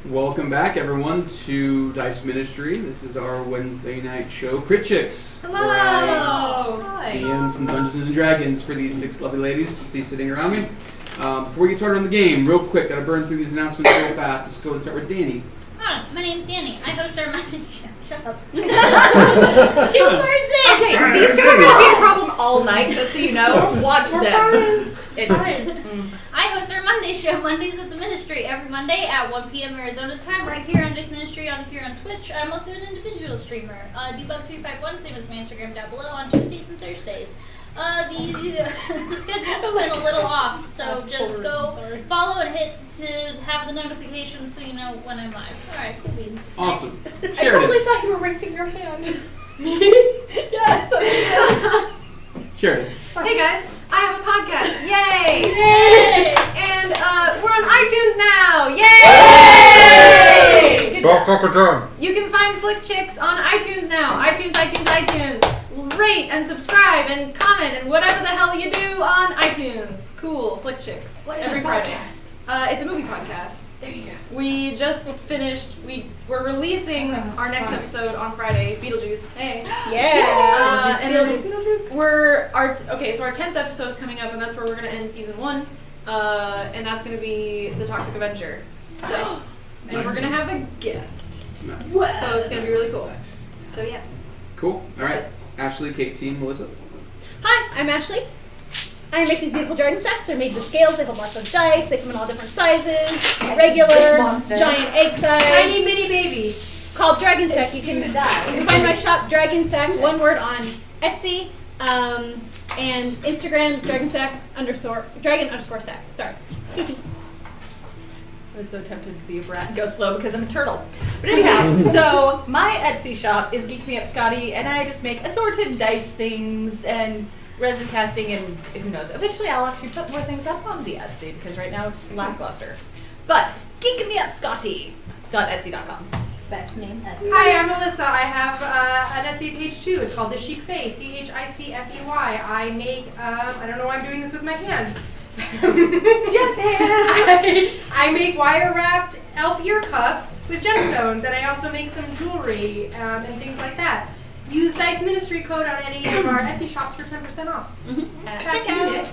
Welcome back, everyone, to Dice Ministry. This is our Wednesday night show, Crit Chicks. Hello! Where I Hi! DM some Dungeons and Dragons for these 6 lovely ladies you see sitting around me. Before we get started on the game, real quick, gotta burn through these announcements real fast. Let's go and start with Danny. Hi, my name's Danny. I host our Mountain Show. Shut up. 2 words in! Okay, these two are going to be a problem all night, just so you know. Watch them. I host our Monday show, Mondays with the Ministry, every Monday at 1 p.m. Arizona time, right here on Dice Ministry here on Twitch. I'm also an individual streamer. Debug351, same as my Instagram down below, on Tuesdays and Thursdays. The schedule's been a little off, so just go follow and hit to have the notifications so you know when I'm live. Alright, cool beans. Awesome. Nice. I totally thought you were raising your hand. Yeah. Sheridan. Hey guys, I have a podcast. Yay! Yay! And we're on iTunes now. Yay! Good job. You can find Flick Chicks on iTunes now. iTunes. Rate and subscribe and comment and whatever the hell you do on iTunes. Cool, Flick Chicks. Every Friday. It's a movie podcast. There you go. We just finished. We're releasing our next episode on Friday. Beetlejuice. Hey. Yeah. And then so our 10th episode is coming up, and that's where we're gonna end season 1. And that's gonna be the Toxic Avenger. So, and we're gonna have a guest. Nice. So it's gonna be really cool. Nice. So yeah. Cool. All right. Ashley, KT, Melissa. Hi, I'm Ashley. I make these beautiful dragon sacks. They're made with scales. They hold lots of dice. They come in all different sizes. Regular, giant egg size. Tiny mini baby. Called Dragon Sack. You can find my shop, Dragon Sack, one word, on Etsy. And Instagram is dragon_sack. Sorry. I was so tempted to be a brat and go slow because I'm a turtle. But anyhow, so my Etsy shop is Geek Me Up Scotty, and I just make assorted dice things and resin casting, and who knows, eventually I'll actually put more things up on the Etsy because right now it's lackluster. But geekmeupscotty.etsy.com. Best name ever. Hi, I'm Melissa. I have an Etsy page too. It's called The Chic Fey, CHICFEY. I make, I don't know why I'm doing this with my hands. Yes, hands! I make wire-wrapped elf ear cuffs with gemstones, and I also make some jewelry and things like that. Use Dice Ministry code on any of our Etsy shops for 10% off. Back to you, Nick.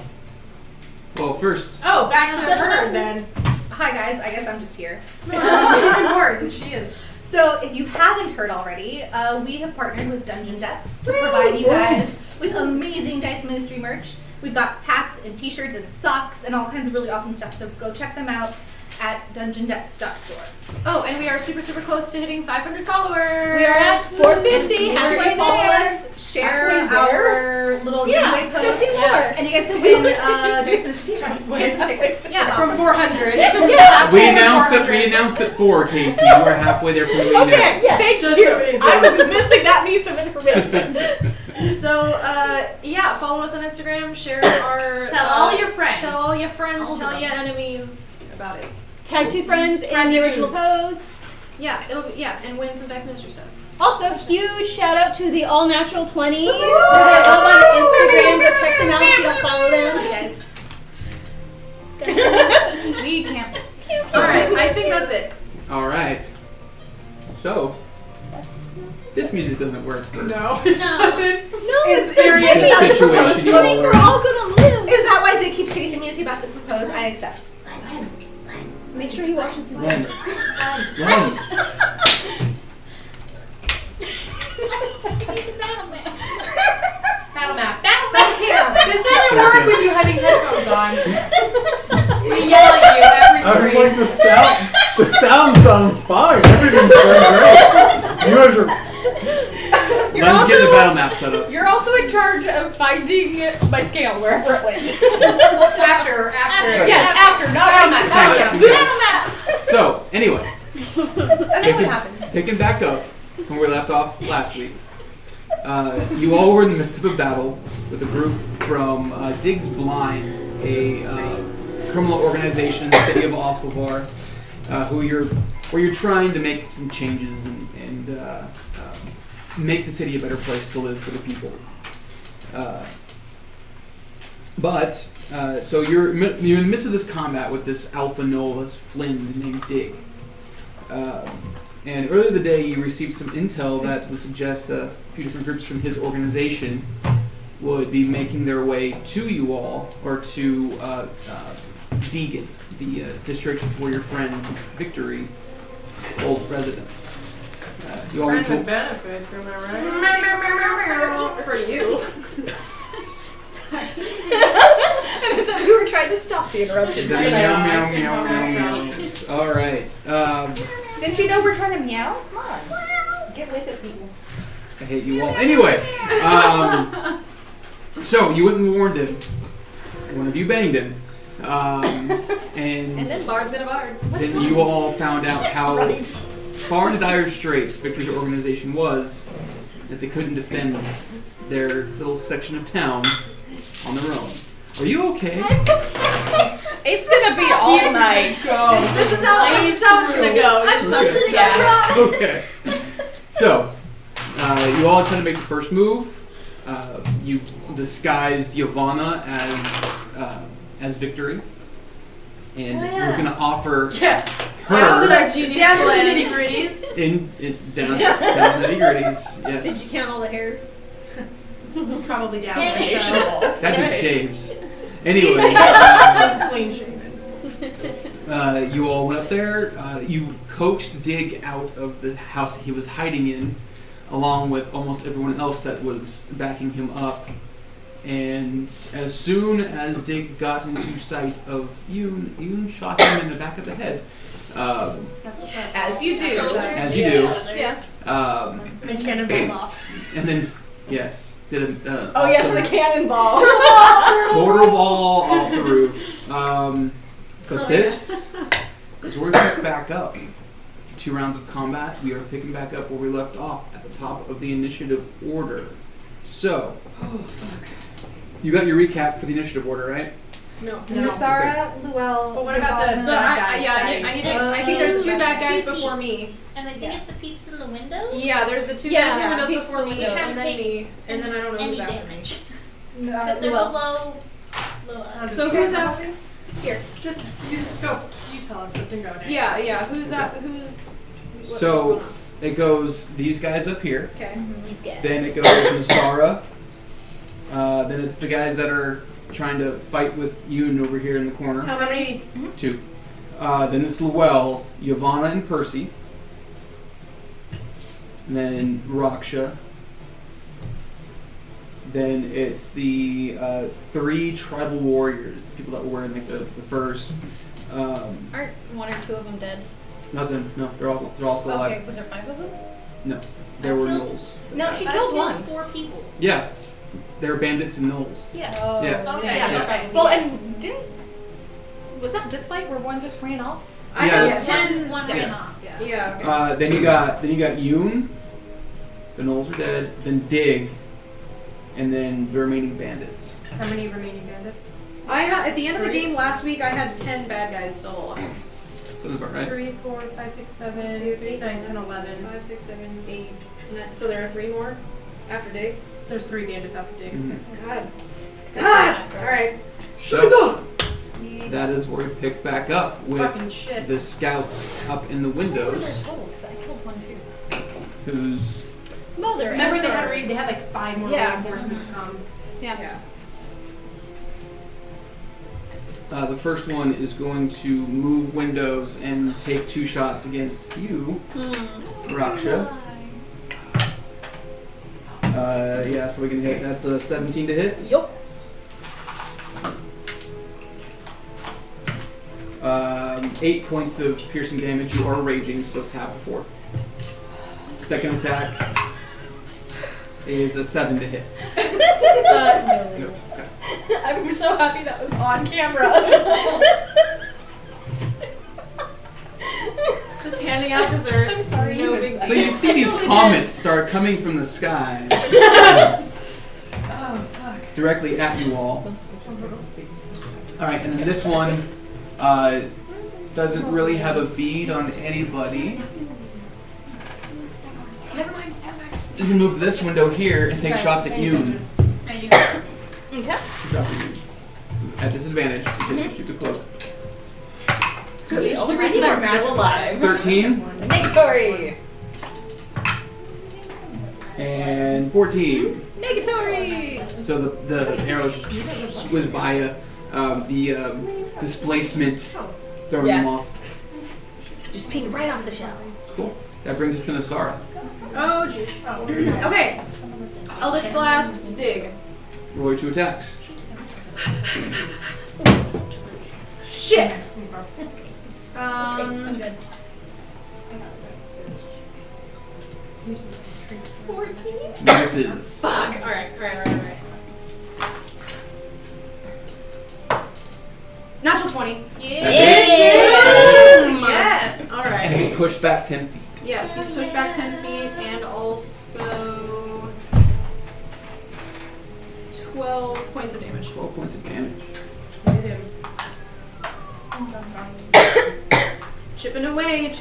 Well, first, Oh, back to Special her then. Hi guys, I guess I'm just here. She's important. She is. So if you haven't heard already, we have partnered with Dungeon Depths to provide you guys with amazing Dice Ministry merch. We've got hats and t-shirts and socks and all kinds of really awesome stuff, so go check them out at dungeondepths.store. Oh, and we are super, super close to hitting 500 followers. We are at 450. Halfway Follow there. us, share Halfway our little giveaway post, 50 more. and you guys can win Dice Ministry t-shirts and some stickers. Yeah, from 400. we announced at 4, KT. We're halfway there from the Okay, thank you. amazing. I was missing that piece of information. So, follow us on Instagram, share our... Tell all your friends. Tell all your friends, All of tell them. your enemies about it. Tag 2 friends in the original post. Yeah, and win some Dice Ministry stuff. Also, huge shout out to the All Natural 20s for their love on Instagram. Go check them out if you don't follow them. We can't. Alright, I think that's it. All right. So, this music doesn't work for No, it doesn't. No, It's it's so serious. Digg about to Situation propose you to me, all so are we're in. all gonna live. Is that why Digg keeps chasing me? Is he about to propose? I accept. Make sure he washes his Len. hands. Len. Battle map. This doesn't work with you having headphones on. We yell at you every I was stream. like, the sound sounds fine. Everything's going great. You guys are... Len's getting the battle map set up. You're also in charge of finding my scale wherever it went. After. Yes, after, not on that. So, anyway, And then what happened? picking back up from where we left off last week. You all were in the midst of a battle with a group from Digg's Blind, a criminal organization in the city of Oslovar, where you're trying to make some changes and make the city a better place to live for the people. So you're in the midst of this combat with this alpha Gnoll, this Flynn named Digg. And earlier today, you received some intel that would suggest a few different groups from his organization would be making their way to you all, or to Digg, the district where your friend Victory holds residence. You all went Friend to with benefits, am I right? For you. I thought we were trying to stop the interruptions. Meow, meow, meow, meow, meow. All right. Didn't you know we're trying to meow? Come on. Get with it, people. I hate you all. Anyway, so you went and warned him. One of you banged him. And then Bard's gonna bard. then you all found out how far into dire straits Victor's organization was, that they couldn't defend their little section of town on their own. Are you okay? It's gonna be all night. This is how it's gonna go. I'm so listening sad. to rock. Okay. So, you all decided to make the first move. You disguised Yavanna as Victory, and we're gonna offer Yeah. her Down to the nitty gritties. it's down to the nitty-gritties. Did you Yes, count all the hairs? It's probably down there, so. that dude shaves. Anyway, That's clean shaven. you all went up there. You coaxed Digg out of the house that he was hiding in, along with almost everyone else that was backing him up. And as soon as Digg got into sight of Yoon shot him in the back of the head. As you do. As you do. Yeah. And then cannonball off. And then, yes, did a Oh yes, awesome the cannonball. total ball off the roof. But this is where we pick back up. 2 rounds of combat. We are picking back up where we left off at the top of the initiative order. So, you got your recap for the initiative order, right? No. No. Nasara, Luel. But what about the Yavanna. bad guys? I think there's 2 bad guys Two before peeps. me. And I think it's the peeps in the windows? Yeah, there's the 2 Yeah, guys in the windows peeps before in the me, windows. and then me, and then I don't know Any who's after me. damage. Because they're below. So who's after? Here. Just, you go. You tell us what to go next. Yeah. Who's Okay. up? Who's? So, it goes these guys up here. Okay. He's dead. Then it goes Nasara. Then it's the guys that are trying to fight with Yoon over here in the corner. How many? 2. Then it's Luel, Yavanna, and Percy. And then Raksha. Then it's the 3 tribal warriors, the people that were wearing like the furs. Aren't 1 or 2 of them dead? Nothing. No, they're all still Okay, alive. was there 5 of them? No, there were gnolls. No, she I killed one. 4 people. Yeah, they were bandits and gnolls. Yeah. Oh, Yeah. Okay. Yeah. Yes. Okay. Well, and was that this fight where one just ran off? I Yeah. have 10. One ran off, yeah. Yeah. Okay. Then you got Yoon. The gnolls are dead. Then Digg, and then the remaining bandits. How many remaining bandits? I had, at the end of the 3? game last week, I had 10 bad guys still alive. So that's about right. 3, 4, 5, 6, 7, 2, 8, 9, 10, 11. 5, 6, 7, 8. So there are 3 more after Dig. There's 3 bandits after Digg. Mhm. God. All right. So that is where we pick back up with Fucking shit. the scouts up in the What were windows, their total? Because I killed one too. who's Mother. Remember they had like 5 more Yeah. reinforcements come. Yeah. the first one is going to move windows and take 2 shots against you, Raksha. Yeah, that's probably gonna hit. That's a 17 to hit. Yup. 8 points of piercing damage. You are raging, so it's half of 4. Second attack is a 7 to hit. No. No. Okay. I'm so happy that was on camera. Just handing out desserts. I'm sorry you No missed big that. So you see these comets start coming from the sky Oh, fuck. directly at you all. Alright, and then this one doesn't really have a bead on anybody. Never mind. You can move to this window here and take shots at Yoon. Okay. 2 shots at Yoon. At disadvantage because you stupid cloak. The only reason I'm still alive. 13? Negatory. And 14. Negatory. So the arrows just whiz by you. The displacement throwing them off. Just ping right off the shell. Cool. That brings us to Nasara. Oh, jeez. Okay. Eldritch Blast, Dig. Roll your 2 attacks. Shit. That's good. 14. Misses. Fuck. Alright. Natural 20. Yes! Yes! And Alright. he's pushed back 10 feet. Yes, he's pushed back 10 feet and also 12 points of damage. 12 points of damage. Chipping away.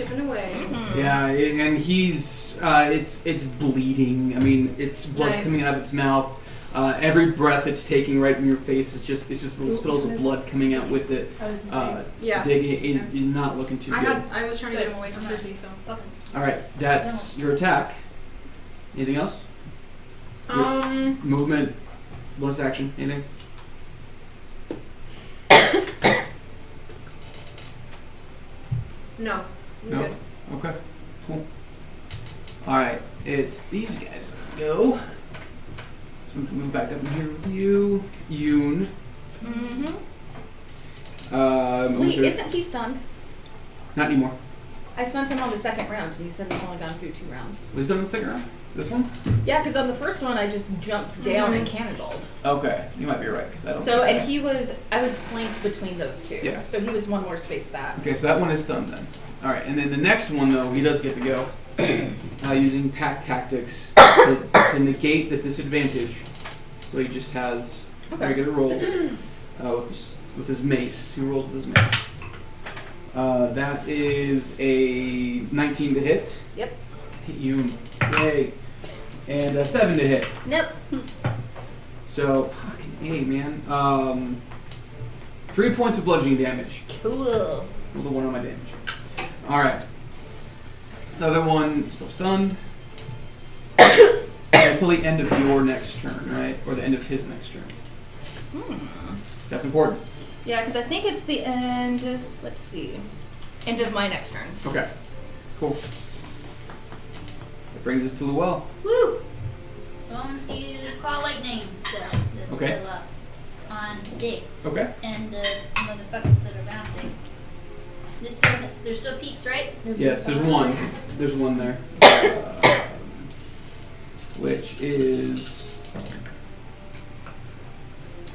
Yeah, and he's it's bleeding. I mean, it's blood's Nice. coming out of its mouth. Every breath it's taking right in your face is just little spills of blood coming out with it. Yeah. Dig is not looking too good. I was trying to get him away from Jersey, so. All right, that's your attack. Anything else? Movement, bonus action, anything? No. I'm No. good. Okay, cool. All right, it's these guys. Go. This one's gonna move back up in here with you, Yoon. Mm-hmm. Wait, Isn't he stunned? Not anymore. I stunned him on the second round, and you said we've only gone through 2 rounds. Was it on the second round? This one? Yeah, because on the first one I just jumped down and cannonballed. Okay, you might be right because I don't. So, think and I was flanked between those 2. Yeah. So he was 1 more space back. Okay, so that one is stunned then. All right, and then the next one though, he does get to go using pack tactics to negate the disadvantage. So he just has regular rolls with his mace. 2 rolls with his mace. That is a 19 to hit. Yep. Hit you. Yay. And a 7 to hit. Nope. So, fucking A, man. 3 points of bludgeoning damage. Cool. Roll the 1 on my damage. Alright. The other one still stunned. Until the end of your next turn, right? Or the end of his next turn. That's important. Yeah, because I think it's the end. Let's see. End of my next turn. Okay. Cool. That brings us to Luell. Woo! Going to use Call Lightning still. That's Okay. still up on Digg. Okay. And the motherfuckers that are around Digg. There's still peaks, right? Yes, there's one. There's one there. Which is...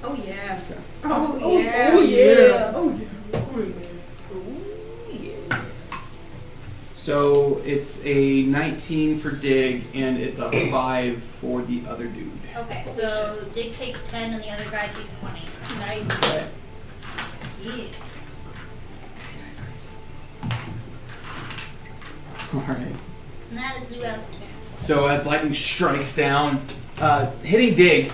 Oh yeah. Okay. Oh yeah. Oh yeah. Oh, yeah. So it's a 19 for Dig, and it's a 5 for the other dude. Okay, so Digg takes 10 and the other guy takes 20. Nice. Okay. Jeez. Alright. And that is Luel's turn. So as lightning strikes down, hitting Dig,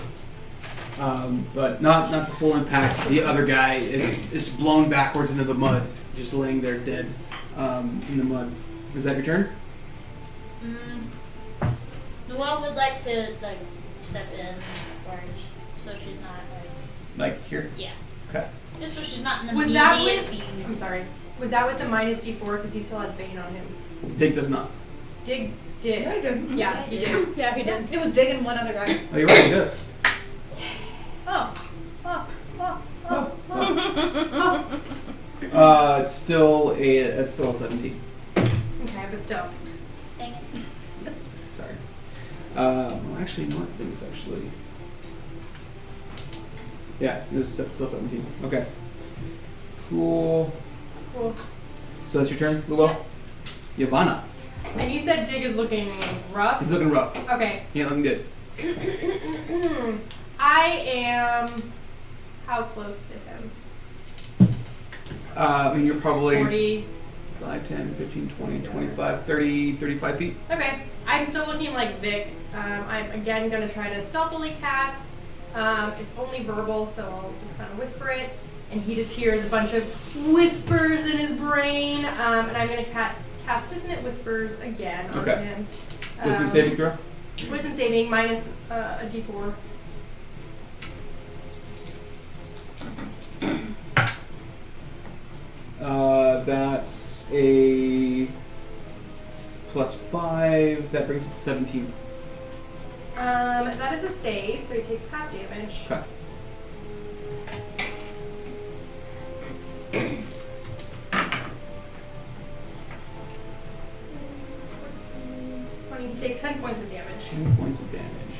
but not the full impact. The other guy is blown backwards into the mud, just laying there dead in the mud. Is that your turn? Luel would like to step in, or so she's not Like here? yeah. Okay. Just so she's not in the Was that immediate with? view. I'm sorry. Was that with the minus D4 because he still has Bane on him? Dig does not. Dig did. Yeah, he did. Yeah, he did. Yeah, he did. It was Digg and one other guy. Oh, you're right. He does. It's still a 17. Okay, but still. Dang it. Sorry. Well, actually, no. I think it's actually. Yeah, it was still 17. Okay. Cool. So that's your turn, Luel? Yavanna. And you said Dig is looking rough? He's looking rough. Okay. He ain't looking good. I am... How close to him? I mean, you're probably 40. 5, 10, 15, 20, 25, 30, 35 feet. Okay. I'm still looking like Vic. I'm again going to try to stealthily cast. It's only verbal, so I'll just kind of whisper it. And he just hears a bunch of whispers in his brain. And I'm going to cast cast Dissonant Whispers again on Okay. him. Wisdom saving throw? Wisdom saving minus a d4. That's a +5. That brings it to 17. That is a save, so he takes half damage. Okay. He takes 10 points of damage. 10 points of damage.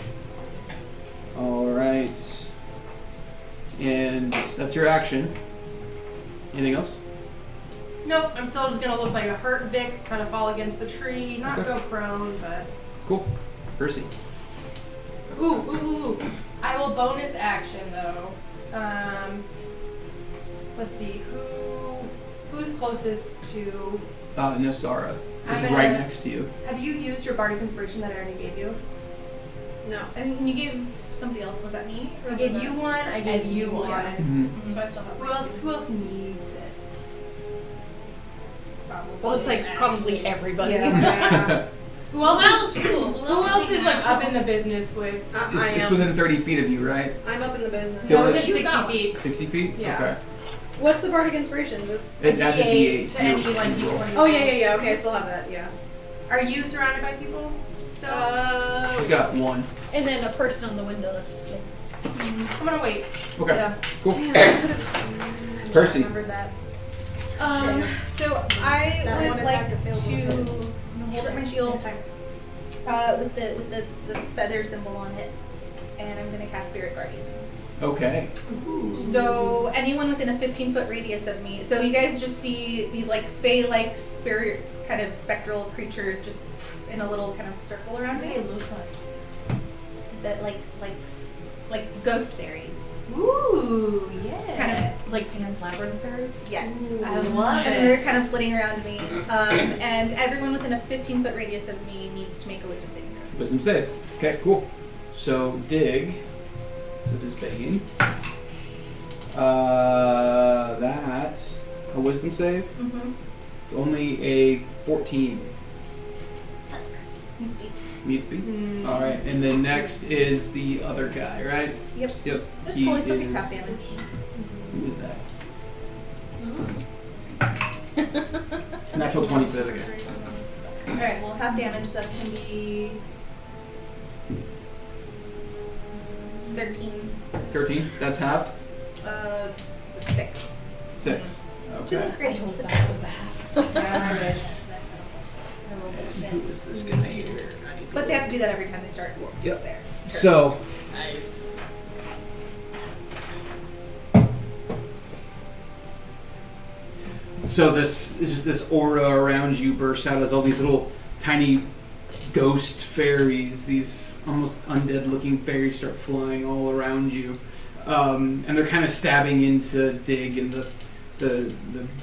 Alright. And that's your action. Anything else? Nope, I'm still just gonna look like a hurt Vic, kind of fall against the tree, not Okay. go prone, but. Cool. Percy. Ooh. I will bonus action though. Let's see, who's closest to. Nasara is I'm gonna- right next to you. Have you used your bardic inspiration that I already gave you? No. And you gave somebody else. Was that me? I gave you one. I gave And you you one. one. Mm-hmm. So I still have. Who else needs it? Probably. Well, it's like probably everybody. Yeah. Who else Well, is? cool. Who else is like up in the business with? It's within 30 feet of you, right? I'm up in the business. Go Within ahead. 60 feet. 60 feet? Yeah. Okay. What's the bardic inspiration? Just. That's a D8. to any like you roll. D20. Oh yeah. Okay, I still have that. Yeah. Are you surrounded by people still? She's got one. And then a person on the window that's just like. I'm gonna wait. Okay. Yeah. Cool. I Percy. remembered that. So I That would one like attack failed to hold up my shield Next time. with the feather symbol on it, and I'm gonna cast Spirit Guardians. Okay. So anyone within a 15-foot radius of me. So you guys just see these like fey-like spirit kind of spectral creatures just in a little kind of circle around What do me. they look like? That like ghost fairies. Ooh, yeah. Kind of Like Pan's Labyrinth fairies? yes. I love And it. they're kind of flitting around me. And everyone within a 15-foot radius of me needs to make a wisdom saving throw. Wisdom save. Okay, cool. So, Digg, with his begging. That's a wisdom save. Mm-hmm. It's only a 14. Meets beats. Meets beats. Alright, and then next is the other guy, right? Yep. Yep. This He probably still takes is- half damage. Who is that? Natural 20 for the other guy. Alright, well half damage, that's gonna be 13. 13. That's half. 6. 6. Which Okay. isn't great. That was the half. I wish. Who is this guy here? I need to But they have to do that every time they start Yep. there. So, Nice. So this is just this aura around you bursts out as all these little tiny ghost fairies, these almost undead-looking fairies start flying all around you, and they're kind of stabbing into Digg and the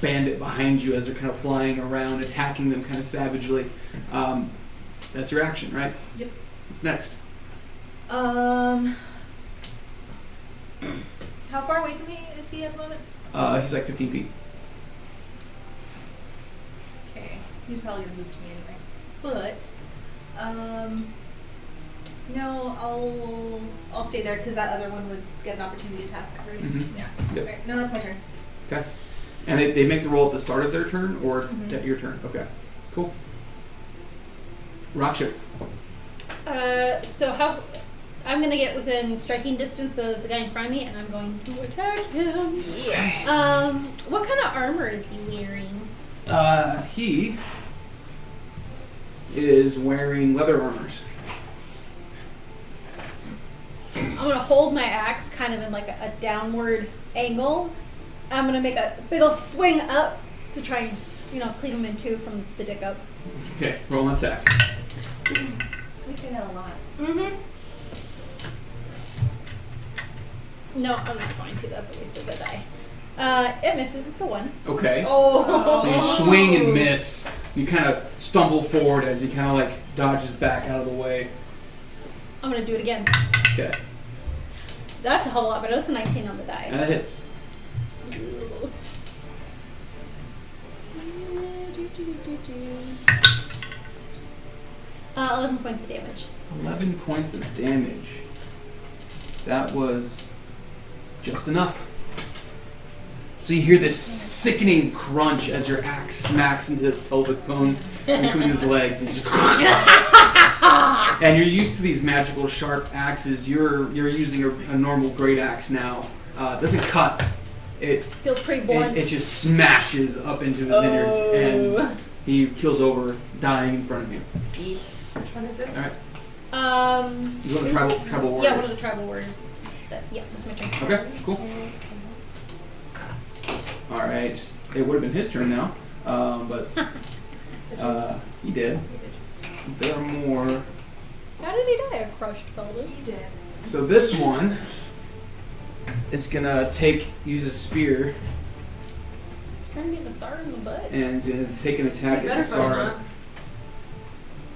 bandit behind you as they're kind of flying around, attacking them kind of savagely. That's your action, right? Yep. What's next? How far away from me is he at the moment? He's like 15 feet. Okay. He's probably gonna move to me anyways. But, no, I'll stay there because that other one would get an opportunity to attack. Right? Mhm. Yeah. Yep. Right. No, that's my turn. Okay. And they make the roll at the start of their turn, or it's Mhm. at your turn? Okay. Cool. Rockship. So how? I'm gonna get within striking distance of the guy in front of me, and I'm going to attack him. Yeah. What kind of armor is he wearing? He is wearing leather armors. I'm gonna hold my axe kind of in like a downward angle. I'm gonna make a big ol' swing up to try and, clean him in two from the dick up. Okay, roll an attack. We say that a lot. Mm-hmm. No, I'm not going to. That's a waste of a die. It misses. It's a 1. Okay. Oh. So you swing and miss. You kind of stumble forward as he kind of like dodges back out of the way. I'm gonna do it again. Okay. That's a whole lot better. That's a 19 on the die. That hits. $11 points of damage. 11 points of damage. That was just enough. So you hear this sickening crunch as your axe smacks into his pelvic bone between his legs. And, and you're used to these magical sharp axes. You're using a normal great axe now. It doesn't cut. It feels pretty blunt. It just smashes up into his innards, and he keels over, dying in front of you. What is this? All right. You want the tribal warriors? Yeah, one of the tribal warriors. That's my turn. Okay, cool. All right. It would have been his turn now, but he did. There are more. How did he die? A crushed pelvis. He did. So this one is gonna use a spear He's trying to get Nasara in the butt. and take an attack You at better fucking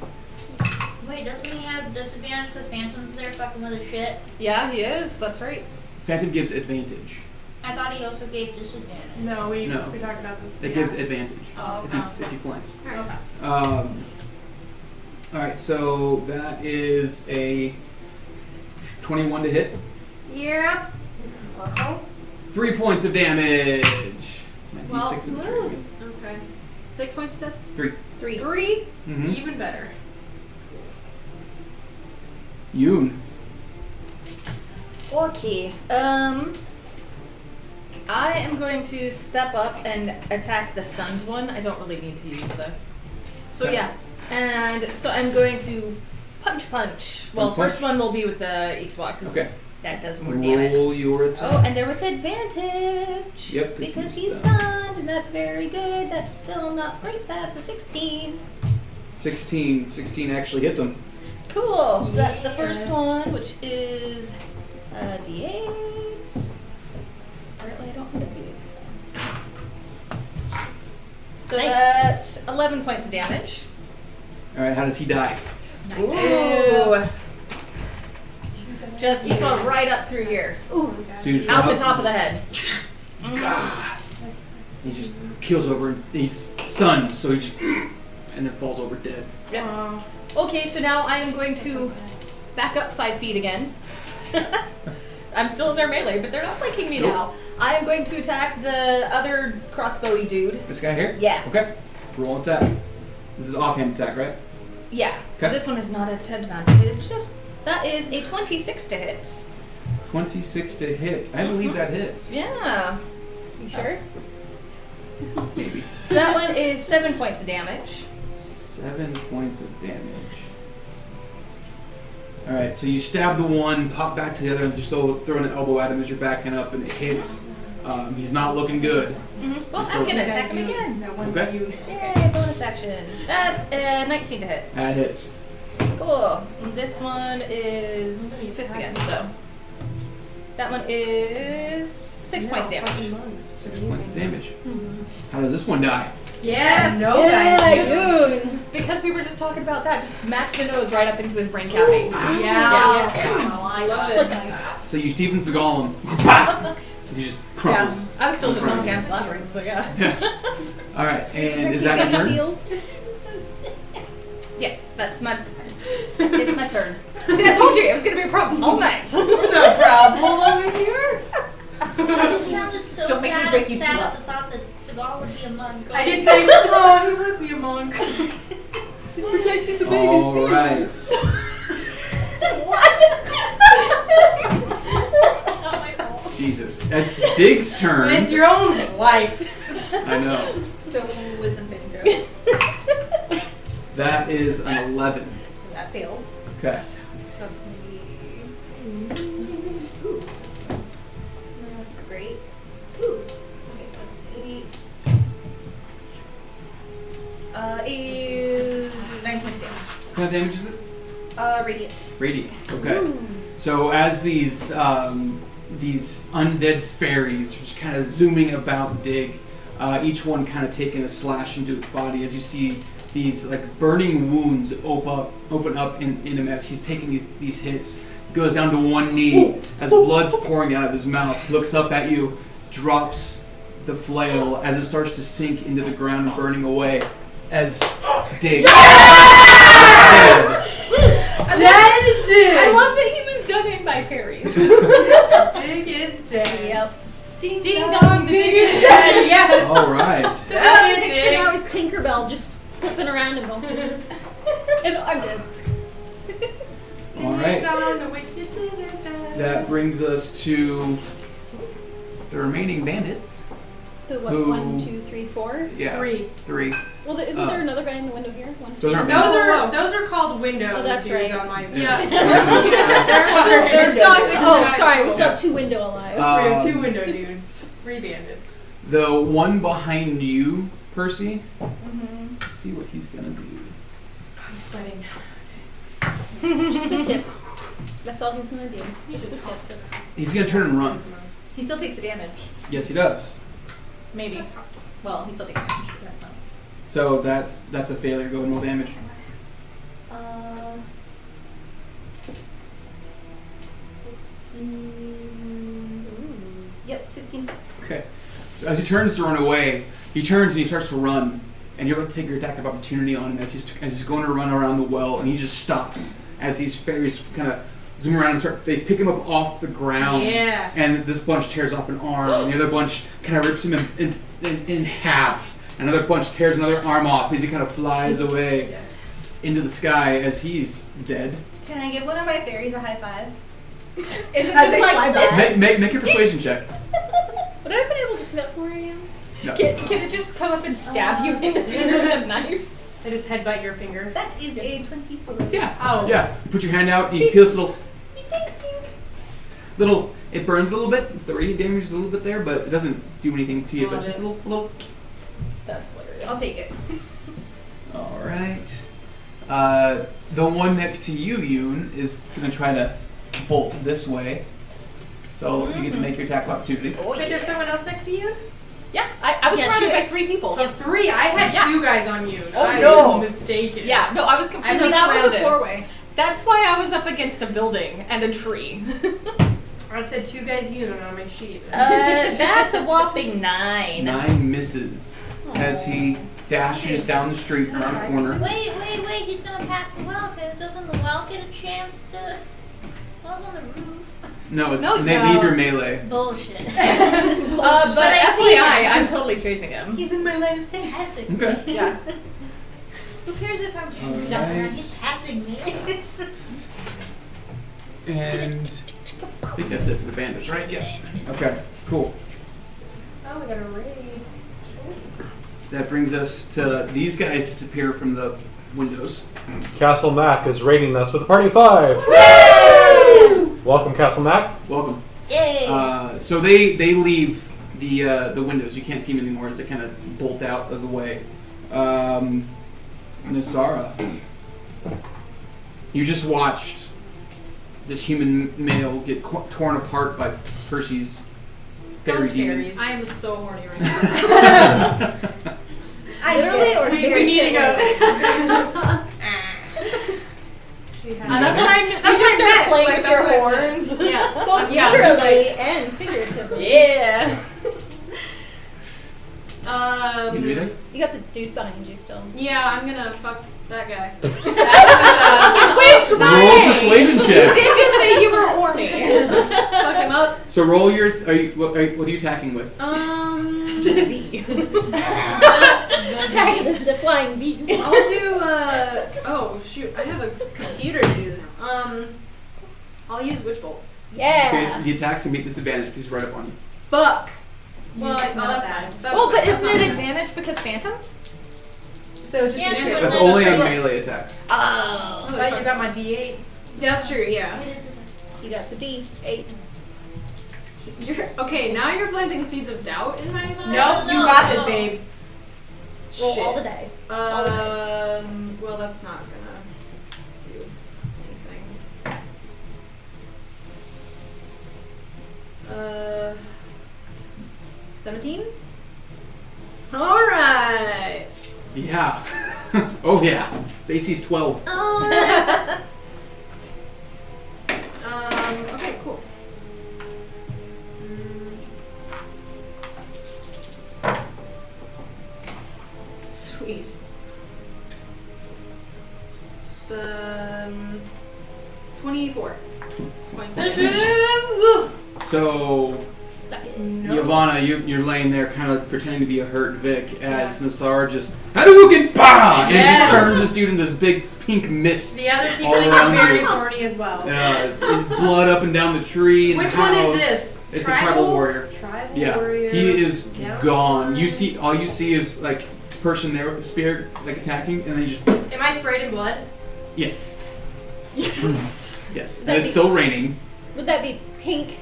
Nasara. Wait, doesn't he have disadvantage because Phantom's there fucking with his shit? Yeah, he is. That's right. Phantom gives advantage. I thought he also gave disadvantage. No, we No. talked about this. It gives advantage Oh, if he flanks. Okay. All right, so that is a 21 to hit. Yeah. 3 points of damage. My Well, D6 in the tree. Okay. 6 points, you said? 3. 3? Mm-hmm. Even better. Yoon. Okay. I am going to step up and attack the stunned one. I don't really need to use this. So Okay. yeah. And so I'm going to punch. Well, Punch, first punch. one will be with the Ixwak because Okay. that does more damage. Roll your attack. Oh, and they're with advantage. Yep, 'cause because he's he's stunned, and that's very good. That's still not great. That's a 16. 16. 16 actually hits him. Cool. So that's the first one, which is D8. Apparently, I don't have a D8. So Nice. that's 11 points of damage. All right, how does he die? Ooh. Just you saw right up through here, Ooh. So you just out run the up top of and the head. God. He just keels over and he's stunned, so he just and then falls over dead. Yep. Okay, so now I am going to back up 5 feet again. I'm still in their melee, but they're not flanking me Nope. now. I am going to attack the other crossbowy dude. This guy here? Yeah. Okay. Roll attack. This is offhand attack, right? Yeah. So Okay. this one is not at advantage. That is a 26 to hit. 26 to hit. I believe that hits. Yeah. You sure? Maybe. So that one is 7 points of damage. 7 points of damage. Alright, so you stab the one, pop back to the other, and just throw an elbow at him as you're backing up, and it hits. He's not looking good. Mm-hmm. Well, Just I'm don't- gonna attack him again. Okay. Yay, bonus action. That's 19 to hit. That hits. Cool. And this one is fist again, so. That one is 6 points of damage. 6 points of damage. How does this one die? Yes. No, Yoon. Because we were just talking about that, just smacks the nose right up into his brain cavity. Yeah. I love Just it. like So you Steven Seagal him. He just crumples. I was still just on Cam's Labyrinth, so yeah. Yes. Alright, and is that your turn? Seals. Yes, that's my. It's my turn. See, I told you it was gonna be a problem all night. No problem over here. I just sounded so Don't make me bad break and you two sad up. at the thought that Seagal would be a monk. I did say, come on, you would be a monk. He's protecting the baby's Not my fault. Jesus. It's Dig's turn. It's your own life. I know. So wisdom saving throw. That is an 11. So that fails. Okay. So that's gonna be. Ooh. That's great. Ooh. Okay, so that's 9 points of damage. What kind of damage is it? Radiant. Radiant. Okay. So as these undead fairies just kind of zooming about Digg, each one kind of taking a slash into its body, as you see these like burning wounds open up in him as he's taking these hits. He goes down to one knee as blood's pouring out of his mouth, looks up at you, drops the flail as it starts to sink into the ground and burning away, as Digg. I love that he was done in by fairies. Digg is dead. Yep. Ding ding dong, the Digg is Dead, yes. All right. The picture now is Tinkerbell just flipping around and going, and I'm dead. All right. Down, the wicked Digg is dead. That brings us to the remaining bandits. The what? Who- 1, 2, 3, 4. Yeah. Three. Well, isn't there another guy in the window here? 1, 2. Those aren't Those are called window Oh, that's dudes right. on my There's Oh, sorry, we still have 2 window alive. We have 2 window dudes. 3 bandits. The one behind you, Percy. Let's see what he's gonna do. I'm sweating. Just the tip. That's all he's gonna do. Just the tip. He's gonna turn and run. He still takes the damage. Yes, he does. Maybe. Well, he still takes damage. But that's not. So that's a failure. Go and roll damage. 16. Yep, 16. Okay. So as he turns to run away, he turns and he starts to run, and you're about to take your attack of opportunity on him as he's going to run around the well, and he just stops as these fairies kind of zoom around and they pick him up off the ground. Yeah. And this bunch tears off an arm, and the other bunch kind of rips him in half. Another bunch tears another arm off as he kind of flies away into the sky as he's dead. Can I give one of my fairies a high five? Is it As just they fly like by. this? Make your persuasion check. Would I have been able to snap for you? No. Can it just come up and stab you in the finger with a knife? They just headbutt your finger. That is a 24. Yeah. Oh. Yeah. You put your hand out and you feel this little. It burns a little bit. It's the radiant damage is a little bit there, but it doesn't do anything to you. But it's just a little. That's hilarious. I'll take it. All right. The one next to you, Yoon, is gonna try to bolt this way. So you get to make your attack of opportunity. Oh, Wait, there's someone else next to you? Yeah, I was Yeah, surrounded she- by 3 people. Oh, 3. I had 2 guys on you. Oh, I no. was mistaken. Yeah, no, I was completely that was a surrounded. 4-way. That's why I was up against a building and a tree. I said 2 guys you on my sheet. That's a whopping 9. 9 misses as he dashes down the street around a corner. Wait, he's gonna pass the well, cause doesn't the well get a chance to... Well's on the roof. No, it's No, they no. leave your melee. Bullshit. But I see FYI, him. I'm totally chasing him. He's in my line of sight. Passing me. Okay. Yeah. Who cares if I'm 10 feet up Alright. there? He's passing me. And I think that's it for the bandits, right? Yeah. Okay. Cool. Oh, we got a raid. That brings us to these guys disappear from the windows. Castle Mac is raiding us with a party of 5. Welcome, Castle Mac. Welcome. Yay. So they leave the windows. You can't see them anymore as they kind of bolt out of the way. Nisara, you just watched this human male get torn apart by Percy's fairy Those demons. fairies. I am so horny right now. Literally or We need to go. That's what I meant. You just start meant. playing Like, with that's your what I meant. horns. Yeah. Both Yeah, literally and figuratively. Yeah. You can do anything? You got the dude behind you still. Yeah, I'm gonna fuck that guy. Which Roll a persuasion You check. did just say you were horny. Fuck him up. So roll your. What are you attacking with? Tag the flying bee. I'll do. Oh shoot! I have a computer to use. I'll use Witch Bolt. Yeah. Okay, the attacks can meet disadvantage because he's right up on you. Fuck. Well, Not that's bad. fine. That's Well, but fine. isn't That's it not advantage because Phantom? So just Yeah, be so straight. That's That's only just on like- melee attacks. Oh. But you got my D8. bad. That's true. Yeah. What is it? You got the D8. Okay, now you're planting seeds of doubt in my mind. Nope, you got this, babe. Roll Shit. all the dice. All the dice. Well, that's not gonna do anything. 17? Alright! Yeah. Oh yeah. Its AC's 12. Okay, cool. Sweet. That's 24 points. So, Yavanna, you're laying there kind of pretending to be a hurt Vic as Nassar just Hadouken! Bah! And it just turns this dude into this big pink mist. The other all tiefling around is very you. horny as well. There's blood up and down the tree. And Which the one house. is this? It's a tribal warrior. Tribal Yeah, warrior. he is Down. gone. All you see is like this person there with a spear, like attacking, and then you just Am I sprayed in blood? yes, Yes. yes, and That'd it's be- still raining. Would that be pink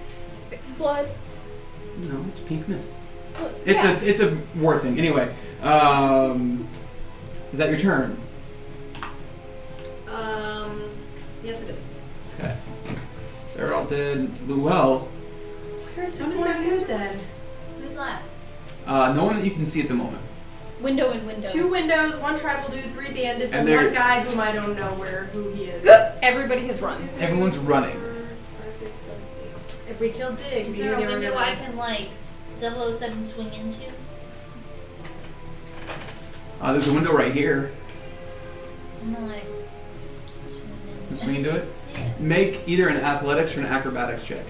blood? No, it's pink mist. Well, It's a war thing. Anyway, is that your turn? Yes, it is. Okay, they're all dead. Well, Where's How this many one guys dude then? Who's that? no one that you can see at the moment. Window and window. 2 windows, 1 tribal dude, 3 bandits, And and they're- 1 guy whom I don't know who he is. Everybody has run. Everyone's running. 5, 6, 7, 8. If we kill Digg, Is we there a get rid window of I him. can like 007 swing into? There's a window right here. I'm gonna like swing in. Let's swing into it. Yeah. Make either an athletics or an acrobatics check.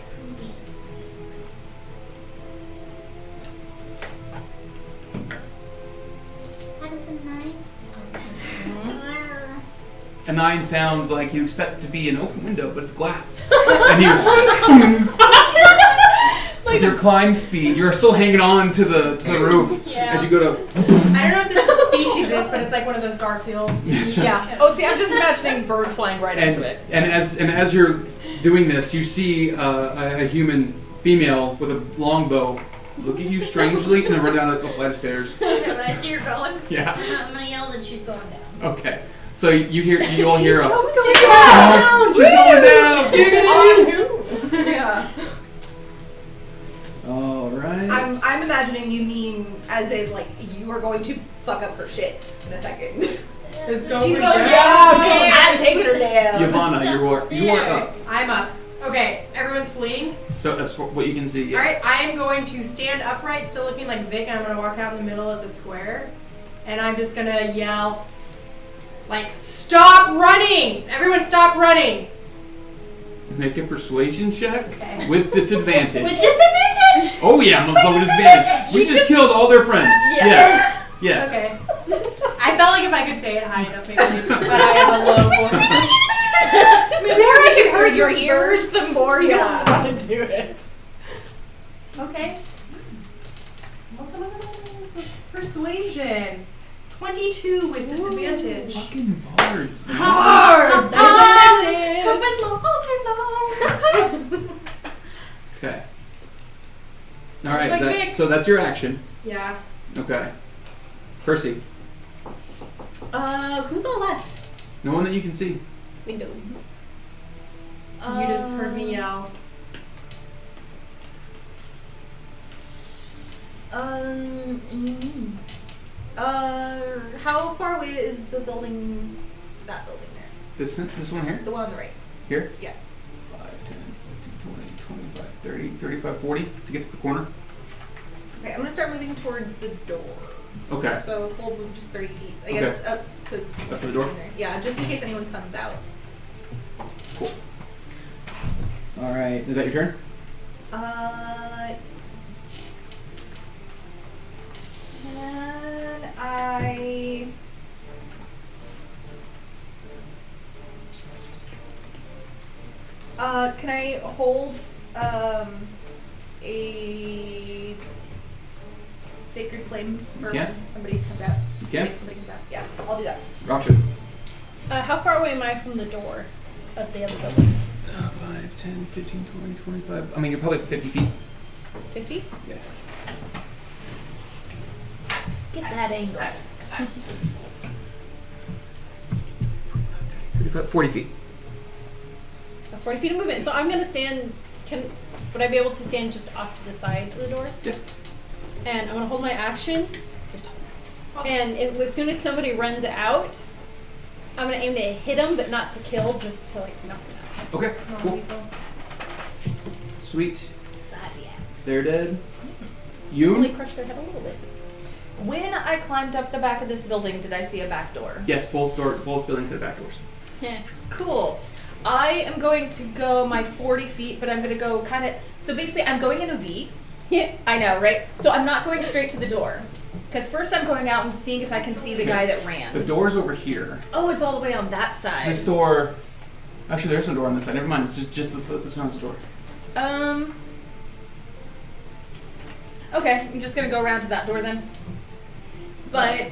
How does a 9 sound? A 9 sounds like you expect it to be an open window, but it's glass. And you, with your climb speed, you're still hanging on to the roof as you go to. I don't know if this species is, but it's like one of those Garfields. Yeah. Oh, see, I'm just imagining bird flying right into it. And as you're doing this, you see a human female with a longbow look at you strangely, and then run down a flight of stairs. Okay, when I see her going, Yeah. I'm gonna yell that she's going down. Okay. So you all hear a. She's going She's going down. Giggity! Yeah. All right. I'm imagining you mean as if like you are going to fuck up her shit in a second. Let's go. She's for going Digg. down. I'm taking her down. Yavanna, you are up. I'm up. Okay, everyone's fleeing. So that's what you can see. Yeah. Alright, I am going to stand upright, still looking like Vic, and I'm gonna walk out in the middle of the square. And I'm just gonna yell, like, stop running! Everyone stop running! Make a persuasion check Okay. with disadvantage. With disadvantage? Oh yeah, motherfucker, with disadvantage. We just killed all their friends. Yes. Yes. Okay. I felt like if I could say it high enough, maybe, but I have a low voice. The more I can hurt your ears, the more you'll want to do it. Okay. Persuasion. 22 with disadvantage. Fucking bards. man. Hard. Okay. All right. Like Vic. So that's your action. Yeah. Okay. Percy. Who's all left? No one that you can see. Windows. You just heard me yell. How far away is the building? That building there, This one here? the one on the right. Here? Yeah. 5, 10, 15, 20, 25, 30, 35, 40 to get to the corner. Okay, I'm gonna start moving towards the door. Okay. So full move just 30 feet. I Okay. guess up to the door? Yeah, just in case anyone comes out. Cool. All right. Is that your turn? And I can I hold a sacred flame for Yeah. when somebody comes out? You can. If somebody comes out. Yeah, I'll do that. Rocksha. How far away am I from the door of the other building? 5, 10, 15, 20, 25. I mean, you're probably 50 feet. 50? Yeah. Get that angle. 35, 40 feet. 40 feet of movement. So I'm gonna stand. Would I be able to stand just off to the side of the door? Yeah. And I'm gonna hold my action. And as soon as somebody runs out, I'm gonna aim to hit them, but not to kill, just to like knock them out. Okay. Cool. Sweet. Zodiacs. They're dead. Only You? crush their head a little bit. When I climbed up the back of this building, did I see a back door? Yes. Both buildings have back doors. Cool. I am going to go my 40 feet, but I'm going to go kind of... So basically, I'm going in a V. Yeah. I know, right? So I'm not going straight to the door. Because first I'm going out and seeing if I can see the guy that The ran. door's over here. Oh, it's all the way on that side. This door... Actually, there's no door on this side. Never mind. It's just this one's the door. Okay, I'm just going to go around to that door then. But...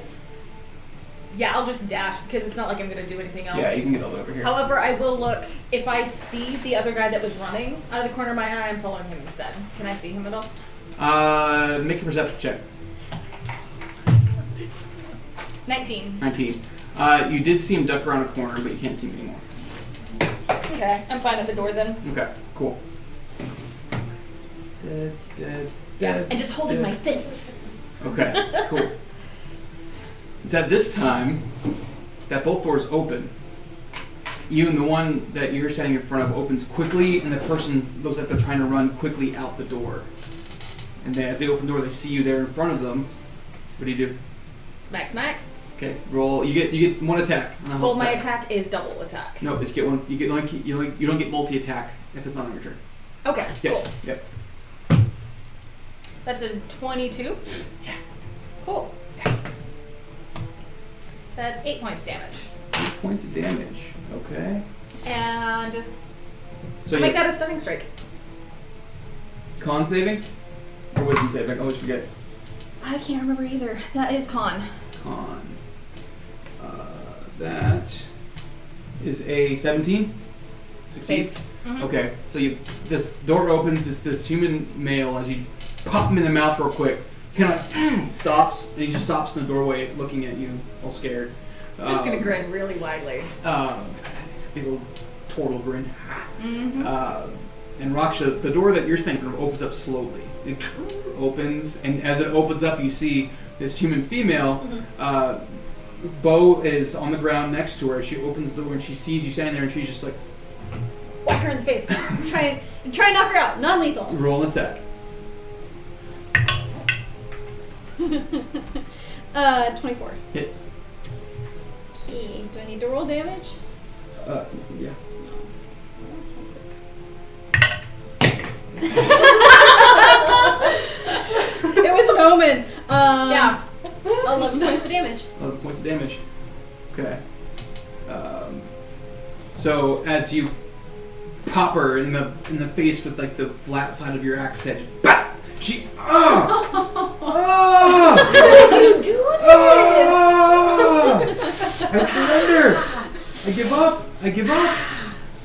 Yeah, I'll just dash because it's not like I'm going to do anything else. Yeah, you can get all the way over here. However, I will look. If I see the other guy that was running out of the corner of my eye, I'm following him instead. Can I see him at all? Make a perception check. 19. 19. You did see him duck around a corner, but you can't see him anymore. Okay, I'm fine at the door then. Okay, cool. And just holding my fists. Okay, cool. It's at this time that both doors open. Even the one that you're standing in front of opens quickly, and the person looks like they're trying to run quickly out the door. And then as they open the door, they see you there in front of them. What do you do? Smack, smack. Okay, roll. You get one attack. On a Well, health my attack. attack is double attack. No, just get one. You don't get multi attack if it's not on your turn. Okay, Yep. cool. Yep. That's a 22. Yeah. Cool. That's 8 points damage. 8 points of damage. Okay. And So make you that a stunning strike. con saving or wisdom saving? I always forget. I can't remember either. That is con. Con. That is a 17. Succeeds. Saves. Mhm. Okay, so this door opens. It's this human male. As you pop him in the mouth real quick, kind of stops, and he just stops in the doorway, looking at you, all scared. I'm just gonna grin really widely. Big old turtle grin. Mm-hmm. And Raksha, the door that you're standing in front of opens up slowly. It opens, and as it opens up, you see this human female. Bo is on the ground next to her. She opens the door and she sees you standing there, and she's just like, Whack her in the face. try and knock her out. Non-lethal. roll an attack. 24. Hits. Okay. Do I need to roll damage? Yeah. It was an omen. Yeah. 11 points of damage. 11 points of damage. Okay. So as you pop her in the face with like the flat side of your axe edge, bah! She How did you do this? I surrender. I give up. I give up.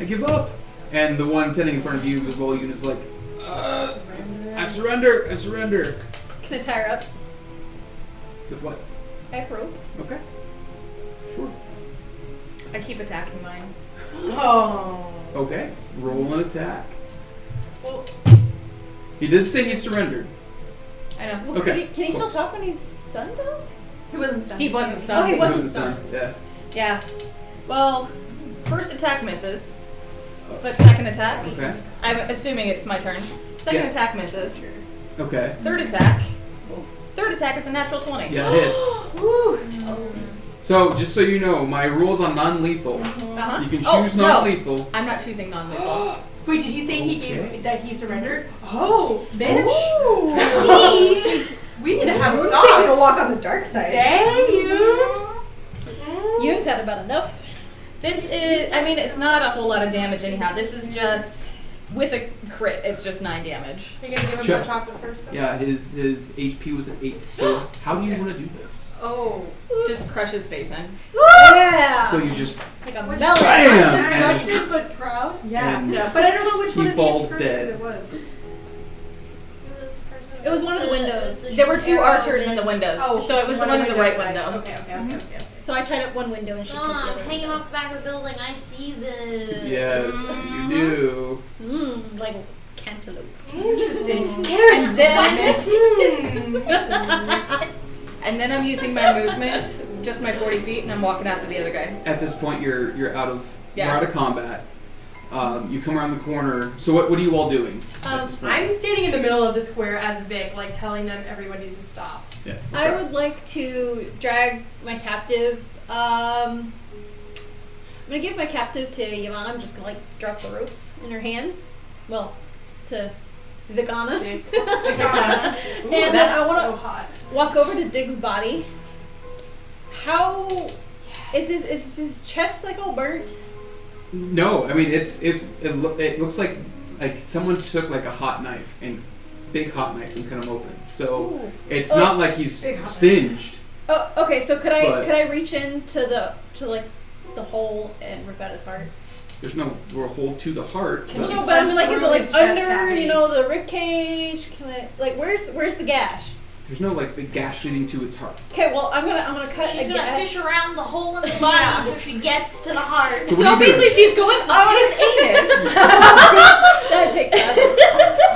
I give up. And the one standing in front of you as well, you is like, I surrender. I surrender. Can I tie her up? With what? I have rope. Okay. Sure. I keep attacking mine. Oh. Okay. Roll an attack. He did say he surrendered. I know. Well, Okay, Can he cool. still talk when he's stunned though? He wasn't stunned. He wasn't Oh, stunned. he wasn't He stunned. Yeah. Yeah. Well, first attack misses, but second attack. Okay. I'm assuming it's my turn. Second Yeah. attack misses. Okay. Third attack. Third attack is a natural 20. Yeah, it hits. So, just so you know, my rules on non-lethal. Uh-huh. You can Oh, choose no. non-lethal. I'm not choosing non-lethal. Wait, did he say he Okay. gave that he surrendered? Oh, bitch! We need to have a Who's taking a talk. walk on the dark side? Dang you! Yoon's had about enough. This is, I mean, it's not a whole lot of damage anyhow. This is just, with a crit, it's just 9 damage. You're gonna give him Sure. the chocolate first. Though? Yeah, his HP was at 8. So, how do you want to do this? Oh. Just crush his face in. Yeah. So you just Like a Which- melon. bam, Disgusted but proud. Yeah, And yeah, but I don't know which he one of falls these persons dead. it was. It was one of the windows. There were 2 archers in the windows, Oh, so it was the one in the right window. Okay. So I tied up one window and she took the Ah, other. hanging off the back of the building. I see this. yes, you do. Like cantaloupe. Interesting. And then, Hmm. and then I'm using my movement, just my 40 feet, and I'm walking after the other guy. At this point, you're out of Yeah. you're out of combat. You come around the corner. So what are you all doing at this point? I'm standing in the middle of the square as Vic, like telling them everybody to stop. Yeah. I okay. would like to drag my captive gonna give my captive to Yvonne. I'm just gonna like drop the ropes in her hands. Well, to Vicana. Ooh, And then that's I wanna so hot. walk over to Digg's body. How is his chest like all burnt? No, I mean it looks like someone took like a hot knife and big hot knife and cut him open. So Ooh. it's not like he's Big hot knife. singed. Oh, okay. So could But- I reach into the hole and rip out his heart? There's no hole to the heart. Can but- you No, but I mean, like, is it through like his chest under, cavity? the rib cage? Can I like where's the gash? There's no like big gash leading to its heart. Okay, well I'm gonna cut She's a gonna gash. fish around the hole in his body until she gets to the heart. So what So are you doing? basically, she's going up his anus. That'd take that.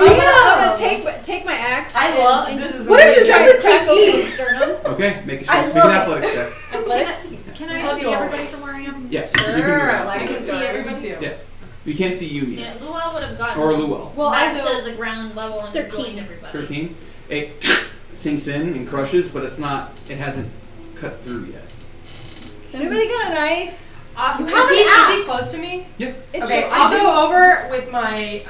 I'm gonna take my axe. I love and this just is what have you amazing. done with crack open the sternum? Okay, make I an love it. athletics check. Athletics. Can Love I see you everybody always. from where I am? Yeah, you can do that. I can see everybody too. Yeah. We can't see you Yeah, yet. Luau would have gotten Or Luel. Well, back I to the ground level and 13. joined everybody. 13. It sinks in and crushes, but it hasn't cut through yet. Has anybody got a knife? Is have he, an is he axe. close to me? Yep. It's Okay, just, I'll I just, go over with my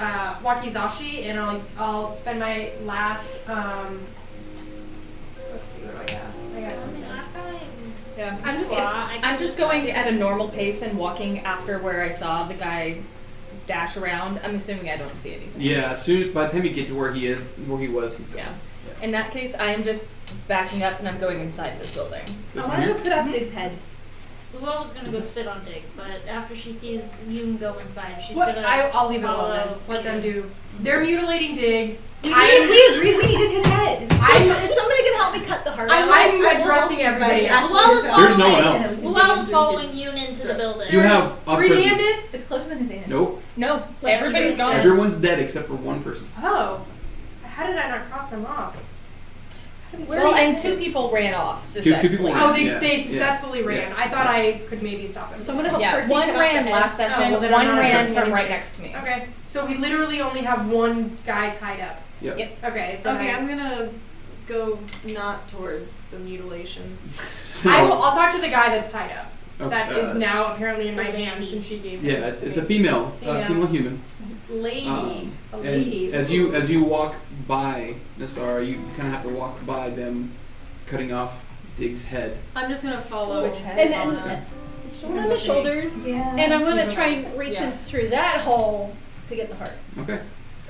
wakizashi and I'll spend my last let's see, what do I have? I got something. Yeah. I'm just going at a normal pace and walking after where I saw the guy dash around. I'm assuming I don't see anything. Yeah, by the time you get to where he was, he's gone. Yeah. In that case, I am just backing up and I'm going inside this building. This I one want to here? go cut off Dig's head. Luau was gonna go spit on Digg, but after she sees you go inside, she's What? gonna I'll leave it follow alone. Let them you. do. They're mutilating Digg. We agreed we needed his head. I'm- is somebody gonna help me cut the heart I'm out? addressing everybody else. Luau is There's no one following. else. Luau is following Yoon into the building. You have a 3 person. bandits? It's closer than his anus. Nope. No, Let's everybody's do it. gone. Everyone's dead except for one person. Oh. How did I not cross them off? Well, and two people ran off Two people successfully. ran. Oh, they Yeah. successfly ran. Yeah. I thought I could maybe stop them. So I'm gonna help Yeah, Percy one cut off ran the last head. session, well, then one I'm not ran addressing from anybody. right next to me. Okay, so we literally only have one guy tied up. Yep. Yep. Okay, then Okay, I'm gonna go not towards the mutilation. I'll talk to the guy that's tied up. Okay, That is now apparently in my the hands, lady. and she gave. Yeah, it's a female Female. human. Lady, a And lady. as you walk by Nasara, you kind of have to walk by them cutting off Dig's head. I'm just gonna follow. Which head? And Ivana. one on the shoulders, Yeah. and I'm gonna try and reach Yeah. in through that hole to get the heart. Okay.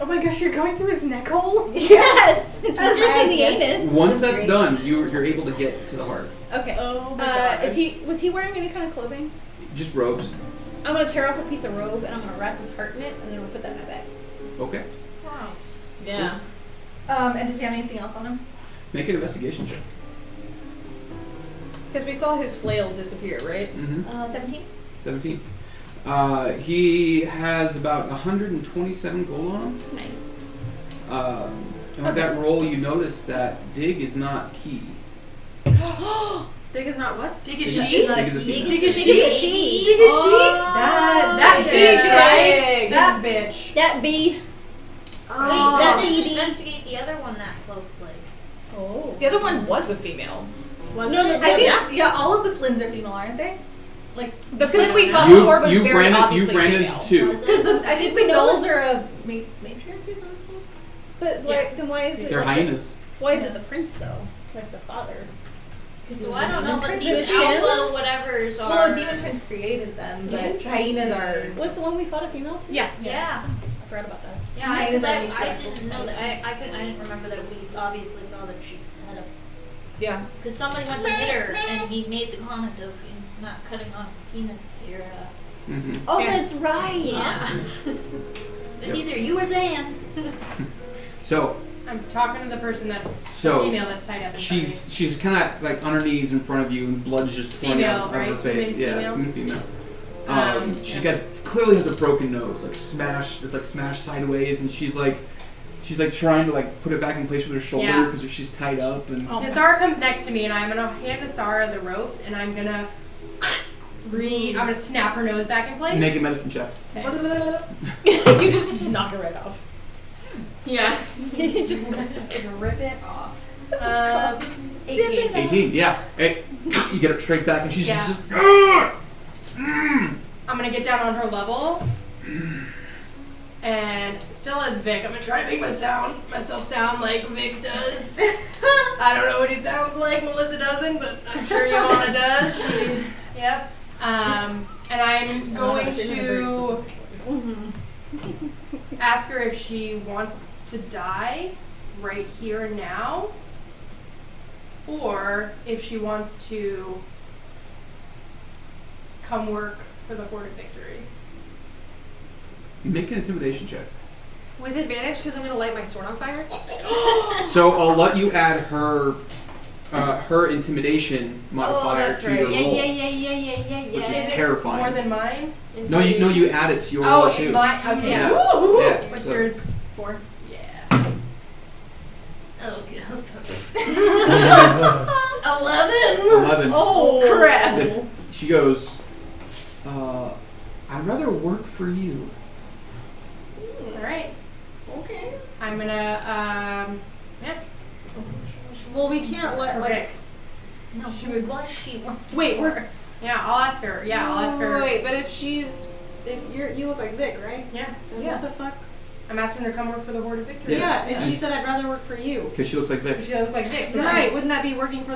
Oh my gosh, you're going through his neck hole? Yes, it's That's just in the right. anus. Once that's great. done, you're able to get to the heart. Okay. Oh my god. Was he wearing any kind of clothing? Just robes. I'm gonna tear off a piece of robe and I'm gonna wrap his heart in it and then we'll put that in my bag. Okay. Yeah. And does he have anything else on him? Make an investigation check. Because we saw his flail disappear, right? Mm-hmm. 17. 17. He has about 127 gold on him. Nice. And with that roll, you notice that Digg is not key. Dig is not what? Dig is Dig she? Dig is a female. Dig is Dig she? is a she. Dig is she? That That bitch, right? Dig. That bitch. That bee. Wait, that that didn't lady. investigate the other one that closely. Oh. The other one was a female. Was No, it? I think, Yeah. yeah, all of the Flynns are female, aren't they? Like, The flint we fought You before was very ran obviously into female. two. Was it? because I think the We know Gnolls are a matriarch or something. But then why is it? They're like the- hyenas. why is it the prince though? Like the father? Because he So was I a don't know, demon but prince. these Shin? alpha whatevers are. Well, a demon prince created them, but hyenas are. Was the one we fought a female too? Yeah. Yeah. I forgot about that. Yeah, Hyenas because are I matriarchal didn't know that. I didn't remember that we obviously saw that she had a. Yeah. Because somebody went to hit her and he made the comment of not cutting off penis. You're Mm-hmm. Oh, Yeah. that's right. yeah. It was either you or Zan. So I'm talking to the person that's So, the female that's tied up. she's kind of like on her knees in front of you, and blood's just pouring Female, out of her right? face. Human Yeah, female? human female. She's yeah. got clearly has a broken nose, like smashed. It's like smashed sideways, and she's like trying to like put it back in place with her shoulder Yeah. because she's tied up. And Nasara comes next to me, and I'm gonna hand Nasara the ropes, and I'm gonna I'm gonna snap her nose back in place. make a medicine check. You just knock her right off. Yeah. Just rip it off. 18. 18. Yeah. Hey, you get her straight back, and she's Yeah. just. I'm gonna get down on her level. And still as Vic, I'm gonna try to make myself sound like Vic does. I don't know what he sounds like, Melissa doesn't, but I'm sure Yvonne does. Yep. And I'm going to ask her if she wants to die right here and now, or if she wants to come work for the Horde of Victory. Make an intimidation check. With advantage, because I'm going to light my sword on fire. So I'll let you add her intimidation modifier that's to right. your roll, Yeah. which is Is it terrifying. more than mine? No, you add it to your roll too. Mine. Okay. Yeah. Woo-hoo. Yeah, What's so- yours? 4. Yeah. Okay. 11. Oh, crap. She goes, I'd rather work for you. All right. Okay. I'm gonna yeah. Well, we can't let, Vic. No, She was- she? Wait, we're... Yeah, I'll ask her. Yeah, I'll ask her. Wait, but if you look like Vic, right? Yeah. Then Yeah. what the fuck? I'm asking her to come work for the Horde of Victory. Yeah, and she And- said I'd rather work for you. Because she looks like Vic. She look like Vic. So Right, wouldn't that be working for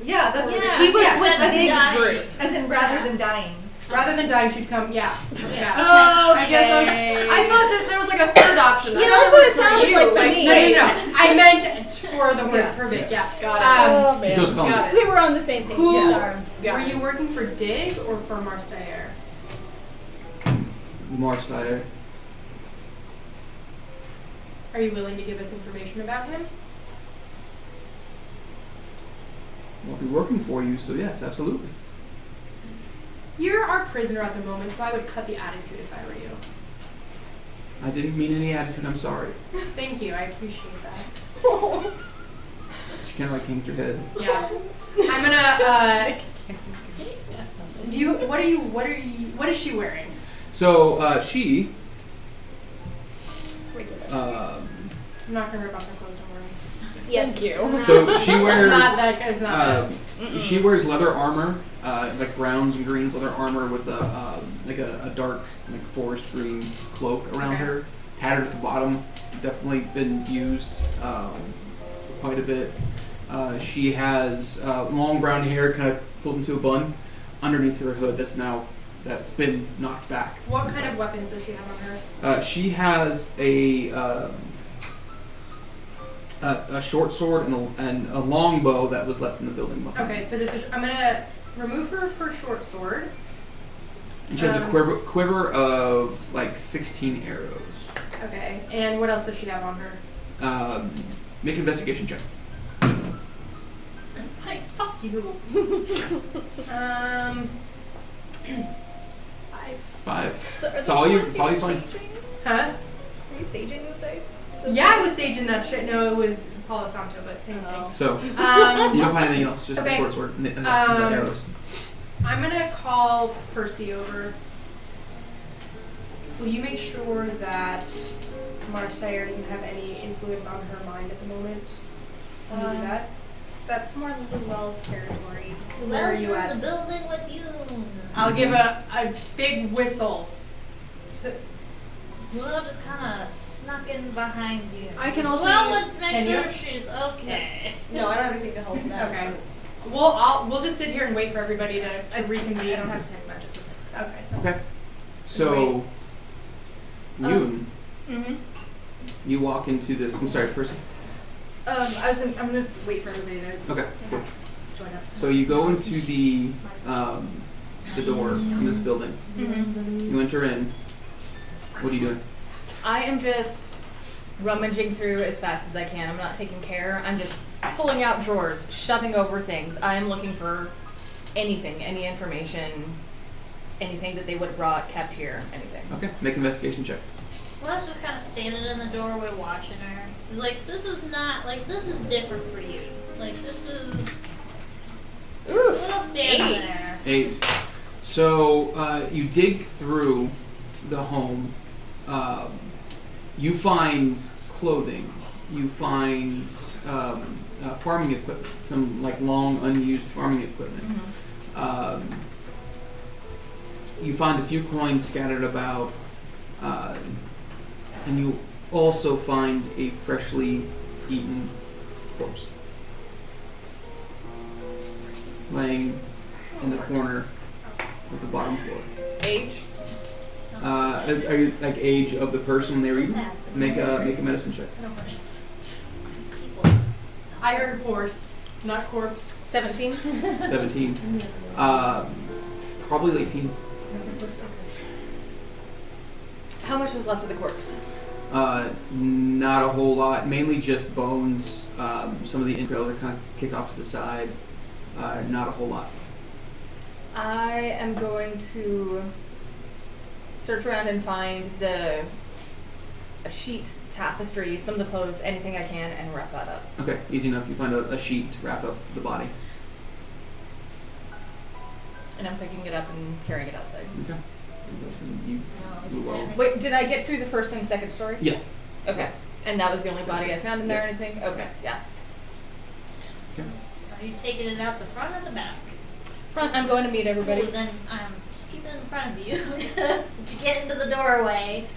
Yeah, that's Yeah. she was Yeah. with As in Digg's dying. group. As in rather than dying. Rather than dying, she'd come. Yeah. Yeah. I guess I thought that there was like a third option. Yeah, I'd that's rather what it work for sounded you. like to me. No. I meant for the Horde for Vic. Yeah. Got it. Oh, She man. chose calling Got you. it. We were on the same page. Who- Sorry. Got Were it. you working for Digg or for Marsteyer? Marsteyer. Are you willing to give us information about him? I'll be working for you, so yes, absolutely. You're our prisoner at the moment, so I would cut the attitude if I were you. I didn't mean any attitude, I'm sorry. Thank you. I appreciate that. She kind of like hangs her head. Yeah. I'm gonna. What is she wearing? So, she... I'm not gonna rip off her clothes. Don't worry. Thank you. So she wears... Not that. It's not that. she wears leather armor, like browns and greens leather armor with a dark like forest green cloak around Okay. her, tattered at the bottom. Definitely been used quite a bit. She has long brown hair, kind of pulled into a bun, underneath her hood. That's been knocked back. What kind of weapons does she have on her? She has a short sword and a long bow that was left in the building behind. Okay, so I'm gonna remove her of her short sword. And she has a quiver of like 16 arrows. Okay, and what else does she have on her? Make an investigation check. Hi, fuck you. 5. 5. So are It's those all you. ones It's all you find. saging? Huh? Are you saging those dice? Yeah, I was saging that shit. No, it was Palo Santo, but same thing. So you Um, don't find anything else. Just Okay. the short sword and the arrows. I'm gonna call Percy over. Will you make sure that Marseille doesn't have any influence on her mind at the moment? Can you do that? That's more Llewellyn's territory. Where are Who's you in at? the building with you? I'll give a big whistle. Llewellyn just kind of snuck in behind you. I can also- Llewellyn wants to make Can sure you? she's okay. No, I don't have anything to help with that. Okay. We'll just sit here and wait for everybody to reconvene. I don't have detect magic. Okay. Okay. So Yoon, Mm-hmm. you walk into this. I'm sorry, Percy. I'm gonna wait for everybody to Okay. Cool. join up. So you go into the door in this building. Mm-hmm. You enter in. What are you doing? I am just rummaging through as fast as I can. I'm not taking care. I'm just pulling out drawers, shoving over things. I am looking for anything, any information, anything that they would have brought, kept here, anything. Okay. Make an investigation check. Well, I was just kind of standing in the doorway watching her. It's like, this is not, like, this is different for you. Like, this is... Oof. Little standing 8. there. 8. So you dig through the home. You find clothing. You find farming equipment. Some like long unused farming equipment. You find a few coins scattered about, and you also find a freshly eaten corpse laying in the corner of the bottom floor. Age? Are you like age of the person they were eating? Make a medicine check. I heard horse, not corpse. 17? 17. Probably late teens. How much is left of the corpse? Not a whole lot. Mainly just bones. Some of the entrails are kind of kicked off to the side. Not a whole lot. I am going to search around and find a sheet, tapestry, some of the clothes, anything I can, and wrap that up. Okay, easy enough. You find a sheet to wrap up the body. And I'm picking it up and carrying it outside. Okay. That's when you move well. Wait, did I get through the first and second story? Yeah. Okay. And that was the only body I found in there or anything? Okay, yeah. Okay. Are you taking it out the front or the back? Front, I'm going to meet everybody. Well, then I'm just keeping it in front of you to get into the doorway.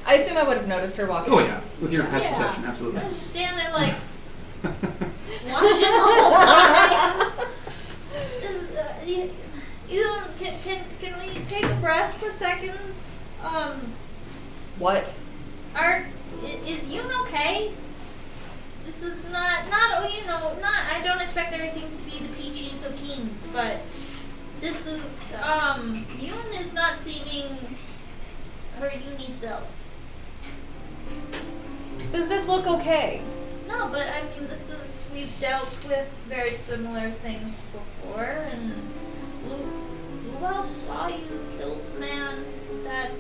I assume I would have noticed her walking. Oh yeah, with your past Yeah. perception, absolutely. I was just standing there like watching the whole time. Can we take a breath for seconds? What? Is Yoon okay? This is not I don't expect everything to be the peaches of kings, but this is Yoon is not seeming her uni self. Does this look okay? No, but I mean we've dealt with very similar things before, and who else saw you kill the man that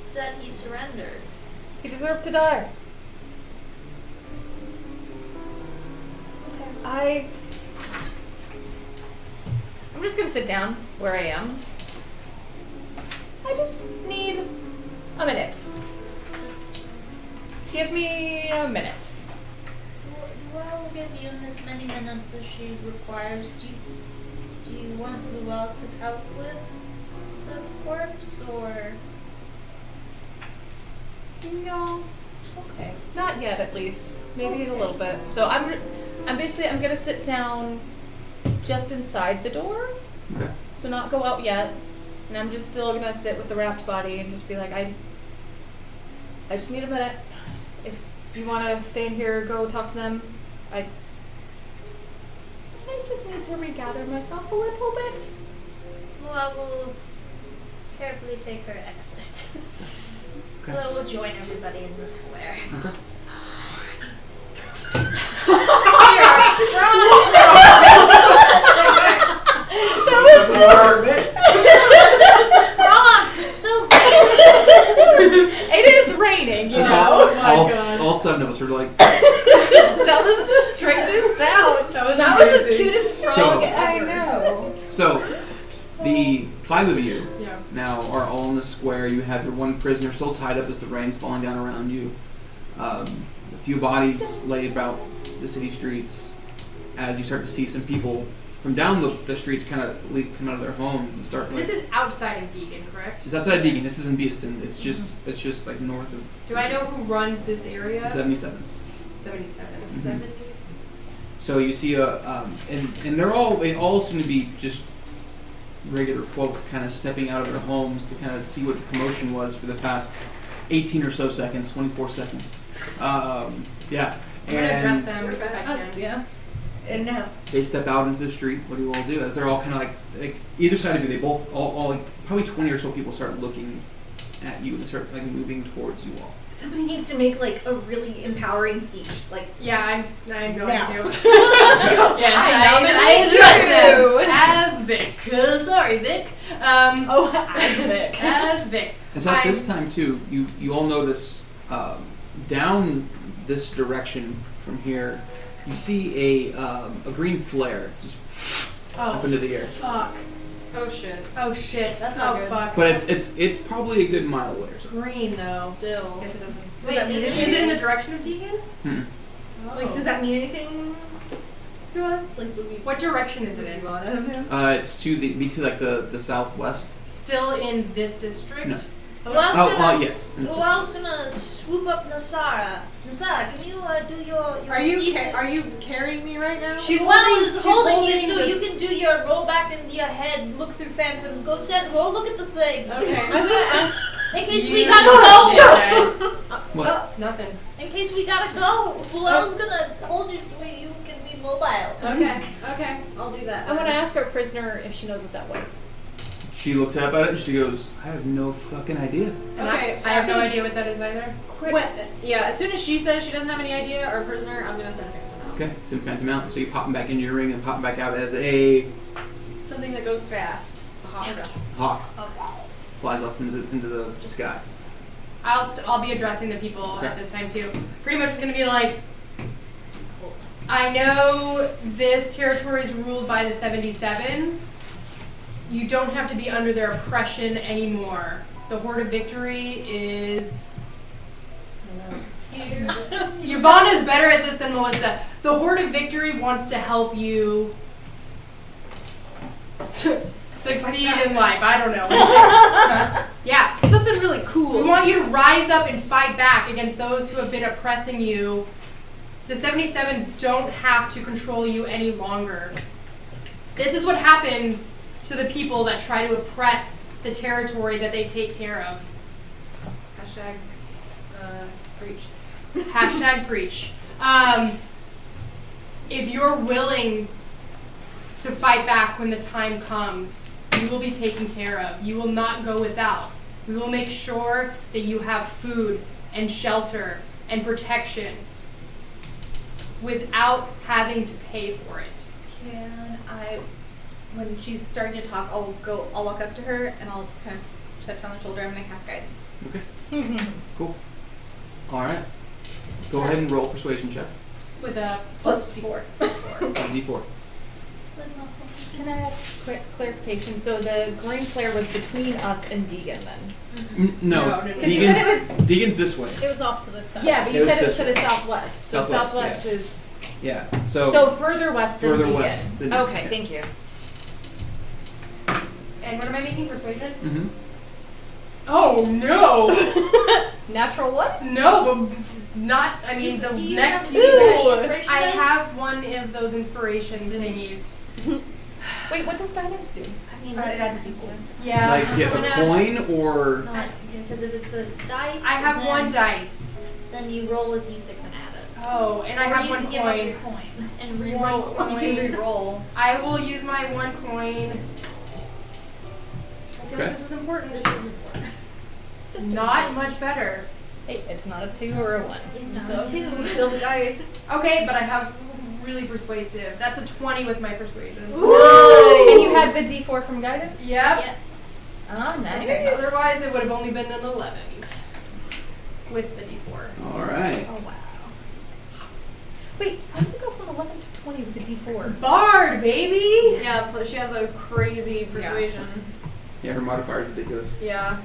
said he surrendered? He deserved to die. I'm just gonna sit down where I am. I just need a minute. Just give me a minute. Well, we'll give you as many minutes as she requires. Do you want Luau to help with the corpse, or? No. Okay. Not yet, at least. Maybe in a little bit. So I'm gonna sit down just inside the door. Okay. So not go out yet. And I'm just still gonna sit with the wrapped body and just be like, I just need a minute. If you wanna stay in here, go talk to them. I just need to regather myself a little bit. Luau will carefully take her exit. Okay. Luau will join everybody in the square. Okay. It is raining, you know. All 7 of us were like. That was the strangest sound. That was the cutest frog ever. I know. So, the 5 of you Yeah. now are all in the square. You have your one prisoner still tied up as the rain's falling down around you. A few bodies lay about the city streets as you start to see some people from down the streets kind of come out of their homes and start. This is outside of Deegan, correct? It's outside of Deegan. This is in Beeston. It's just like north of Do I know who runs this area? 77s. 77. 70s. So you see and they all seem to be just regular folk kind of stepping out of their homes to kind of see what the commotion was for the past 18 or so seconds, 24 seconds. Yeah. I'm gonna And address them if I can. Yeah. And now. they step out into the street. What do you all do? As they're all kind of like either side of you, they both all like probably 20 or so people start looking at you and start like moving towards you all. Somebody needs to make like a really empowering speech. Like, Yeah, I'm going Now. to. Yes, I address them as Vic. Sorry, Vic. As Vic. As Vic. As at this time too, you all notice down this direction from here, you see a green flare just up into the air. Fuck. Oh shit. Oh shit. That's not good. Fuck. But it's probably a good mile away or so. green though. Still. Guess it doesn't. does that mean Is it in the direction of Deegan? Hmm. Like, does that mean anything to us? Like, would we What direction is it in? run at him? It's to the southwest. Still in this district? No. Who else gonna, yes. in the who south. else gonna swoop up Nasara? Nasara, can you do your Are you secret? are you carrying me right now? She's Who holding, is she's holding you holding so this- you can do your roll back into your head, look through Phantom, go look at the thing. Okay. I'm gonna ask. In case You we gotta go. What? Nothing. In case we gotta go, who else gonna hold you so you can be mobile? Okay. I'll do that. I want to ask our prisoner if she knows what that was. She looks up at it and she goes, I have no fucking idea. And Okay, I have no so- idea what that is either. Yeah, as soon as she says she doesn't have any idea, our prisoner, I'm gonna send Phantom out. Okay, send Phantom out. So you pop him back into your ring and pop him back out as a Something that goes fast. hawk. Flies off into the sky. I'll be addressing the people Okay. at this time too. Pretty much it's gonna be like, I know this territory is ruled by the 77s. You don't have to be under their oppression anymore. The Horde of Victory is. Yvonne is better at this than Melissa. The Horde of Victory wants to help you succeed in life. I don't know. Yeah. Something really cool. We want you to rise up and fight back against those who have been oppressing you. The 77s don't have to control you any longer. This is what happens to the people that try to oppress the territory that they take care of. Hashtag preach. Hashtag preach. If you're willing to fight back when the time comes, you will be taken care of. You will not go without. We will make sure that you have food and shelter and protection without having to pay for it. Can I, when she's starting to talk, I'll walk up to her and I'll kind of touch her on the shoulder. I'm gonna cast guidance. Okay. Cool. Alright. Go ahead and roll persuasion check. With a Plus D4. D4. Can I ask clarification? So the green flare was between us and Deegan then? No. Because you said it was. Deegan's this way. It was off to the side. Yeah, but It you was said it was this to the southwest. So Southwest, southwest yeah. is. Yeah. So further west than further Deegan. west than- Okay, yeah. thank you. And what am I making? Persuasion? Mm-hmm. Oh no! Natural what? No, but not. I mean, the You next have you any get. inspiration I dice? have one of those inspiration thingies. Wait, what does guidance do? I mean, It this adds a is D4. Yeah. Like I'm get a gonna- coin or because if it's a dice, I have then, one dice. Then you roll a d6 and add it. Oh, and I Or have you one can give up your coin. coin and One re-roll. coin. You can re-roll. I will use my one coin. I feel Okay. like this is important. This is important. Just Not much better. Hey, it's not a 2 or a 1. It's So not two. still the dice. Okay, but I have really persuasive. That's a 20 with my persuasion. And you had the D4 from guidance? Yep. Yeah. Oh, nice. Okay. Otherwise, it would have only been an 11 with the D4. Alright. Oh, wow. Wait, how did we go from 11 to 20 with the D4? Bard, baby. Yeah, but she has a crazy persuasion. Yeah, her modifier is ridiculous. Yeah.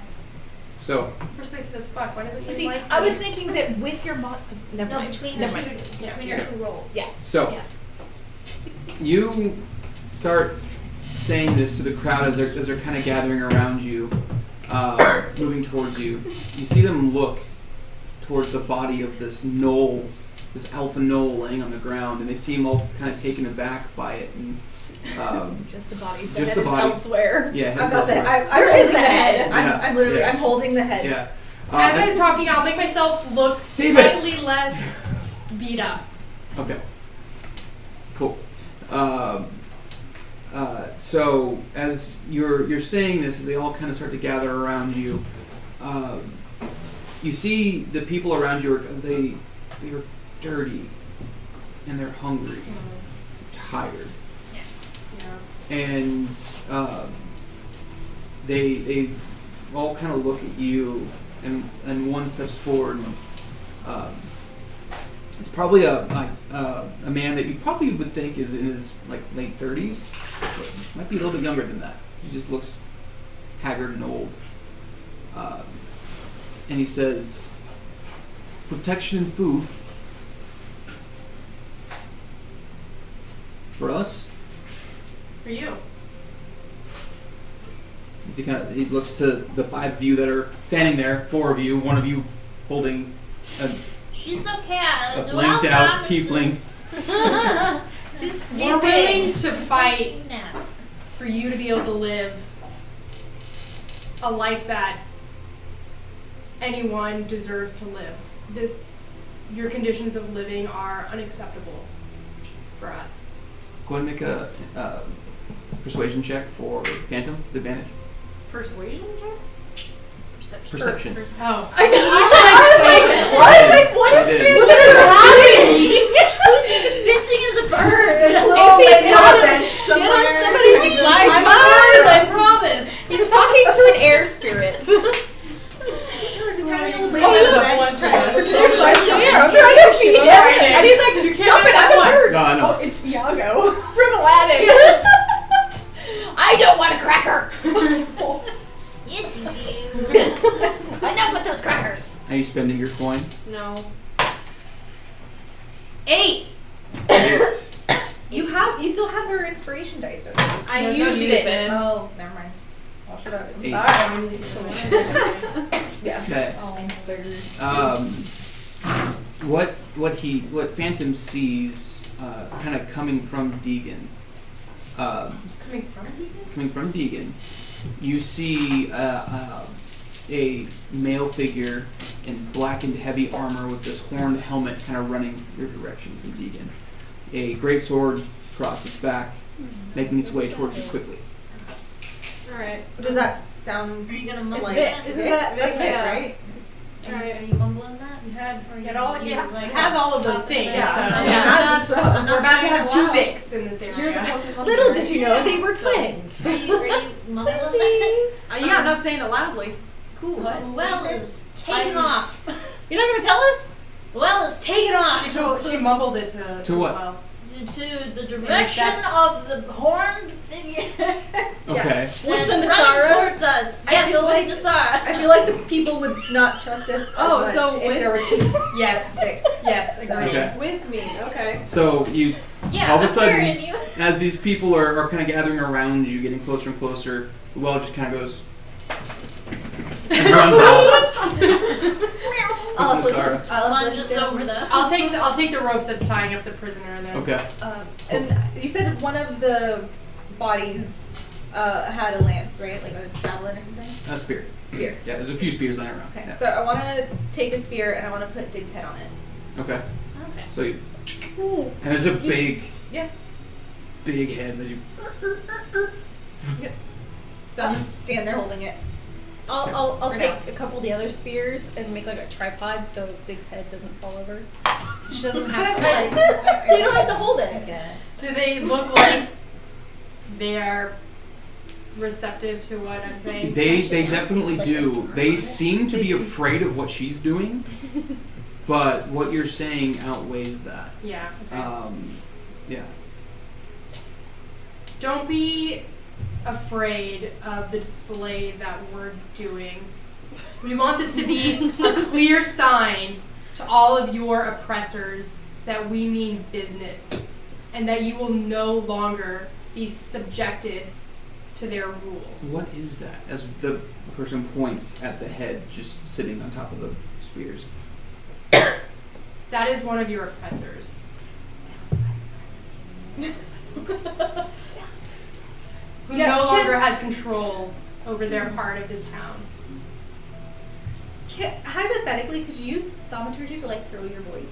So Persuasive as fuck. Why doesn't he See, like I was me? thinking that with your never No, mind. between Never your mind. two, Yeah. between your two rolls. Yeah. So Yeah. you start saying this to the crowd as they're kind of gathering around you, moving towards you. You see them look towards the body of this gnoll, this alpha gnoll laying on the ground, and they seem all kind of taken aback by it. And Just the body. The Just head the is body. elsewhere. yeah, I've heads got the. elsewhere. I'm Where is holding the the head. head? Yeah. I'm literally. Yeah. I'm holding the head. Yeah. As I was talking, I'll make myself look David. slightly less beat up. Okay. Cool. So as you're saying this, as they all kind of start to gather around you, you see the people around you they're dirty and they're hungry, tired, and they all kind of look at you, and one steps forward. And, it's probably a man that you probably would think is in his late 30s, but might be a little bit younger than that. He just looks haggard and old. And he says, "Protection and food. For us? For you. As he looks to the 5 of you that are standing there, 4 of you, 1 of you holding a She's okay. I do blanked all out promises. tiefling. She's We're willing to fight now. for you to be able to live a life that anyone deserves to live. Your conditions of living are unacceptable for us. Go ahead and make a persuasion check for Phantom, the advantage. Persuasion check? Perception. Oh. I know. What is I did. Who's he convincing as a bird? Shit on somebody's life. I promise. He's talking to an air spirit. Just trying to Oh, lay that's on the a bench, one trying for to us. There's my air. I'm You're trying to feed him. Sorry, And he's like, You stop can't it, I'm have a bird. No, I know. Oh, it's Iago from Aladdin. I don't want a cracker. Yes, you do. Enough with those crackers. Are you spending your coin? No. 8. 8. You still have your inspiration dice, don't you? I That's used so it. stupid. Oh, never mind. I'll shut up. It's 8. Yeah. Okay. Oh, What Phantom sees, kind of coming from Deegan. Coming from Deegan, you see a male figure in blackened heavy armor with this horned helmet kind of running your direction from Deegan. A great sword across its back, making its way towards you quickly. Alright. Does that sound Are you gonna it's mumble Vic? that? Isn't Vic? that's Vic, Yeah. right? Are you mumbling that? It has all of those things. Yeah. So Yeah. I'm not we're about to saying have it 2 loud. Vics in this area. Little did you know they were twins. Are you mumbling that? Yeah, I'm not saying it loudly. Cool. What? Luell is taking off. You're not gonna tell us? Luell is taking off. She mumbled it to what? Well, To the direction Intercept. of the horned figure Okay. that's the running Nasara? towards us. I Yes, feel with like- Nasara. I feel like the people would not trust us. Oh, as so much if with- there were 2 yes, yes, agreed. Okay. With me, okay. So you, Yeah, all of a I'm sudden, hearing you. as these people are kind of gathering around you, getting closer and closer, Luell just kind of goes and runs off. I'll With Nasara. Lunges over the. I'll take the ropes that's tying up the prisoner and then. Okay. And you said one of the bodies had a lance, right? Like a javelin or something? A spear. Spear. Yeah, there's a few spears lying around. Okay. Yeah. So I want to take a spear and I want to put Digg's head on it. Okay. Okay. So you, and there's a big, Yeah. big head that you. So I'm gonna stand there holding it. I'll For take a couple of the other spears and make like a tripod so Dig's head doesn't fall over. So she doesn't have to like. So you don't have to hold it. Do they look like they are receptive to what I'm saying? They definitely do. They seem to be afraid of what she's doing, but what you're saying outweighs that. Yeah. Okay. Yeah. Don't be afraid of the display that we're doing. We want this to be a clear sign to all of your oppressors that we mean business and that you will no longer be subjected to their rule. What is that? As the person points at the head just sitting on top of the spears. That is one of your oppressors. Who Yeah, no can- longer has control over their part of this town. Hypothetically, could you use thaumaturgy to like throw your voice?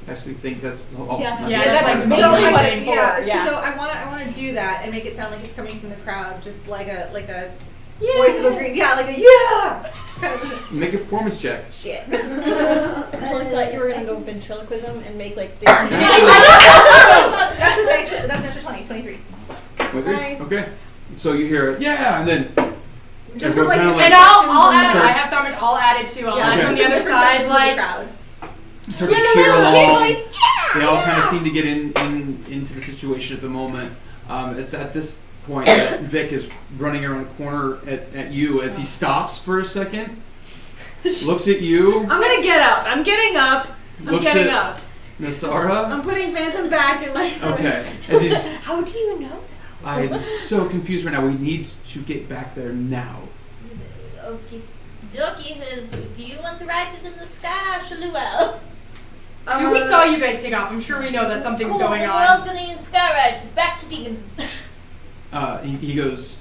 I actually think that's. Yeah. Yeah, that's like like the totally main what thing. it's for. Yeah. So I wanna do that and make it sound like it's coming from the crowd, just like a voice of a green. Yeah, like a yeah. Kind of Make a performance check. shit. I really thought you were gonna go ventriloquism and make like Dig. That's an extra 20, 23. Nice. Okay. So you hear it, yeah, and then Just everyone from like kinda And I'll add it. I have Thumb I'll add it too. I'll add it from the other side, like crowd. start to cheer along. They all kind of seem to get into the situation at the moment. It's at this point that Vic is running around the corner at you as he stops for a second, looks at you, I'm gonna get up. I'm getting up. I'm looks getting at up. Nasara? I'm putting Phantom back in like. Okay. As he's, How do you know? I'm so confused right now. We need to get back there now. Okay. Dokie is. Do you want to write it in the sky, Shaluel? I mean, we saw you guys take off. I'm sure we know that something's Cool. going Then on. we're all gonna use skywrites. Back to Deegan. He goes, Is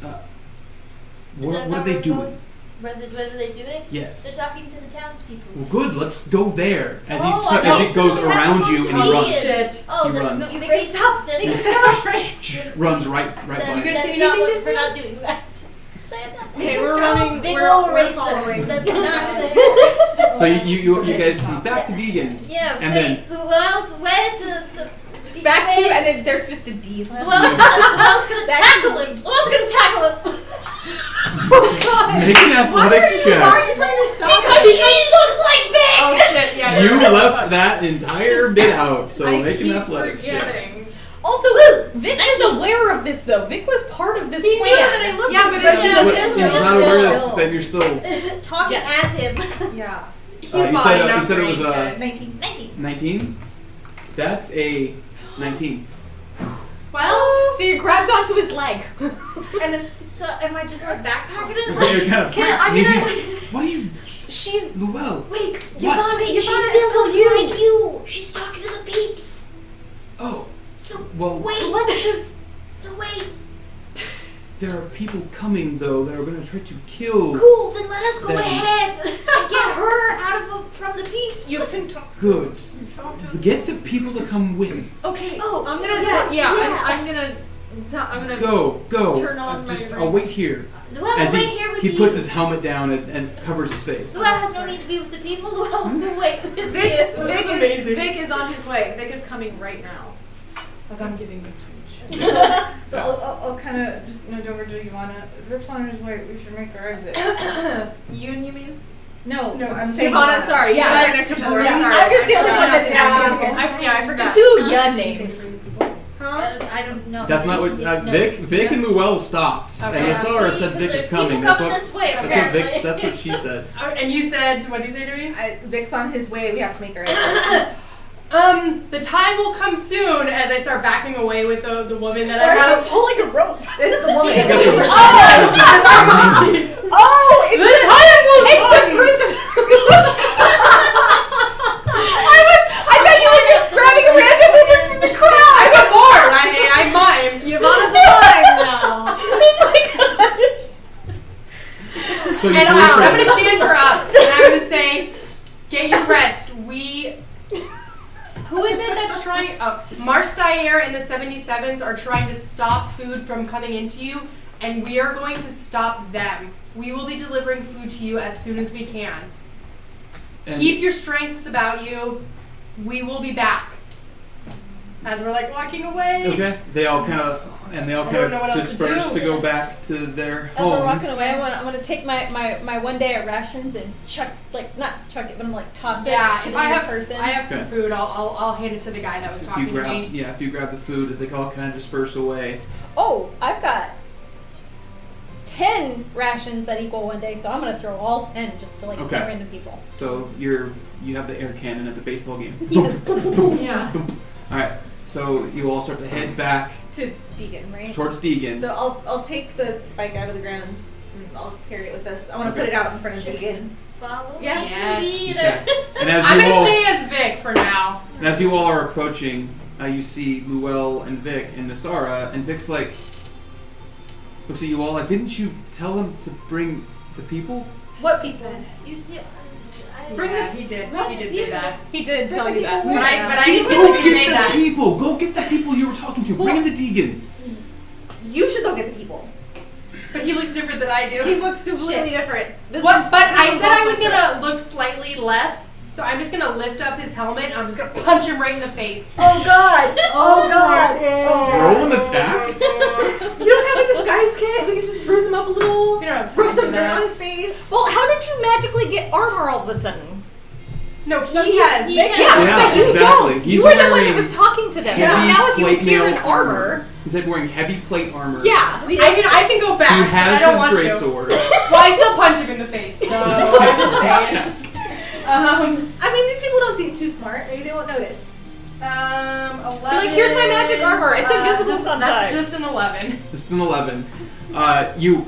what that are how they we're doing? going? What are they doing? They're Yes. talking to the townspeople. Well, good. Let's go there. As Oh, I as thought it goes you had around to you go and he to runs. Deegan. Shit. Oh, He the, runs. the, Make it stop. the, Make it the, Runs right That's, by you guys you. that's see not anything what we're not doing that. Say it's not. Okay, we're running. Big we're old we're racer. following. That's not there. So you guys see back to Deegan. Yeah, And wait. What else? Where to? Back to, wait. and then there's just a D left. Who else gonna tackle him? Who else gonna tackle him? Make an athletics check. you trying to stop? Because she looks like Vic. Oh shit! Yeah. You left that entire bit out, so I make an keep athletics check. forgetting. Also, Vic is aware of this, though. Vic was part of this He knew plan. that I looked Yeah, at but him. it- Yeah, But that's he's still- not aware that you're still. Talking as him. Yeah. He You lied, said not you said it was brains, a guys. 19. 19. 19. That's a 19. Well, So you grabbed onto his leg. And then, so am I just like backpacking it? Okay, you're kind of. I'm he's gonna- just, what are you, She's. Luell? Wait, What? Yvonne, she still looks like you. She's talking to the peeps. Oh, So well, wait, let's just. So wait. there are people coming though that are going to try to kill. Cool. Then let us go Then- ahead and get her out of from the peeps. You can talk. Good. Get the people to come with. Okay. Oh, I'm gonna. yeah. I'm gonna. I'm gonna. Go. Turn on my just, ring. I'll wait here. Luell, As wait here with he you. puts his helmet down and covers his face. Luell has no need to be with the people. Luell, wait with Vic, me. This is amazing. Vic is on his way. Vic is coming right now. as I'm giving this speech. So I'll kind of just nudge over to Ivana. Vic's on his way. We should make our exit. You mean? No, No, I'm saying Ivana, sorry. Yeah. You guys are next to each other. Yeah. Sorry. I'm just the only one that's Okay. asking. Yeah, I forgot. Two Yud names. Huh? I don't know. That's not what No. Vic and Luell stopped, Okay. and Yasara said Because Vic is there's coming. people That's coming what. this way. That's apparently. what Vic. That's what she said. And you said, what did you say to me? Vic's on his way. We have to make our exit. The time will come soon as I start backing away with the woman that I have. pulling a rope. It's the woman. She's got the. Because I'm Oh, it's the time will come. prisoner. I thought you were just grabbing a random woman from the crowd. I'm a bard. I'm mime. Yvonne's alive now. So you And pull I'm the going to present. stand her up and I'm going to say, get your rest. Who is it that's trying? Marseille and the 77s are trying to stop food from coming into you, and we are going to stop them. We will be delivering food to you as soon as we can. And- Keep your strengths about you. We will be back. As we're like walking away. Okay. They all kind of I don't know what else to disperse do. to go back to their As we're homes. walking away, I'm gonna take my 1 day of rations and chuck, like, not chuck it, but I'm like toss Yeah, it to if the I next have person. I have some Okay. food, I'll hand it to the guy that was If talking you grab, to me. if you grab the food, as they all kind of disperse away. Oh, I've got 10 rations that equal 1 day, so I'm gonna throw all 10 just to like Okay. get random people. So you have the air cannon at the baseball game. Yes. Yeah. All right. So you all start to head back To Deegan, right? towards Deegan. So I'll take the spike out of the ground and I'll carry it with us. I want to Okay. put it out in front of Just Deegan. Follow Yeah. Yes. me. Okay. And as I'm you gonna all stay as Vic for now. and as you all are approaching, you see Luell and Vic and Nasara, and Vic's like looks at you all like, didn't you tell him to bring the people? What people? Bring Yeah, he did. He did say that. He did tell you that. But I Go didn't say get the that. people! Go get the people you were talking to! Bring in the Deegan! You should go get the people. But he looks different than I He do. looks completely different. This What? one's- But this I one's said I was opposite. gonna look slightly less, so I'm just gonna lift up his helmet and I'm just gonna punch him right in the face. Oh God! Oh God! Oh Roll an attack? You don't have a disguise kit? We can just bruise him up a little. You don't have Put time some for dirt that. on his face. Well, how did you magically get armor all of a sudden? No, he has. Yeah, Yeah, but you exactly. don't. He's You were the one wearing that was talking to them. Heavy So now if you plate appear in mail armor, He's like wearing heavy plate armor. yeah. I can go back. He but I has don't his want great to. sword. Well, I still punch him in the face, so I'm just saying. I mean, these people don't seem too smart. Maybe they won't notice. 11. You're like, here's my magic armor. It's invisible sometimes. That's just an 11. Just an 11. You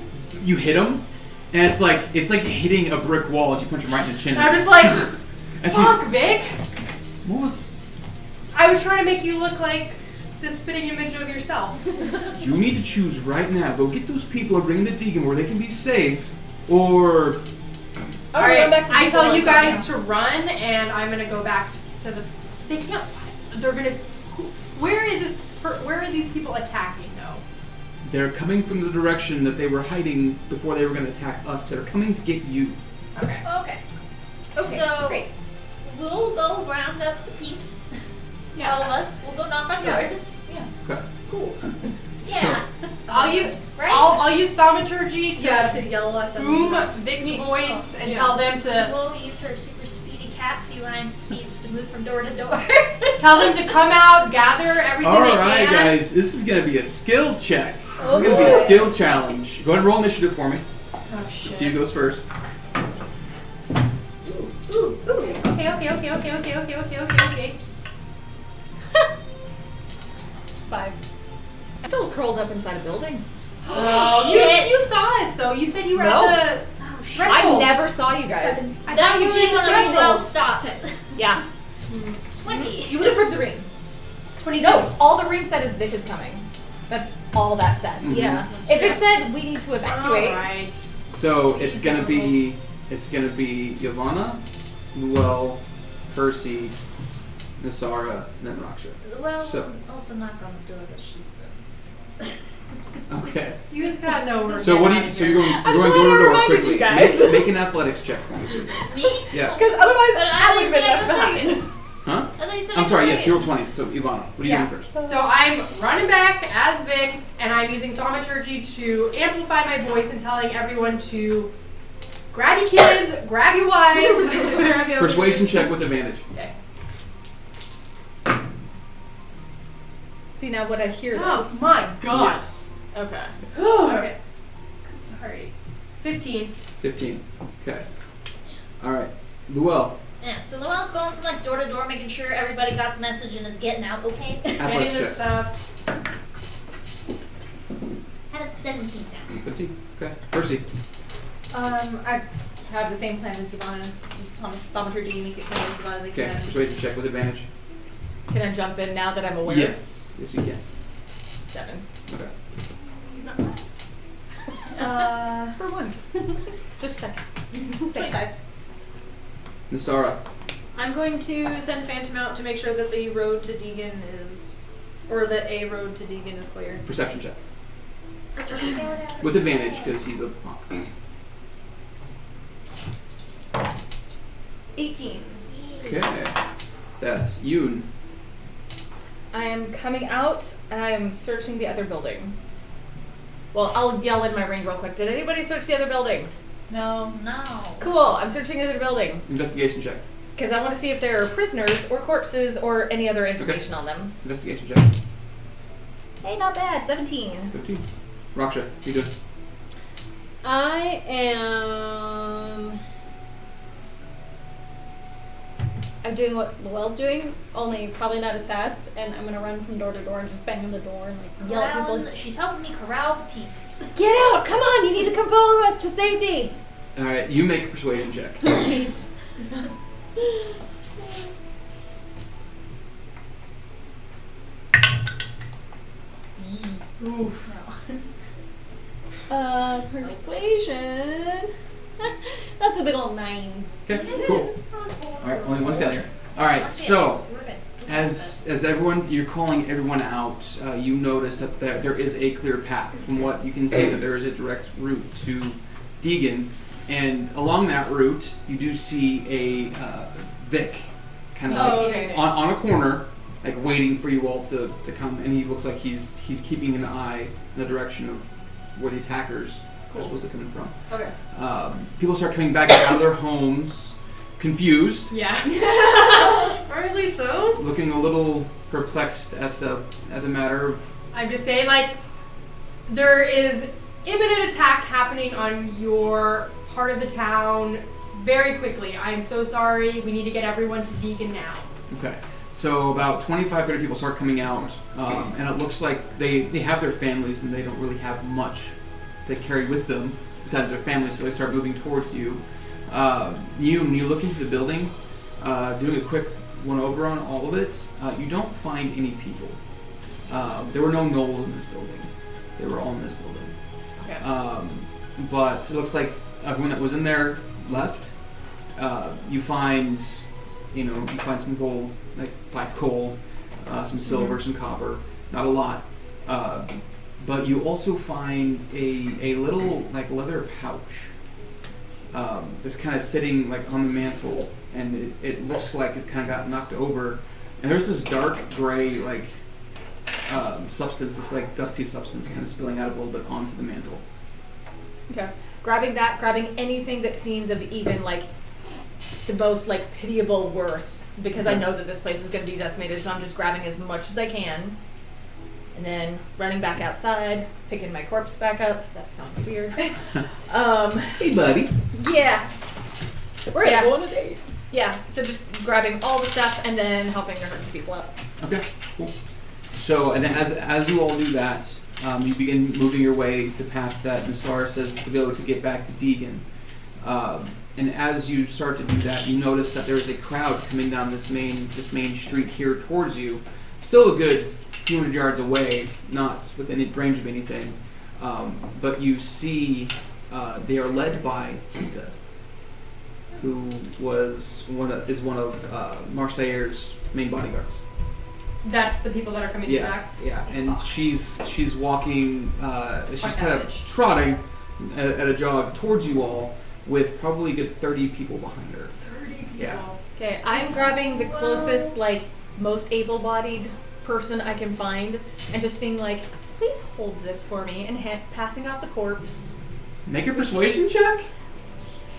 hit him, and it's like hitting a brick wall as you punch him right in the chin. I was like, and fuck, Vic. What was? I was trying to make you look like the spitting image of yourself. You need to choose right now. Go get those people and bring them to Digg where they can be safe, or. All right, I tell you guys to run, and I'm gonna go back to the. They can't fight. They're gonna. Where is this? Where are these people attacking though? They're coming from the direction that they were hiding before they were going to attack us. They're coming to get you. Okay. Okay. Okay, So great. we'll go round up the peeps. Yeah. All of us. We'll go knock on doors. Okay. Cool. So, Yeah. Right. I'll use thaumaturgy to To yell at them. boom Vic's voice and tell them to We'll use her super speedy cat feline speeds to move from door to door. tell them to come out, gather everything all they right, can. guys. This is going to be a skill check. This is going to be a skill challenge. Go ahead and roll initiative for me. Oh shit. See who goes first. Ooh. Okay. 5. I'm still curled up inside a building. Oh, shit. you saw us though. You said you were No. at the I threshold. never saw you guys. I That thought you were usually in the one of those well threshold. stops. Yeah. 20. You would have heard the ring. 22. No, all the ring said is Vic is coming. That's all that said. Mhm. Yeah. If it said we need to evacuate, Alright. So it's going to be Yavanna, Luel, Percy, Nasara, and then Raksha. Well, So- also knock on the door, but she's. Okay. You just gotta know where. So what do you? So you're going door to glad I door reminded quickly. you guys. Make an athletics check for me. please. Me? Yeah. because otherwise But I I would was have been gonna left say- behind. Huh? I thought you said I'm I sorry. could Yes, say you it. roll 20. So Ivana, what are you Yeah. doing first? So I'm running back as Vic, and I'm using thaumaturgy to amplify my voice and telling everyone to grab your kids, grab your wife. Persuasion check with advantage. Okay. See now what I hear Oh this. my god. Yes. Okay. Okay. Sorry. 15. 15. Okay. All right. Luel, Yeah, so Luel's going from like door to door, making sure everybody got the message and is getting out okay. Getting athletics their check. stuff. Had a 17 sound. 15. Okay. Percy. I have the same plan as Ivana. Just thaumaturgy, make it clear as loud as I Okay. can. Persuasion check with advantage. Can I jump in now that I'm aware? Yes. Yes, you can. 7. Okay. Not last. For once. Just second. 25. Nasara. I'm going to send Phantom out to make sure that the road to Deegan is, or that a road to Deegan is clear. Perception check. With advantage because he's a hawk. 18. Okay. That's Yoon. I am coming out and I am searching the other building. Well, I'll yell in my ring real quick. Did anybody search the other building? No. No. Cool. I'm searching the other building Investigation check. because I want to see if there are prisoners or corpses or any other information on them. Investigation check. Hey, not bad. 17. 15. Raksha, you good? I am. I'm doing what Luel's doing, only probably not as fast, and I'm gonna run from door to door and just bang on the door and like yell at people. She's helping me corral the peeps. Get out! Come on! You need to come follow us to safety. All right. You make a persuasion check. Jeez. Oof. Persuasion. That's a big old 9. Okay. Cool. All right. Only one failure. All right. So. As everyone, you're calling everyone out, you notice that there is a clear path. From what you can see, that there is a direct route to Deegan, and along that route, you do see a Vic, kind of on a corner, like waiting for you all to come. And he looks like he's keeping an eye in the direction of where the attackers are supposed to come in from. Okay. People start coming back out of their homes, confused. Yeah. Apparently so. Looking a little perplexed at the matter of. I'm just saying, like, there is imminent attack happening on your part of the town very quickly. I'm so sorry. We need to get everyone to Deegan now. Okay. So about 25, 30 people start coming out, and it looks like they have their families and they don't really have much to carry with them besides their families, so they start moving towards you. When you look into the building, doing a quick one-over on all of it, you don't find any people. There were no gnolls in this building. They were all in this building. Okay. But it looks like everyone that was in there left. You find some gold, like 5 gold, some silver, some copper, not a lot. But you also find a little like leather pouch that's kind of sitting like on the mantle, and it looks like it's kind of got knocked over. And there's this dark gray like substance, this like dusty substance, kind of spilling out a little bit onto the mantle. Okay. Grabbing anything that seems of even like the most like pitiable worth, because I know that this place is going to be decimated, so I'm just grabbing as much as I can. And then running back outside, picking my corpse back up. That sounds weird. Hey, buddy. Yeah. We're going on a date. Yeah, so just grabbing all the stuff and then helping to hurt the people up. Okay, cool. So, and as you all do that, you begin moving your way the path that Nassar says to go to get back to Digg. And as you start to do that, you notice that there's a crowd coming down this main street here towards you. Still a good few hundred yards away, not within range of anything. But you see they are led by Kita, who is one of Marseille's main bodyguards. That's the people that are coming back? Yeah, and she's walking, she's kind of trotting at a jog towards you all with probably a good 30 people behind her. 30 people. Yeah. Okay, I'm grabbing the closest, like, most able-bodied person I can find and just being like, please hold this for me, and passing off the corpse. Make a persuasion check?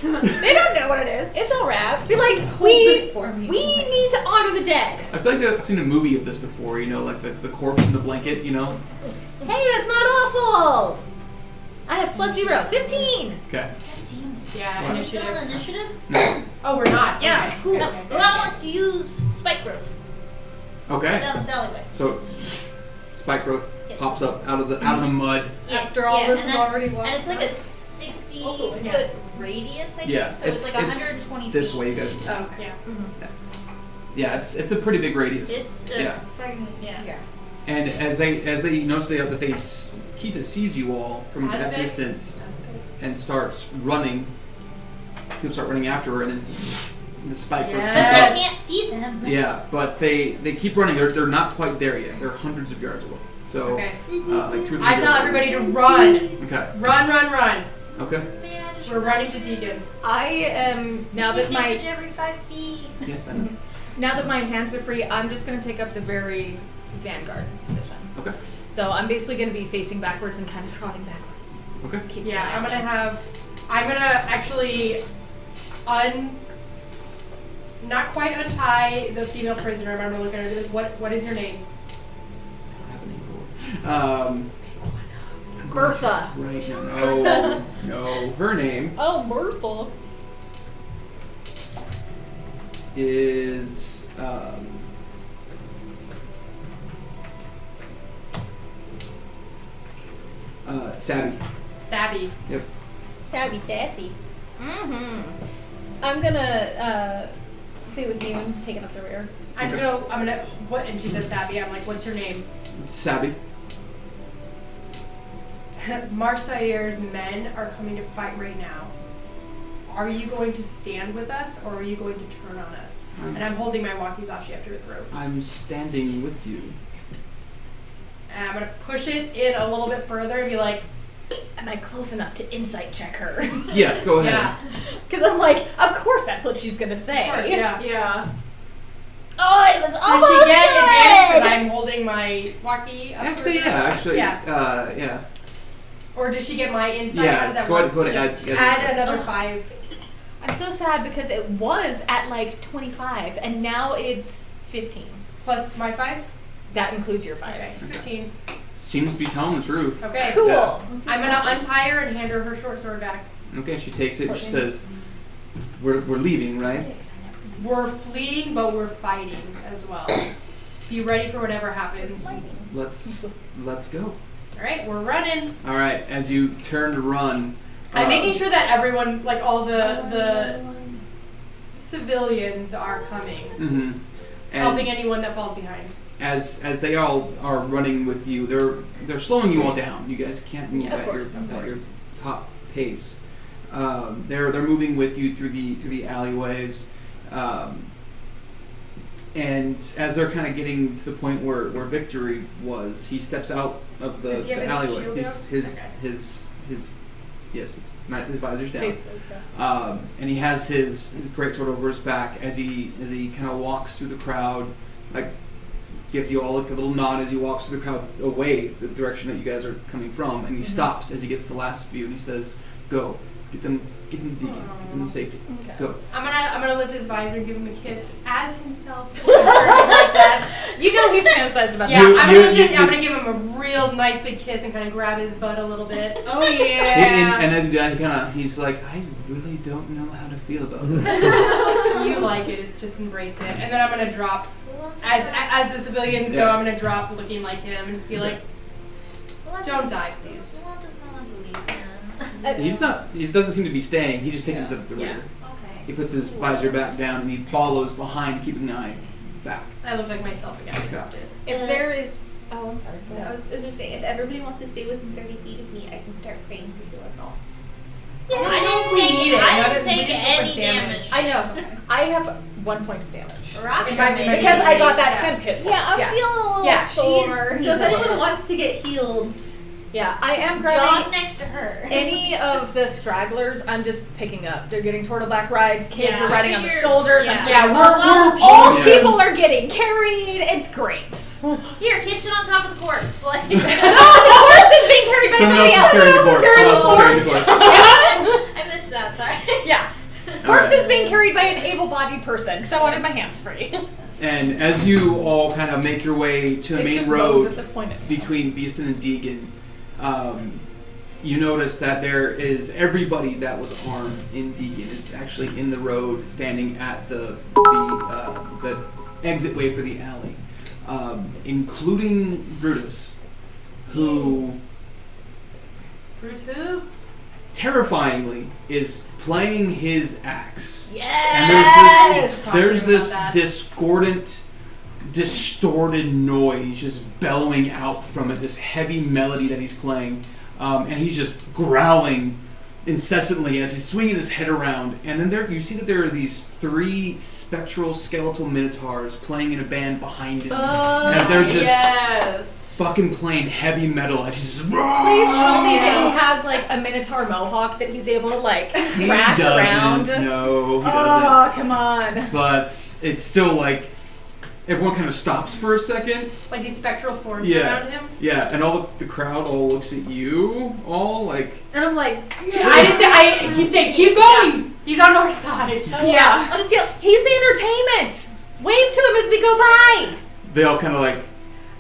They don't know what it is. It's all wrapped. Be like, Hold we this for me. need to honor the dead. I feel like I've seen a movie of this before, like the corpse in the blanket, Hey, that's not awful. I have +0, 15. Okay. Yeah, Are we still on initiative? No. Oh, we're not. Yeah, Okay. cool. Okay. Who wants to use spike growth Okay. down this alleyway? So spike growth Yes. pops up out of the mud. After all this and is that's- already walked and it's like a by. 60-foot radius, I Yeah, think. So it's like 120 feet. this way, you guys. Oh, okay. Yeah. Yeah, it's a pretty big radius. It's yeah. fucking Yeah. And as they notice that Kita sees you all from As that big? distance and starts running, people start running after her, and then the spike growth I Yes. comes can't see them. up. Yeah, but they keep running. They're not quite there yet. They're hundreds of yards away. So Okay. like 2 or 3. I tell everybody to run. Okay. Run. Okay. We're running to Deacon. I am now that my damage every 5 feet. Yes, I know. now that my hands are free, I'm just gonna take up the very vanguard position. Okay. So I'm basically gonna be facing backwards and kind of trotting backwards. Okay. Keep Yeah, an eye I'm on gonna actually not quite untie the female prisoner. I'm gonna look at her and be like, what is your name? I don't have a name for it. Bertha. Right now. No. Her name Oh, Bertha. is Savvy. Savvy. Yep. Savvy sassy. Mm-hmm. I'm gonna be with you and taking up the rear. I'm gonna what? And she says Savvy. I'm like, what's your name? Savvy. Marseille's men are coming to fight right now. Are you going to stand with us, or are you going to turn on us? And I'm holding my wakizashi up to her throat. I'm standing with you. And I'm gonna push it in a little bit further and be like, Am I close enough to insight check her? Yes, go ahead. yeah, Because I'm like, of course that's what she's gonna say. of course, yeah. Yeah. Oh, it was Does almost she get advantage because good! I'm holding my waki up to Actually, her yeah. throat? Actually, Yeah. yeah. Or does she get my insight? How Yeah. does that Go work? ahead. Add Add another 5. I'm so sad because it was at like 25 and now it's 15. Plus my 5? That includes your 5. Okay, 15. Seems to be telling the truth. Okay. Cool. Yeah. I'm gonna untie her and hand her her short sword back. Okay, she takes it and she says, We're leaving, right? We're fleeing, but we're fighting as well. Be ready for whatever happens. Let's go. All right, we're running. All right, as you turn to run, I'm making sure that everyone, like all the civilians, are coming, Mm-hmm. helping anyone that falls behind. As they all are running with you, they're slowing you all down. You guys can't move at your top pace. They're moving with you through the alleyways, and as they're kind of getting to the point where Victory was, he steps out of Does he have the his alleyway. shield out? His visor's down. And he has his greatsword over his back as he kind of walks through the crowd, like gives you all like a little nod as he walks through the crowd away the direction that you guys are coming from, and he stops as he gets to the last of you, and he says, "Go, get them to Deacon, get them to safety. Okay. Go." I'm gonna lift his visor and give him a kiss as himself. Like that. You know he's fantasized about Yeah, that. I'm gonna give him a real nice big kiss and kind of grab his butt a little bit. Oh yeah. And as he does, he's like, "I really don't know how to feel about it." You like it, just embrace it. And then I'm gonna drop, as the civilians go, I'm gonna drop looking like him and just be like, "Don't die, please." Who does not want to leave him? He doesn't seem to be staying. He just takes the rear. Okay. He puts his visor back down and he follows behind, keeping an eye back. I look like myself again. I dropped it. If there is, I'm sorry. Go I ahead. was just saying, if everybody wants to stay within 30 feet of me, I can start praying to heal us all. I didn't take any damage. I know. I have 1 point of damage. Rock It might be my Because I got that Yeah. temp hit. Yeah, I'm points, feeling a little Yeah, sore. she's So if anyone sore. wants to get healed, Yeah, I am Jog grabbing next to her. any of the stragglers. I'm just picking up. They're getting turtleback rides. Kids Yeah, are riding on the figure- shoulders. yeah. Yeah, Well, all Yeah. people are getting carried. It's great. Here, kids sit on top of the corpse. Like, The corpse is being carried by Someone somebody else is carrying the corpse. Someone else is carrying the corpse. I missed that. Sorry. Yeah. Corpse is being carried by an able-bodied person because I wanted my hands free. And as you all kind of make your way to the It's main just bows at road this point. between Beeston and Deegan, you notice that there is everybody that was armed in Deegan is actually in the road, standing at the exit way for the alley, including Brutus, who terrifyingly is playing his axe. And there's this discordant, distorted noise just bellowing out from it, this heavy melody that he's playing, and he's just growling incessantly as he's swinging his head around. And then you see that there are these 3 spectral skeletal minotaurs playing in a band behind him, as they're just fucking playing heavy metal as he's just. Please tell me that he has like a minotaur mohawk that he's able to like He thrash around. doesn't. No, he doesn't. Oh, come on. But it's still like everyone kind of stops for a second. Like these spectral forms Yeah. around him. Yeah, and all the crowd all looks at you, all like. and I'm like, I keep saying, keep going. He's on our side. Yeah. I'll just yell, he's the entertainment. Wave to him as we go by. They all kind of like.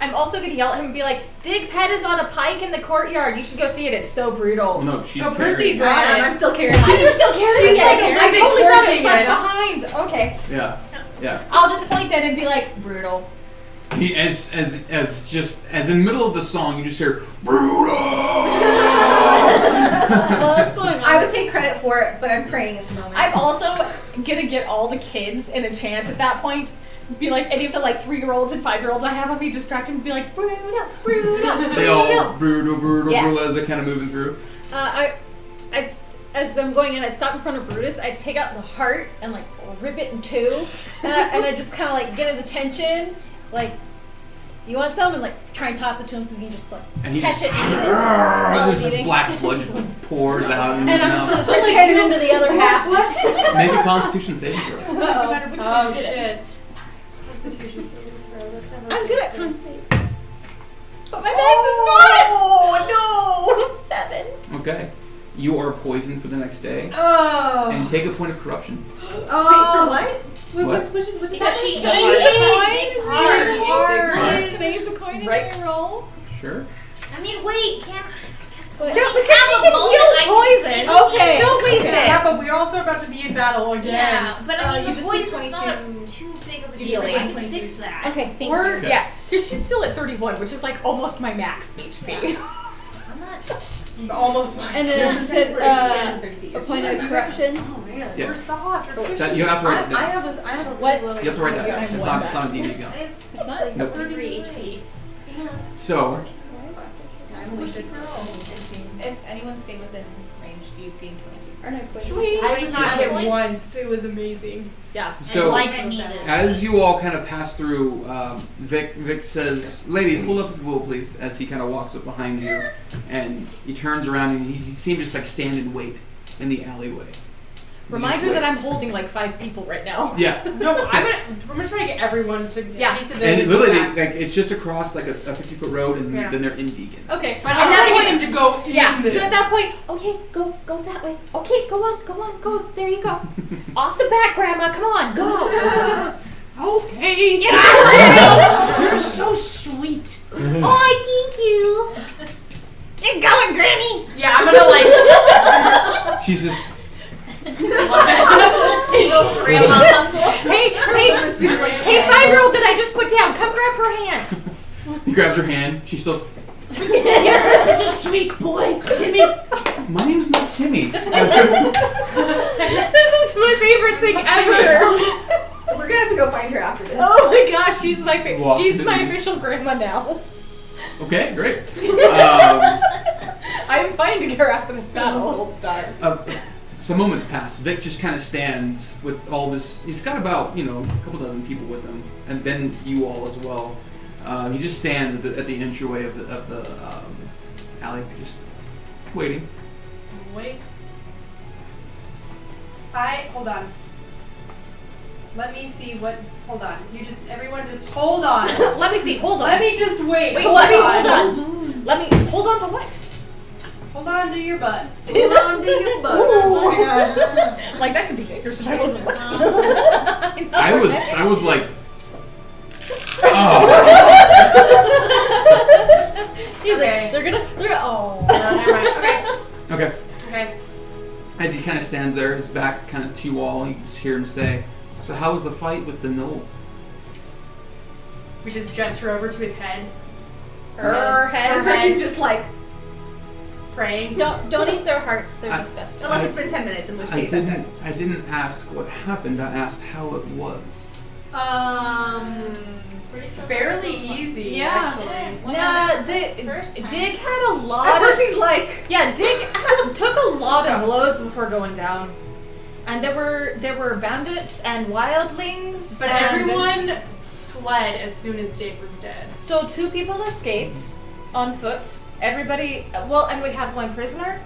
I'm also going to yell at him and be like, Dig's head is on a pike in the courtyard. You should go see it. It's so brutal. Oh no, she's Percy carrying. brought it. I'm still carrying You're still carrying She's it. like a I living totally brought it torching left it. behind. Okay. Yeah, yeah. I'll just point that and be like, brutal. He as in the middle of the song, you just hear brutal. well, what's going on? I would take credit for it, but I'm praying at the moment. I'm also going to get all the kids in a chant at that point. Be like any of the like 3-year-olds and 5-year-olds I have on me, distract them and be like, brutal, brutal, They all brutal. brutal Yeah. as they're kind of moving through. As I'm going in, I'd stop in front of Brutus. I'd take out the heart and like rip it in 2, and I just kind of like get his attention, like, you want some, and like try and toss it to him so he can just like And he catch just it. And eat it while he's this eating. black blood just pours out in his And I'm just gonna mouth. start tearing into the other half. Make a Constitution saving throw. Oh shit. Constitution saving throw. Let's have a I'm good at check. con saves. But my dice is not. Oh no! 7. Okay, you are poisoned for the next day, Oh. and take a point of corruption. Oh. Wait, for what? What? Which is Because she that? ate Dig's heart. Can I use a coin in Right. my roll? Sure. I mean, wait, can't. No, we because have you a can moment heal I can poison. fix Okay. it. Don't waste Yeah, it. but we you're also about to be in battle again. Yeah, but I mean, you the just did poison's not 22. too big of a You deal. just I did can 22. fix that. Okay, thank Or- you. Okay. Yeah, because she's still at 31, which is like almost my max HP. I'm not. Almost. And then you said a point of correction. Oh man. Yeah. We're soft. We're squishy. That, you have to write I that down. have a What? really You have to write that Yeah, down. I'm It's one not a D&D gun. It's not. Nope. 33 HP. So, If anyone's staying within range, you gain 22. Or no, point. I was not hit Points. once. It was amazing. Yeah. so like I needed. as you all kind of pass through, Vic says, "Ladies, hold up the will, please." As he kind of walks up behind you, and he turns around and he seems just like stand and wait in the alleyway. He just Reminder that I'm waits. holding like 5 people right now. Yeah. No, I'm gonna try to get everyone to. Yeah. He said And that literally, back. like, it's just across like a 50-foot road, and Yeah. then they're in Deegan. Okay. But At I'm that trying to point- get them to go in. Yeah. there. So at that point, Okay, go that way. Okay, go on, go. There you go. Off the back, Grandma. Come on, go. Okay. get out! You're so sweet. Oh, thank you. Get going, Granny! Yeah, I'm gonna like. She's just Let's go, Grandma hustle. Hey, 5-year-old that I just put down, come grab her hand. he grabs her hand. She's still. You're such a sweet boy, Timmy. My name's not Timmy. This is my favorite thing ever. We're gonna have to go find her after this. Oh my gosh, she's my favorite. Walks She's into my the- official grandma now. Okay, great. I'm fine to get her after this battle. Gold star. Some moments pass. Vic just kind of stands with all of his. He's got about a couple dozen people with him, and then you all as well. He just stands at the entryway of the alley, just waiting. Wait. Hold on. Let me see what. Hold on. Everyone just hold on. Let me see. Hold on. Let me just wait. Wait, let me hold on. Let me hold on to what? Hold on to your butts. Hold on to your butts. Like that could be dangerous if I wasn't looking. I was like, oh. He's Okay. like, they're gonna. Oh. Never mind. Okay. Okay. Okay. As he kind of stands there, his back kind of to you all, you can just hear him say, "So how was the fight with the Gnoll?" We just gesture over to his head, Her head. Percy's just like, praying. Don't eat their hearts. They're I- disgusting. unless it's been 10 minutes, in which I case I'm didn't. dead. I didn't ask what happened. I asked how it was. Pretty simple. Fairly easy, Yeah. actually. Nah, First time. Dig had a lot At of. first he's like, Yeah, Dig took a lot of blows before going down, and there were bandits and wildlings. But and everyone fled as soon as Digg was dead. So 2 people escaped on foot. Everybody. Well, and we have 1 prisoner.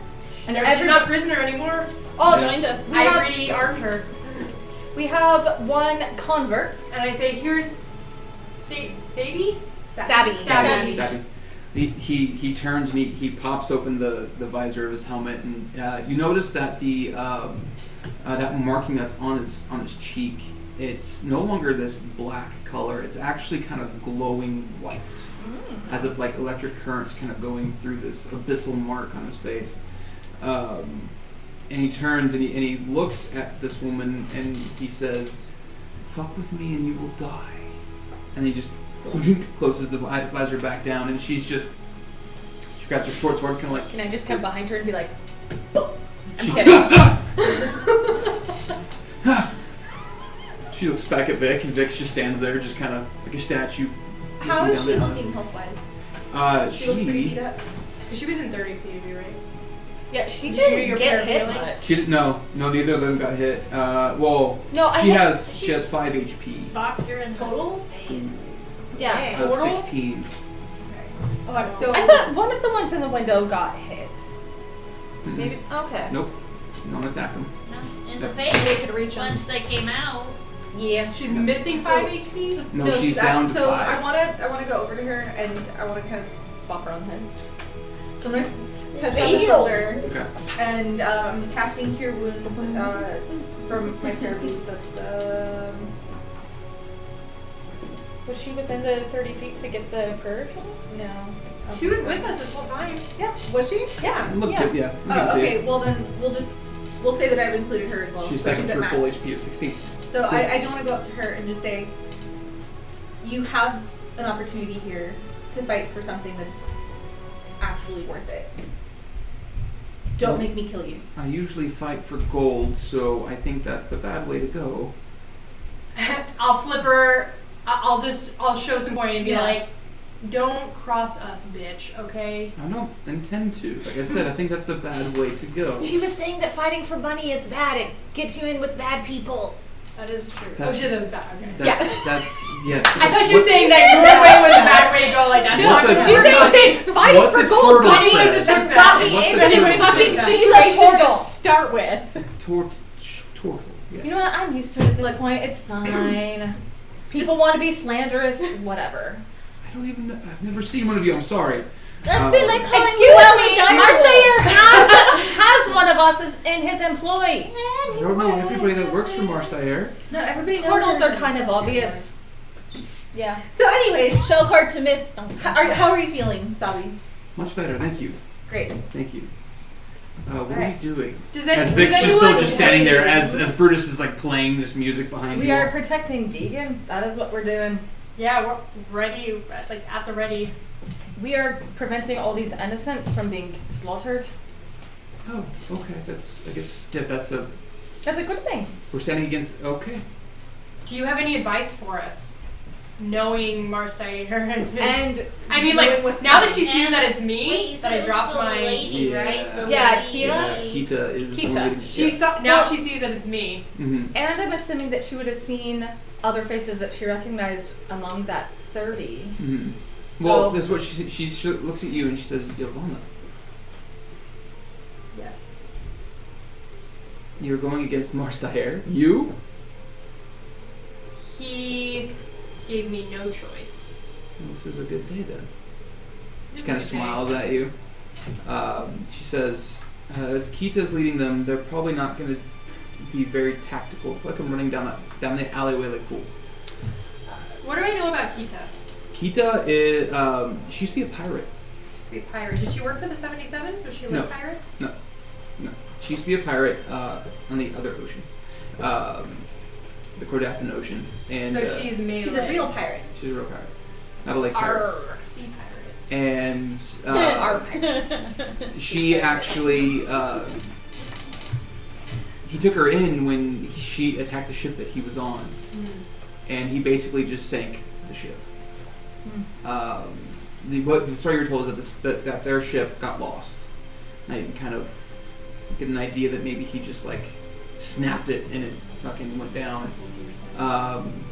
And She's not prisoner anymore. All Yeah. joined us. We I have- rearmed her. We have 1 convert. And I say, here's Sadie? Sabby. Sabby. Exactly. He turns and he pops open the visor of his helmet, and you notice that the that marking that's on his cheek, it's no longer this black color. It's actually kind of glowing white, as if like electric currents kind of going through this abyssal mark on his face. And he turns and he looks at this woman and he says, "Fuck with me and you will die." And he just closes the visor back down, and she grabs her short sword, kind of like. Can I just come behind her and be like, She, she looks back at Vic, and Vic just stands there, just kind of like a statue. how looking is she down looking health-wise? She She looked pretty beat up. She was in 30 feet of you, right? yeah, she Did you do didn't your get hit parafeeling? much. She no, neither of them got hit. Well, No, I she hit- has 5 HP Bopped her in the Total? face. Yeah. out of 16. Oh, So- I thought one of the ones in the window got hit. Maybe. Okay. Nope, no one attacked him. No, in the Yep. face. They could reach 'em. Once they came out. Yeah. She's missing 5 HP? No, she's down to so 5. I wanna go over to her and I wanna kind of Bop her on the head. so I'm gonna touch her on the shoulder Okay. and I'm casting Cure Wounds from my therapies. That's Was she within the 30 feet to get the prayer? no. She was with us this whole time. Was she? Yeah. Look Yeah. good, yeah. Oh, Good too. okay. Well then we'll we'll say that I've included her as well. She's so back she's to at her max. full HP of 16. So Cool. I do want to go up to her and just say, you have an opportunity here to fight for something that's actually worth it. Don't make me kill you. I usually fight for gold, so I think that's the bad way to go. I'll flip her. I'll show some point and be Yeah. like, don't cross us, bitch, okay? I don't intend to. Like I said, I think that's the bad way to go. She was saying that fighting for money is bad. It gets you in with bad people. That is true. Oh shit, that was bad, okay. That's yes. I thought she was saying that your way was a bad way to go, like, that's What not the- gonna She's work. saying that fighting What for the gold turtle got me, said. got me What in the this turtle fucking said. situation to start with. Turtle. Yes. You know what? I'm used to it at this point. It's fine. People want to be slanderous, whatever. I don't even know. I've never seen one of you. I'm sorry. That'd be like calling Excuse you me, Wesley Marseille has one of us in his employ. I don't know everybody that works for Marstair. Not everybody knows. Turtles her. are kind of obvious. Yeah. So anyways, Shell's hard to miss. how are you feeling, Sabi? Much better, thank you. Great. Thank you. What are we Alright. doing? Does As does Vic's just anyone still just standing there, wait? as Brutus is like playing this music behind We you. are protecting Deegan. That is what we're doing. Yeah, we're ready, like, at the ready. We are preventing all these innocents from being slaughtered. Oh, okay. I guess that's a. That's a good thing. We're standing against. Okay. Do you have any advice for us? Knowing Marstair And I mean, knowing like, what's now that she happening. sees that it's me, Wait, you that said I it was dropped the my... lady, right? The Yeah, lady. Kita? Yeah, Kita is. Kita. Now she sees that it's me. Mm-hmm. And I'm assuming that she would have seen other faces that she recognized among that 30. Mm-hmm. So- Well, this is what she looks at you and she says, Yolanda, Yes. you're going against Marstair. You? He gave me no choice. Well, this is a good day then. She This kind of is a good day. smiles at you. She says, if Kita's leading them, they're probably not going to be very tactical. Like I'm running down the alleyway like fools. What do I know about Kita? Kita is, she used to be a pirate. She used to be a pirate. Did she work for the 77s? Was she a No. pirate? No. She used to be a pirate on the other ocean. The Cordathan Ocean. And So she's melee. She's a real pirate. she's a real pirate. Not a lake pirate. Arr, sea pirate. And Our pirates. she actually he took her in when she attacked the ship that he was on, and he basically just sank the ship. The story you're told is that their ship got lost. And I can kind of get an idea that maybe he just like snapped it and it fucking went down.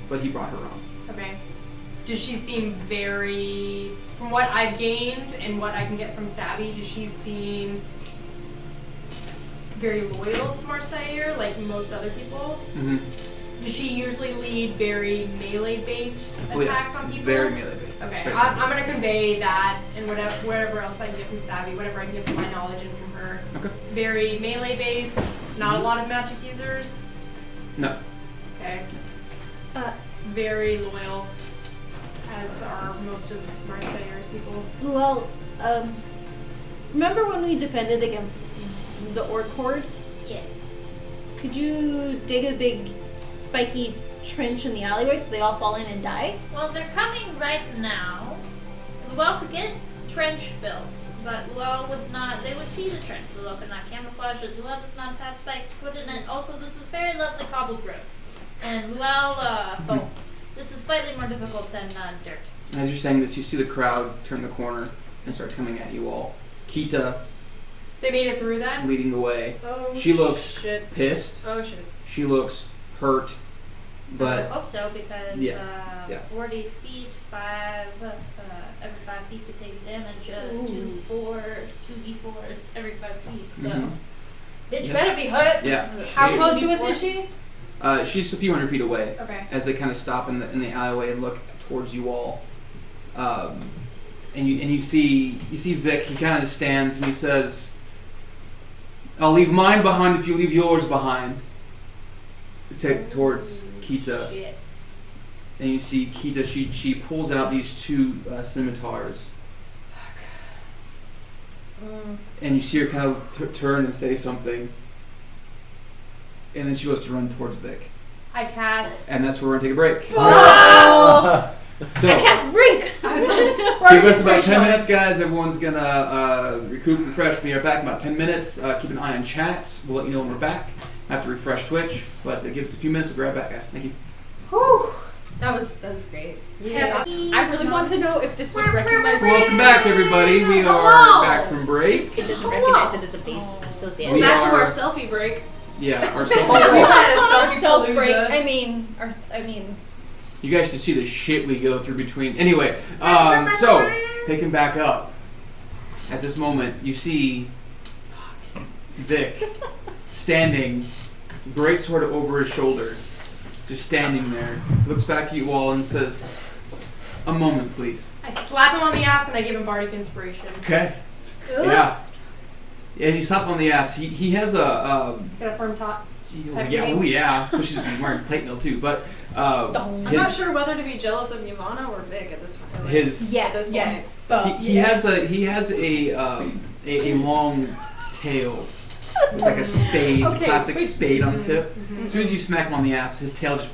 But he brought her on. Okay. Does she seem very, from what I've gained and what I can get from Savvy, does she seem very loyal to Marseille, like most other people? Mm-hmm. Does she usually lead very melee-based attacks on people? Very melee based. Okay, Very I'm melee-based. going to convey that and whatever else I can get from Savvy, whatever I can get from my knowledge and from her. Okay. Very melee-based, not a lot of magic users. No. Okay. Very loyal, as are most of Marseille's people. Well, remember when we defended against the orc horde? Yes. Could you dig a big spiky trench in the alleyway so they all fall in and die? Well, they're coming right now. Luell could get trench built, but Luell would not. They would see the trench. Luell could not camouflage it. Luell does not have spikes to put in it. Also, this is very lovely cobbled road, and Luell. This is slightly more difficult than dirt. As you're saying this, you see the crowd turn the corner and start coming at you all. Kita They made it through that? leading the way. Oh, She looks shit. pissed. Oh, shit. She looks hurt. I But hope so because Yeah. 40 feet, every 5 feet could take damage. 2d4, it's every 5 feet. So, Mhm. bitch Yeah. better be hurt. yeah, How she- close to us is she? she's a few hundred feet away. Okay. As they kind of stop in the alleyway and look towards you all, and you see Vic. He kind of stands and he says, "I'll leave mine behind if you leave yours behind." Towards Kita, Shit. and you see Kita. She pulls out these two scimitars, and you see her kind of turn and say something, and then she goes to run towards Vic. I cast. And that's where we're gonna take a break. So I cast break. give us about 10 minutes, guys. Everyone's gonna recoup, refresh. We are back in about 10 minutes. Keep an eye on chat. We'll let you know when we're back. I have to refresh Twitch, but give us a few minutes. We'll grab back, guys. Thank you. Whew. That was great. Yeah. I really want to know if this would recognize Welcome back, everybody. We are Hello. back from break. It doesn't recognize it as a base. I'm so sad. We Back from are- our selfie break. Yeah, our Our selfie. self break. Palooza. I mean, You guys should see the shit we go through between. Anyway, so picking back up. At this moment, you see Vic standing, great sword over his shoulder, just standing there. Looks back at you all and says, "A moment, please." I slap him on the ass and I give him bardic inspiration. Okay. Yeah. Yeah, you slap him on the ass. He has a. He's got a firm top. Yeah. Especially if he's wearing plate mail too. But I'm not sure whether to be jealous of Yvonne or Vic at this point. his yes. he has a long tail with like a spade, classic spade on the tip. As soon as you smack him on the ass, his tail just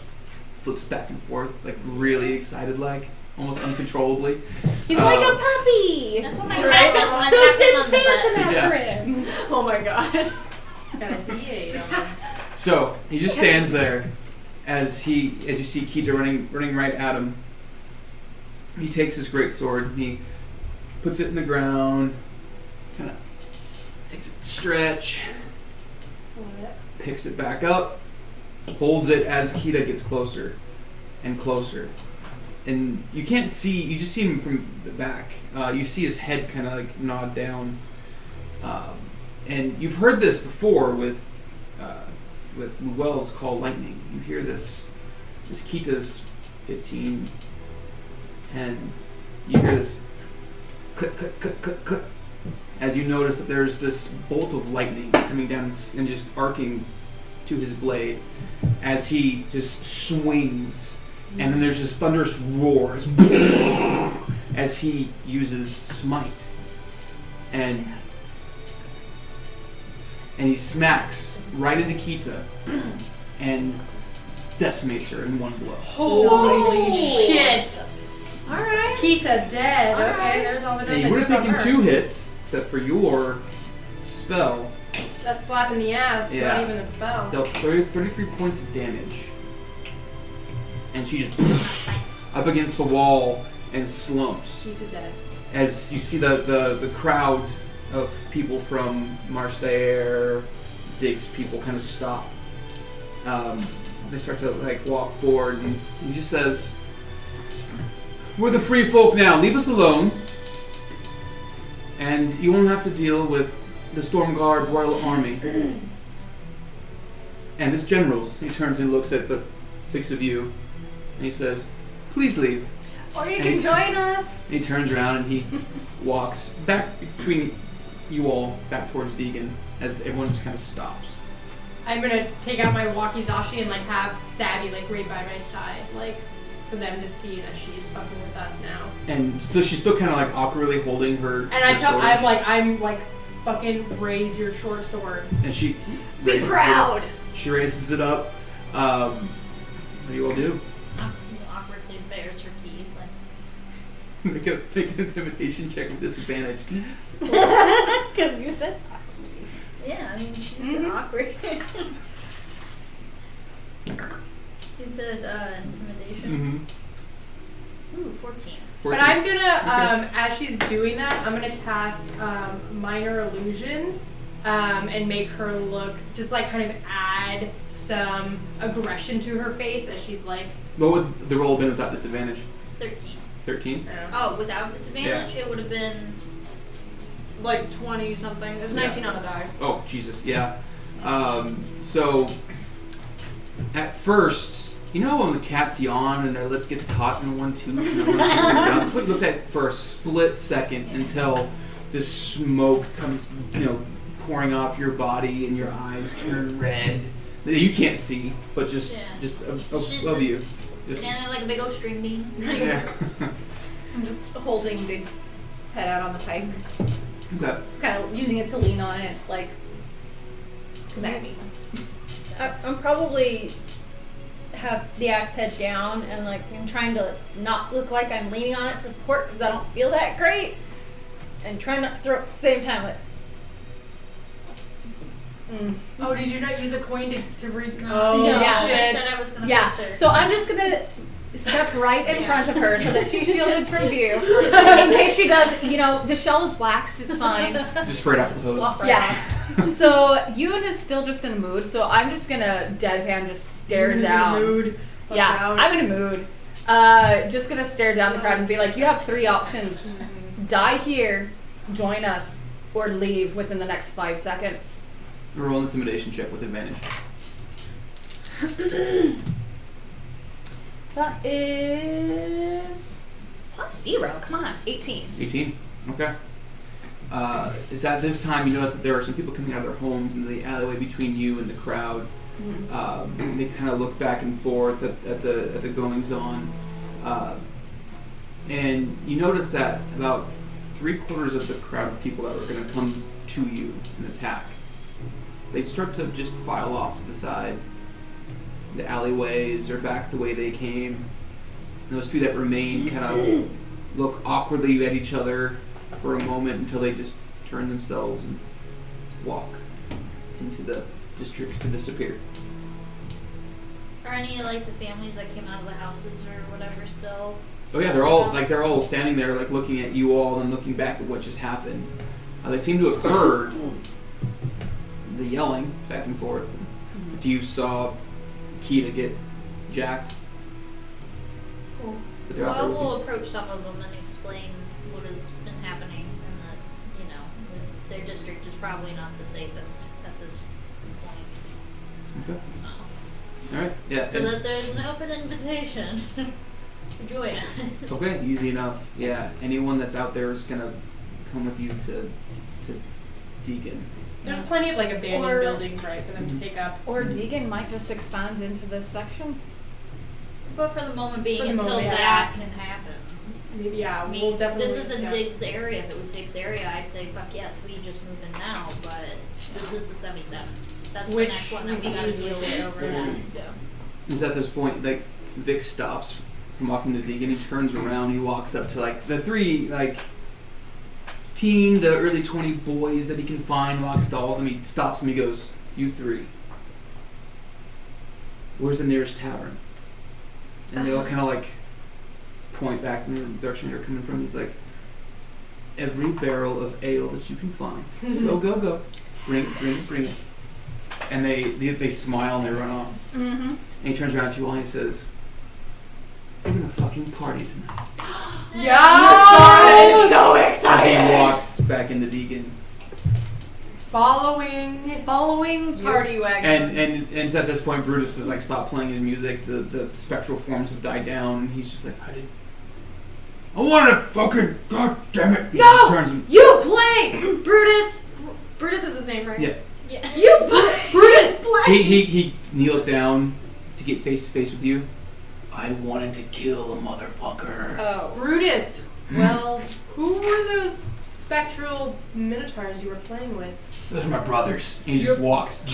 flips back and forth, like really excited, like almost uncontrollably. He's like a puppy. That's what my Right? cat does when I So tap him send on the butt. Phantom after Yeah. him. Oh my god. He's got a D8 on him. So he just stands there as you see Kita running right at him. He takes his great sword and he puts it in the ground, kind of takes a stretch, picks it back up, holds it as Kita gets closer and closer. And you can't see, you just see him from the back. You see his head kind of like nod down. And you've heard this before with Luell's call lightning. You hear this Kita's 15, 10. You hear this click, click, click, click, click. As you notice that there's this bolt of lightning coming down and just arcing to his blade as he just swings. And then there's this thunderous roar as he uses smite. And he smacks right into Kita and decimates her in one blow. Holy shit! Alright. Kita dead. All Okay, right. there's all the And notes you I would took have on taken her. 2 hits, except for your spell That slap in the ass, Yeah. not even a spell. dealt 33 points of damage. And she just Spice. up against the wall and slumps. Kita dead. As you see the crowd of people from Marstair, Digg's people kind of stop. They start to like walk forward, and he just says, "We're the free folk now. Leave us alone, and you won't have to deal with the Stormguard Royal Army and its generals." He turns and looks at the 6 of you, and he says, "Please leave." Or you And can he- join us. And he turns around and he walks back between you all, back towards Deegan, as everyone just kind of stops. I'm gonna take out my walkie-talkie and like have Savvy like right by my side, like for them to see that she's fucking with us now. And so she's still kind of like awkwardly holding her. And I her tell, sword. I'm like, fucking raise your short sword. And she Be raises proud. It up. She raises it up. What do you all do? Awkwardly bares her teeth. Like, Make an intimidation check with disadvantage. Because you said yeah, I mean, she's awkward. You said intimidation? Ooh, 14. But I'm gonna, as she's doing that, I'm gonna cast Minor Illusion and make her look, just like kind of add some aggression to her face as she's like, What would the roll have been without disadvantage? 13. 13? Oh, without disadvantage, it would have been. Like 20 something. There's 19 on the die. Oh, Jesus, yeah. So, at first, you know how when the cats yawn and their lip gets caught in one tooth and everyone thinks it's out? That's what you looked at for a split second until this smoke comes, pouring off your body and your eyes turn red. You can't see, but just She's of you. Just, standing like a big old string bean. yeah. I'm just holding Dig's head out on the pike. Okay. Just kind of using it to lean on, and it's like, come at me. I'm probably have the axe head down and like I'm trying to not look like I'm leaning on it for support because I don't feel that great, and trying not to throw at the same time. Like, Oh, did you not use a coin to re? No. Oh Yeah, shit! I said I was gonna Yeah. fix her. So I'm just gonna step right in front of her so that she's shielded from view. In case she does, the shell is waxed, it's fine. Just spray it off the hose. Slough right Yeah. off. So Ewan is still just in a mood, so I'm just gonna deadpan just stare down. Mood. Yeah, I'm in a mood. Just gonna stare down the crowd and be like, you have 3 options. Die here, join us, or leave within the next 5 seconds. Roll an intimidation check with advantage. That is +0. Come on, 18. 18. Okay. It's at this time you notice that there are some people coming out of their homes in the alleyway between you and the crowd. They kind of look back and forth at the goings on, and you notice that about 3/4 of the crowd of people that were going to come to you and attack, they start to just file off to the side. The alleyways are back the way they came. And those few that remain kind of look awkwardly at each other for a moment until they just turn themselves and walk into the districts to disappear. Are any like the families that came out of the houses or whatever still? Oh yeah, they're all standing there like looking at you all and looking back at what just happened. They seem to have heard the yelling back and forth. If you saw Kita get jacked. Cool. But they're out there Well, with you. we'll approach some of them and explain what has been happening and that, their district is probably not the safest at this point. Okay. So, Alright, yeah. so and- that there's an open invitation to join us. Okay, easy enough. Yeah, anyone that's out there is gonna come with you to Deegan. There's plenty of like abandoned Or- buildings, right, for them to take up. Or Deegan might just expand into this section. But for the moment being, For the until moment, yeah. that can happen. Maybe, yeah, I mean, we'll definitely. this isn't yeah. Digg's area. If it was Digg's area, I'd say fuck yes, we just move in now. But this is the 77s. That's Which the next one that we we gotta easily deal take with. over. Yeah. Is at this point, like, Vic stops from walking to Deegan. He turns around, he walks up to, like, the 3, like, teen to early 20 boys that he can find, walks up to all of them, he stops them, he goes, "You 3. Where's the nearest tavern?" And they all kind of, like, point back in the direction you're coming from. He's like, "Every barrel of ale that you can find. Go. Bring it. And they smile and they run off. Mm-hmm. And he turns around to you all and he says, "We're gonna fucking party tonight." Yeah! So As he excited! walks back into Deegan. Following. Party wagon. And it's at this point Brutus has like stopped playing his music, the spectral forms have died down, and he's just like, I wanna fucking, god damn it. He just turns and, You play! Brutus! Brutus is his name, right? yeah. Yeah. You play! Brutus! He kneels down to get face to face with you. "I wanted to kill a motherfucker." Oh. Brutus, Well, who were those spectral minotaurs you were playing with? "Those are my brothers." And he just walks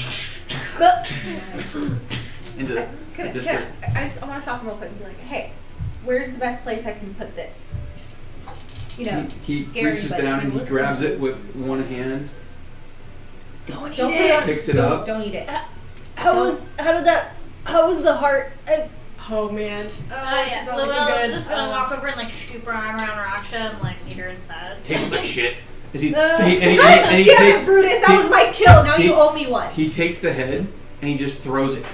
into the district. I want to stop him real quick and be like, hey, where's the best place I can put this? He scary, reaches but down and he listen. grabs it with one hand, Don't put it on. Picks it up. Don't eat it. How was the heart? Oh man. Yeah. it's not looking Llewellyn's good. just gonna walk over and like scoop her arm around Raksha and like meet her inside. tastes like shit. As he, God and he damn it, takes, Brutus! That he- was my kill. Now he- you owe me one. he takes the head and he just throws it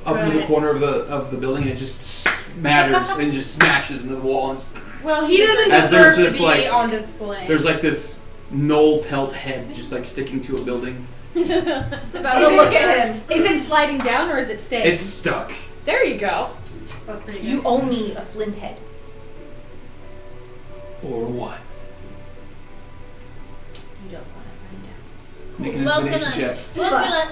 up into the Right. corner of the building, and it just smatters and just smashes into the wall. And Well, he doesn't As there's deserve to this, be like- on display. there's like this Gnoll pelt head just like sticking to a building. it's about Oh, to look at him. Is it sliding down or is it staying? It's stuck. There you go. That's pretty good. You owe me a flint head. Or what? You don't want to find out. Make an Llewellyn's intimidation gonna, check.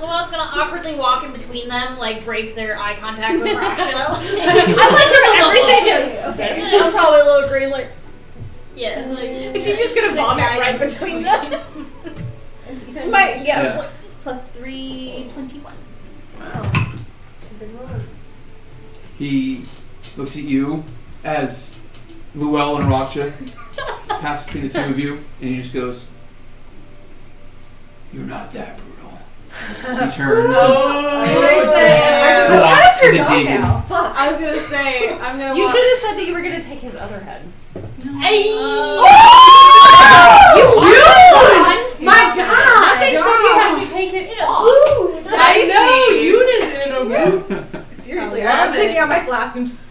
Llewellyn's gonna awkwardly walk in between them, like break their eye contact with Raksha. I like where everything is. Okay. I'm probably a little green, like. Yeah. Like, Is she just gonna vomit right between them? And you said Yeah. Yeah. plus 3, 21. Wow. Everything was. He looks at you as Luell and Raksha pass between the two of you, and he just goes, "You're not that brutal." He turns and walks into Digg. I was gonna say, I'm gonna You walk. should have said that you were gonna take his other head. Hey! My God! Nothing said you had to take it off. Seriously, I'm taking out my flask and just.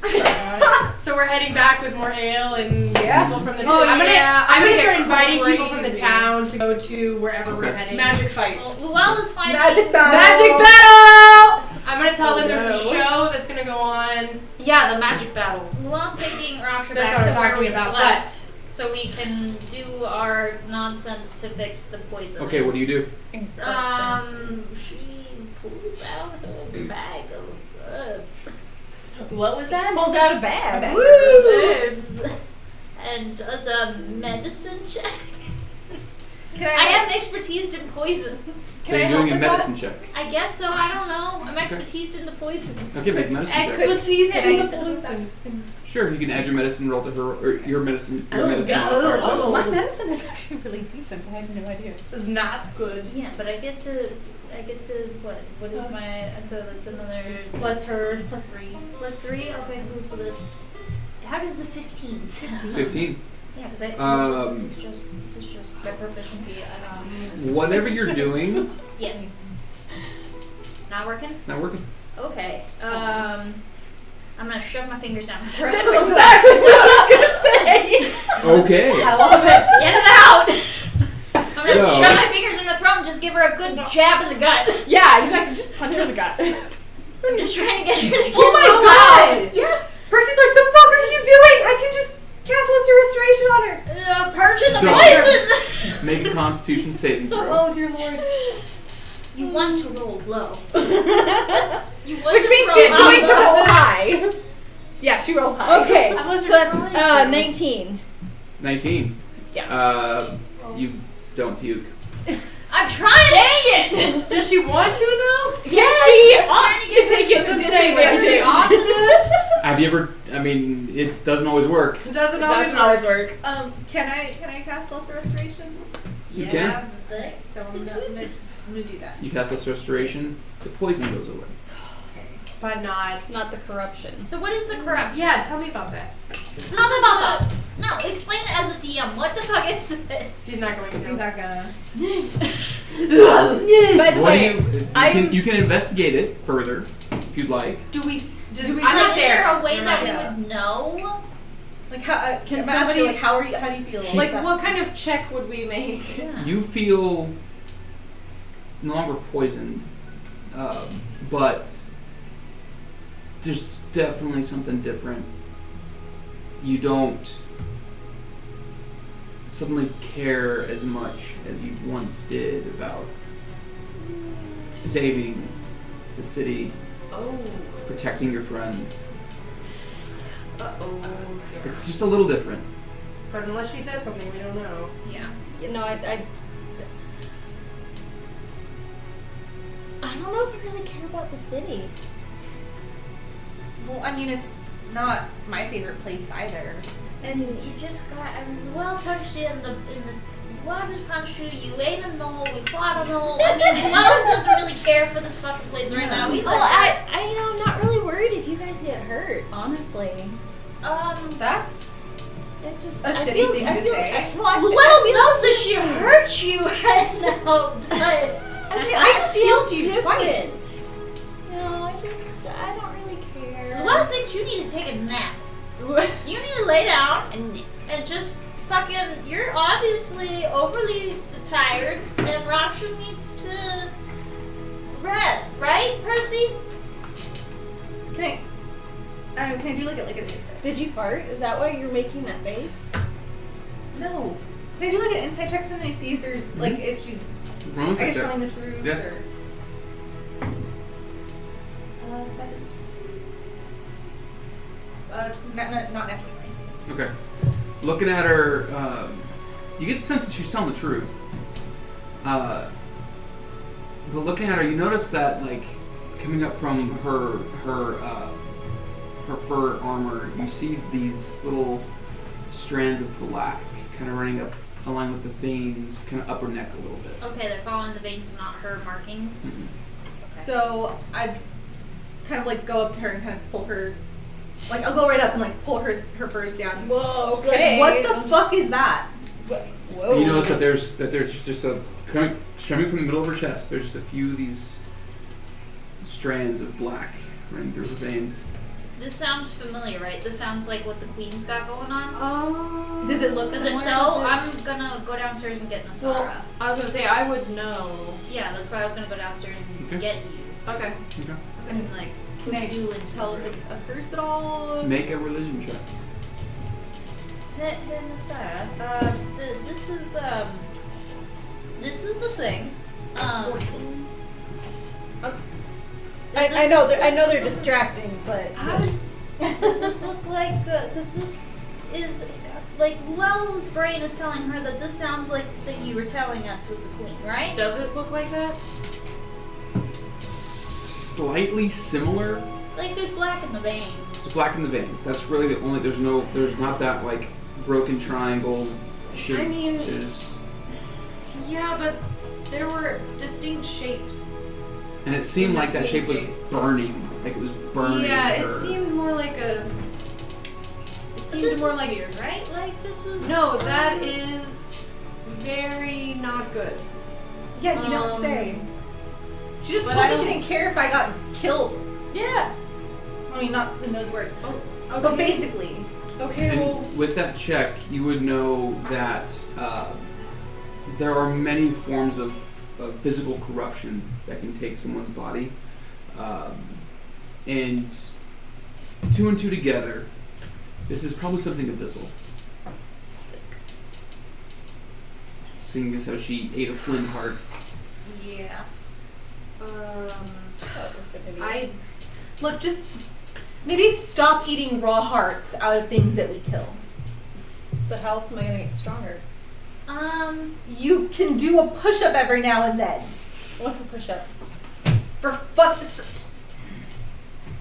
So we're heading back with more ale and Yeah. people from the Oh, I'm yeah, gonna I'm start gonna inviting get people from the crazy. town to go to wherever we're heading. Magic fight. Well, Luella's fine. Magic battle! Magic battle! I'm gonna tell them there's a show that's gonna go on. Yeah, the magic battle. Luella's taking Raksha That's back what to I'm where talking we about, slept, so we can do our nonsense to fix the poison. Okay, what do you do? She pulls out her bag of herbs. What was that? Pulls out a bag. Herbs. And does a medicine check. Can I have expertise in poisons. So you're doing a medicine check. I guess so, I don't know. I'm expertise in the poisons. Okay, make a medicine check. Expertise in the Yeah. poison. Sure, you can add your medicine roll to her, or your medicine modifier. Oh, my medicine is actually really decent. I had no idea. It's not good. Yeah, but I get to what? What is my? So that's another Bless her. +3. +3. Okay, cool. So that's. How does a 15 sound? 15. Yeah, because this is just my proficiency. I don't. Whatever you're doing, Yes. Not working. not working. Okay. I'm gonna shove my fingers down her throat. That's exactly what I was gonna say. Okay. I love it. Get it out! I'm gonna So- shove my fingers in her throat and just give her a good jab in the gut. Yeah, exactly. Just punch her in the gut. I'm just trying to get her to get Oh my rolled god! Yeah. Percy's like, the fuck are you doing? I can just cast Lesser Restoration on her! Purchase the So- poison! Make a Constitution saving throw. Oh dear lord. You want to roll low. You want Which to means roll she's low. going to roll high. Yeah, she rolled high. Okay, I so wasn't that's trying to. 19. 19. Yeah. You don't puke. I'm trying to. Dang it! Does she want to though? Yeah, she opts to take it to That's what I'm saying. Like, does she opt disadvantage. to? Have you ever? I mean, it doesn't always work. It doesn't It always doesn't always work. Can I cast Lesser Restoration? You can. So I'm gonna do that. You cast this restoration. The poison goes away. But not. Not the corruption. So what is the corruption? Yeah, tell me about this. Tell me about this. No, explain it as a DM. What the fuck is this? She's not going to. He's not gonna. By the What do way, you can investigate it further if you'd like. Do we? Is I'm not there there. a way You're that not we there. would know? Like how? Can I'm somebody- asking, like how are you? How do you feel? Like, that? what kind of check would we make? Yeah. You feel no longer poisoned, but there's definitely something different. You don't suddenly care as much as you once did about saving the city, Oh. protecting your friends. Uh-oh. It's just a little different. But unless she says something, we don't know. Yeah. You know, I don't know if I really care about the city. Well, I mean, it's not my favorite place either. And you just got, I mean, Luell punched you Luell just punched you, you ate a gnoll, we fought a gnoll. I mean, Luell doesn't really care for this fucking place right now. Well, I you know, I'm not really worried if you guys get hurt, honestly. That's It's just a I shitty feel, thing I to feel, say. Luell knows that she hurt you right now, but I just healed you different. twice. No, I don't really care. Luell thinks you need to take a nap. You need to lay down and just fucking, you're obviously overly tired and Raksha needs to rest, right, Percy? can I do like a Did you fart? Is that why you're making that face? no? Can I do like an insight check or something to see if there's like if she's Roll I insight guess check. telling the truth Yeah. or 7. Not natural 20. Okay. Looking at her, you get the sense that she's telling the truth. But looking at her, you notice that, like, coming up from her fur armor, you see these little strands of black kind of running up along with the veins, kind of upper neck a little bit. Okay, they're following the veins, not her markings. Mhm. So I kind of like go up to her and kind of pull her, like I'll go right up and like pull her furs down. Whoa, Like, okay. what the fuck is that? Whoa. You notice that there's just a coming from the middle of her chest. There's just a few of these strands of black running through her veins. This sounds familiar, right? This sounds like what the queen's got going on. Does it look Does it similar? so? I'm gonna go downstairs and get Nasara. Well, I was gonna say I would know. Yeah, that's why I was gonna go downstairs and Okay. get you. Okay. Okay. And like Can I push you into tell the if room. it's a curse at all? Make a religion check. Nasara, this is the thing. I know they're distracting, but How does this look like? This is like Luell's brain is telling her that this sounds like the thing you were telling us with the queen, right? Does it look like that? Slightly similar. Like there's black in the veins. It's black in the veins. That's really the only. There's not that like broken triangle shape. I mean- There's, Yeah, but there were distinct shapes. and it seemed in like that shape was case. burning. Like it was burning. Yeah, her. it seemed more like a. It But seemed this more is like weird, right? Like this is No, that is very not good. Yeah, you don't say. She just But told I me she don't- didn't care if I got killed. Yeah. I mean, not in those words. Okay. But basically. Okay, And well, with that check, you would know that there are many forms of physical corruption that can take someone's body. And two and two together, this is probably something abyssal. Seeing as how she ate a flint heart. Yeah. I Look, just maybe stop eating raw hearts out of things that we kill. but how else am I gonna get stronger? You can do a push-up every now and then. What's a push-up? For fuck,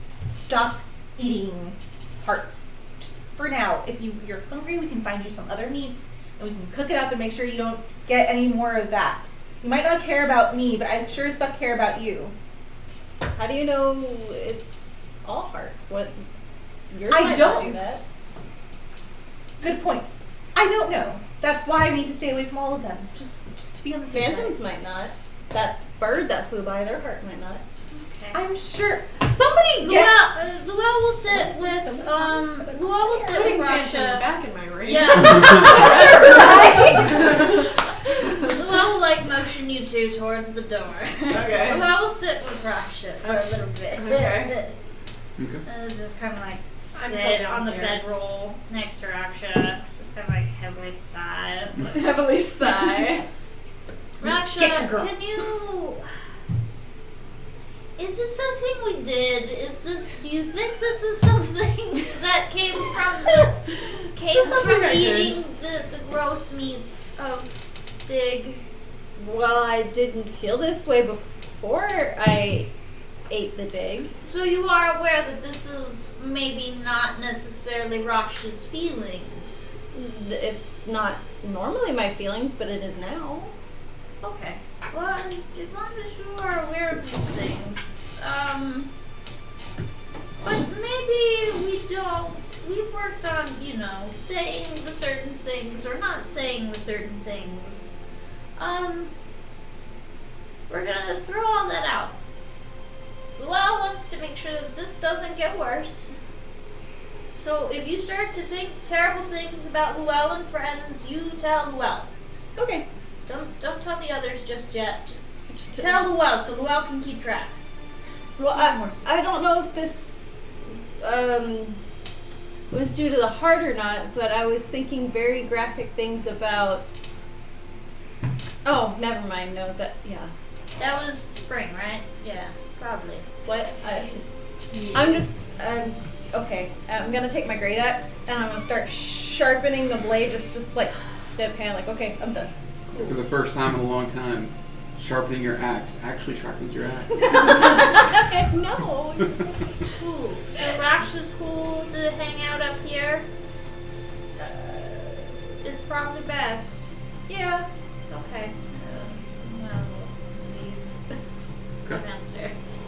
stop eating hearts. Just for now. If you're hungry, we can find you some other meat and we can cook it up and make sure you don't get any more of that. You might not care about me, but I sure as fuck care about you. How do you know it's all hearts? What? Yours I might don't. not do that. Good point. I don't know. That's why I need to stay away from all of them. Just to be on the safe side. Phantoms might not. That bird that flew by, their heart might not. Okay. I'm sure somebody get. Luell will sit with Luell will sit putting with Phantom Raksha. back in my ring. Yeah. Luell will like motion you two towards the door. Okay. Luell will sit with Raksha for a little bit. Okay. Okay. And just kind of like still sit on the downstairs. bedroll next to Raksha. Just kind of like heavily sigh. Heavily sigh. Raksha, Get your girl. can you? Is it something we did? Do you think this is something that came from something I did. eating the gross meats of Digg? Well, I didn't feel this way before I ate the Digg. So you are aware that this is maybe not necessarily Raksha's feelings. It's not normally my feelings, but it is now. Okay. Well, as long as you are aware of these things, but maybe we don't. We've worked on, saying the certain things or not saying the certain things. We're gonna throw all that out. Luell wants to make sure that this doesn't get worse. So if you start to think terrible things about Luell and friends, you tell Luell. Okay. Don't tell the others just yet. Just tell Luell so Luell can keep tracks. Well, I don't know if this was due to the heart or not, but I was thinking very graphic things about. Oh, never mind. No, yeah. That was spring, right? Yeah, probably. What? I'm just. Okay. I'm gonna take my great axe and I'm gonna start sharpening the blade, just like deadpan. Like, okay, I'm done. For the first time in a long time, sharpening your axe actually sharpens your axe. No. Cool. So Rax is cool to hang out up here. It's probably best. Yeah. Okay. Well, leave. Okay. Downstairs.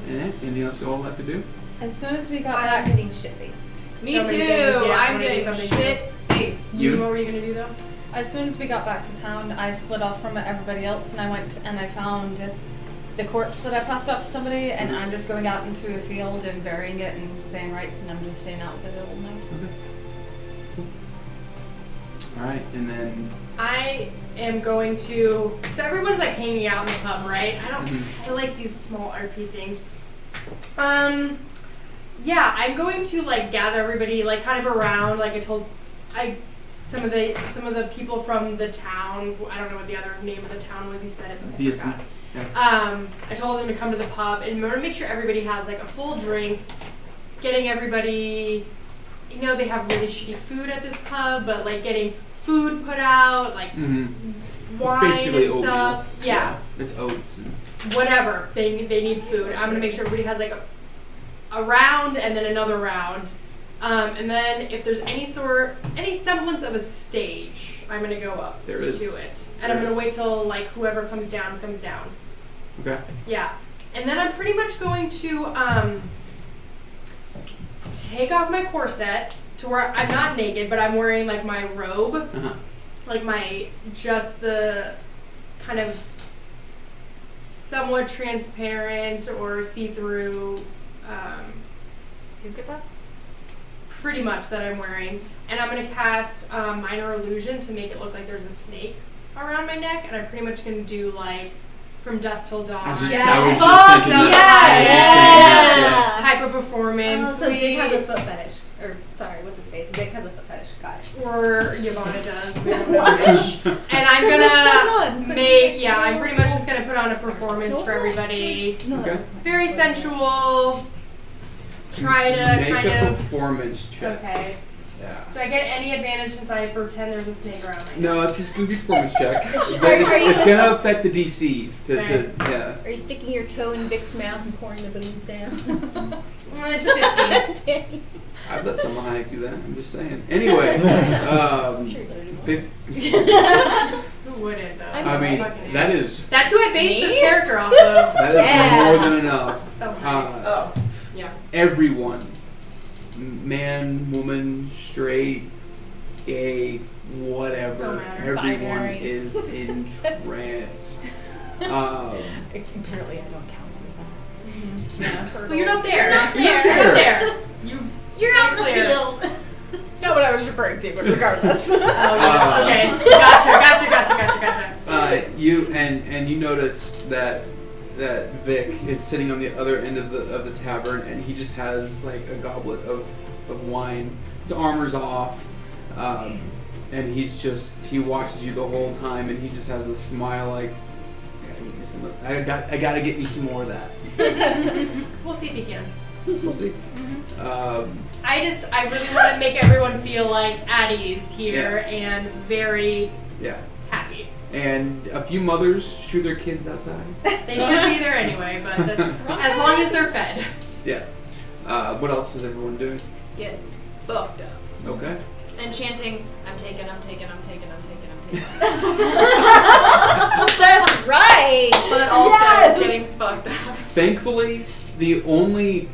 Anything else you all have to do? As soon as we got I'm back, getting shit-faced. Me So too. many things, yeah, I'm one of these, getting something. shit-faced. You? What were you gonna do though? as soon as we got back to town, I split off from everybody else, and I went and I found the corpse that I passed off to somebody, and I'm just going out into a field and burying it and saying rites, and I'm just staying out with it all night. Okay. Cool. All right, and then I am going to. So everyone's like hanging out in the pub, right? Mhm. I like these small RP things. Yeah, I'm going to like gather everybody like kind of around. Like some of the people from the town. I don't know what the other name of the town was. He said it, but I Beeston. forgot. Yeah. I told them to come to the pub, and we're gonna make sure everybody has like a full drink. Getting everybody, you know, they have really shitty food at this pub, but like getting food put out, like Mm-hmm. wine It's basically and oatmeal. stuff. Yeah, It's oats. And, whatever. They need food. I'm gonna make sure everybody has like a round and then another round. And then if there's any semblance of a stage, I'm gonna go up There to is. it, and There I'm gonna is. wait till like whoever comes down comes down. okay. Yeah, and then I'm pretty much going to take off my corset to where I'm not naked, but I'm wearing like my robe, Uh-huh. like just the kind of somewhat transparent or see-through. You get that? Pretty much that I'm wearing, and I'm gonna cast minor illusion to make it look like there's a snake around my neck, and I'm pretty much gonna do like from dusk till dawn. I was just Yes. thinking Awesome. that. Yes. Type of performance. So Digg has a foot fetish. Or, sorry, what's his face? Digg has a foot fetish. Got it. Or Yvonne does. We don't know which. And I'm gonna I'm pretty much just gonna put on a performance for everybody. Okay. Very sensual. Try to Make kind a of. performance check. Okay. Yeah. Do I get any advantage since I pretend there's a snake around me? No, it's just gonna be a performance check. Are you It's just- gonna affect the DC. Okay. Yeah. Are you sticking your toe in Vic's mouth and pouring the booze down? It's a 15. I've let some Hayek do that. I'm just saying. Anyway, I'm sure you better do more. Who wouldn't though? I mean, Fucking that A. is That's who I based this character off of. that is more than enough. So high. Yeah. Everyone, man, woman, straight, gay, whatever, Don't matter. everyone Binary. is entranced. Apparently, I don't count as that. Well, you're not there. You're not there. You're not there. You're out in the Clear. field. Not what I was referring to, but regardless. Oh, yes. Okay. Gotcha. You and you notice that Vic is sitting on the other end of the tavern, and he just has like a goblet of wine. His armor's off, and he watches you the whole time, and he just has a smile like, I gotta get me some more of that. We'll see if he can. We'll see. I really want to make everyone feel like at ease here and very Yeah. happy. And a few mothers shoo their kids outside. They should be there anyway, but as long as they're fed. Yeah. What else is everyone doing? Get fucked up. Okay. And chanting, I'm taken. That's right! But also getting fucked up. Thankfully, the only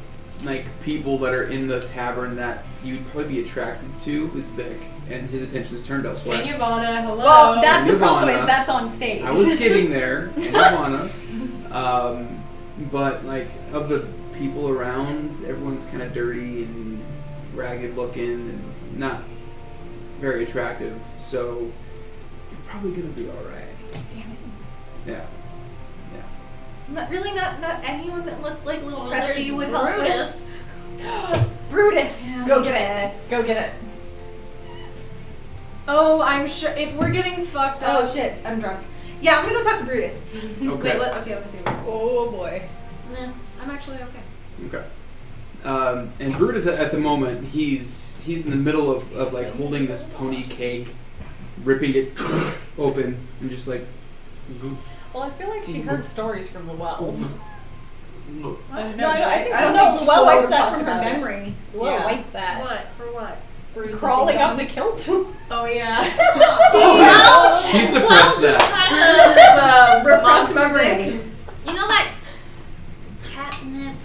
people that are in the tavern that you'd probably be attracted to is Vic, and his attention is turned elsewhere. And Yvonne, hello. Well, that's the Nirvana. problem is that's on stage. I was getting there, and Ivana. But of the people around, everyone's kind of dirty and ragged looking and not very attractive. So you're probably gonna be all right. Damn it. Yeah. Not anyone that looks like little Well, Presty there's would help with. Brutus. Brutus, Yeah, go get yes. it. Go get it. Oh, I'm sure if we're getting fucked up. Oh shit, I'm drunk. Yeah, I'm gonna go talk to Brutus. Okay. Wait, what? Okay, let's see. Oh boy. Nah, I'm actually okay. Okay. And Brutus at the moment he's in the middle of holding this pony cake, ripping it open and just Well, I feel like she heard stories from Llewell. I don't know. Luella wiped that from her memory. Luella wiped that. What? For what? Brutus Crawling up the kilt. Oh yeah. She suppressed that. Repressed memory. You know that catnip?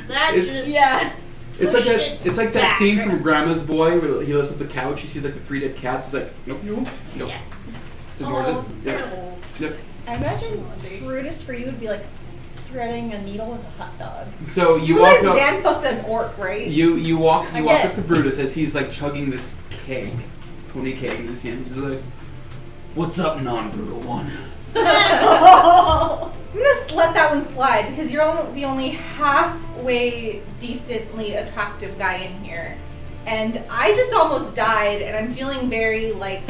That It's- just Yeah. It's like that. Push it It's like that back. scene from Grandma's Boy where he lifts up the couch. He sees like the 3 dead cats. He's like, nope, nope. Yeah. Just ignores Oh, it. it's Yep. terrible. Yep. I imagine Brutus for you would be like threading a needle with a hot dog. So you realize walk up. Zan fucked an orc, right? You walk I up get- to Brutus as he's like chugging this keg, this pony keg in his hand. He's like, "What's up, non-brutal one?" I'm gonna let that one slide because you're the only halfway decently attractive guy in here, and I just almost died, and I'm feeling very like.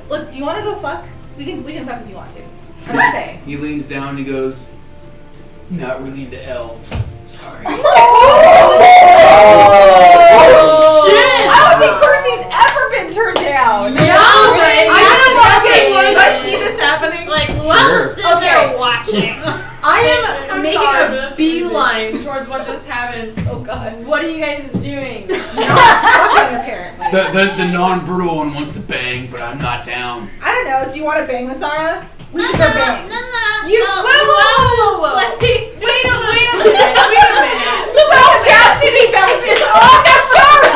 Look, do you want to go fuck? We can fuck if you want to. I'm just saying. He leans down and he goes, "Not really into elves. Sorry." Oh shit! I don't think Percy's ever been turned down. Do I see this happening? like Sure. Llewell's sitting there watching. I am I'm making sorry, but a that's beeline towards what just happened. Oh God. What are you guys doing? Apparently. The non-brutal one wants to bang, but I'm not down. I don't know. Do you want to bang, Masara? We should go bang. No. You- no, whoa, whoa, whoa, whoa. Llewell's like- Wait a minute. Llewell chastity belt is on Masara!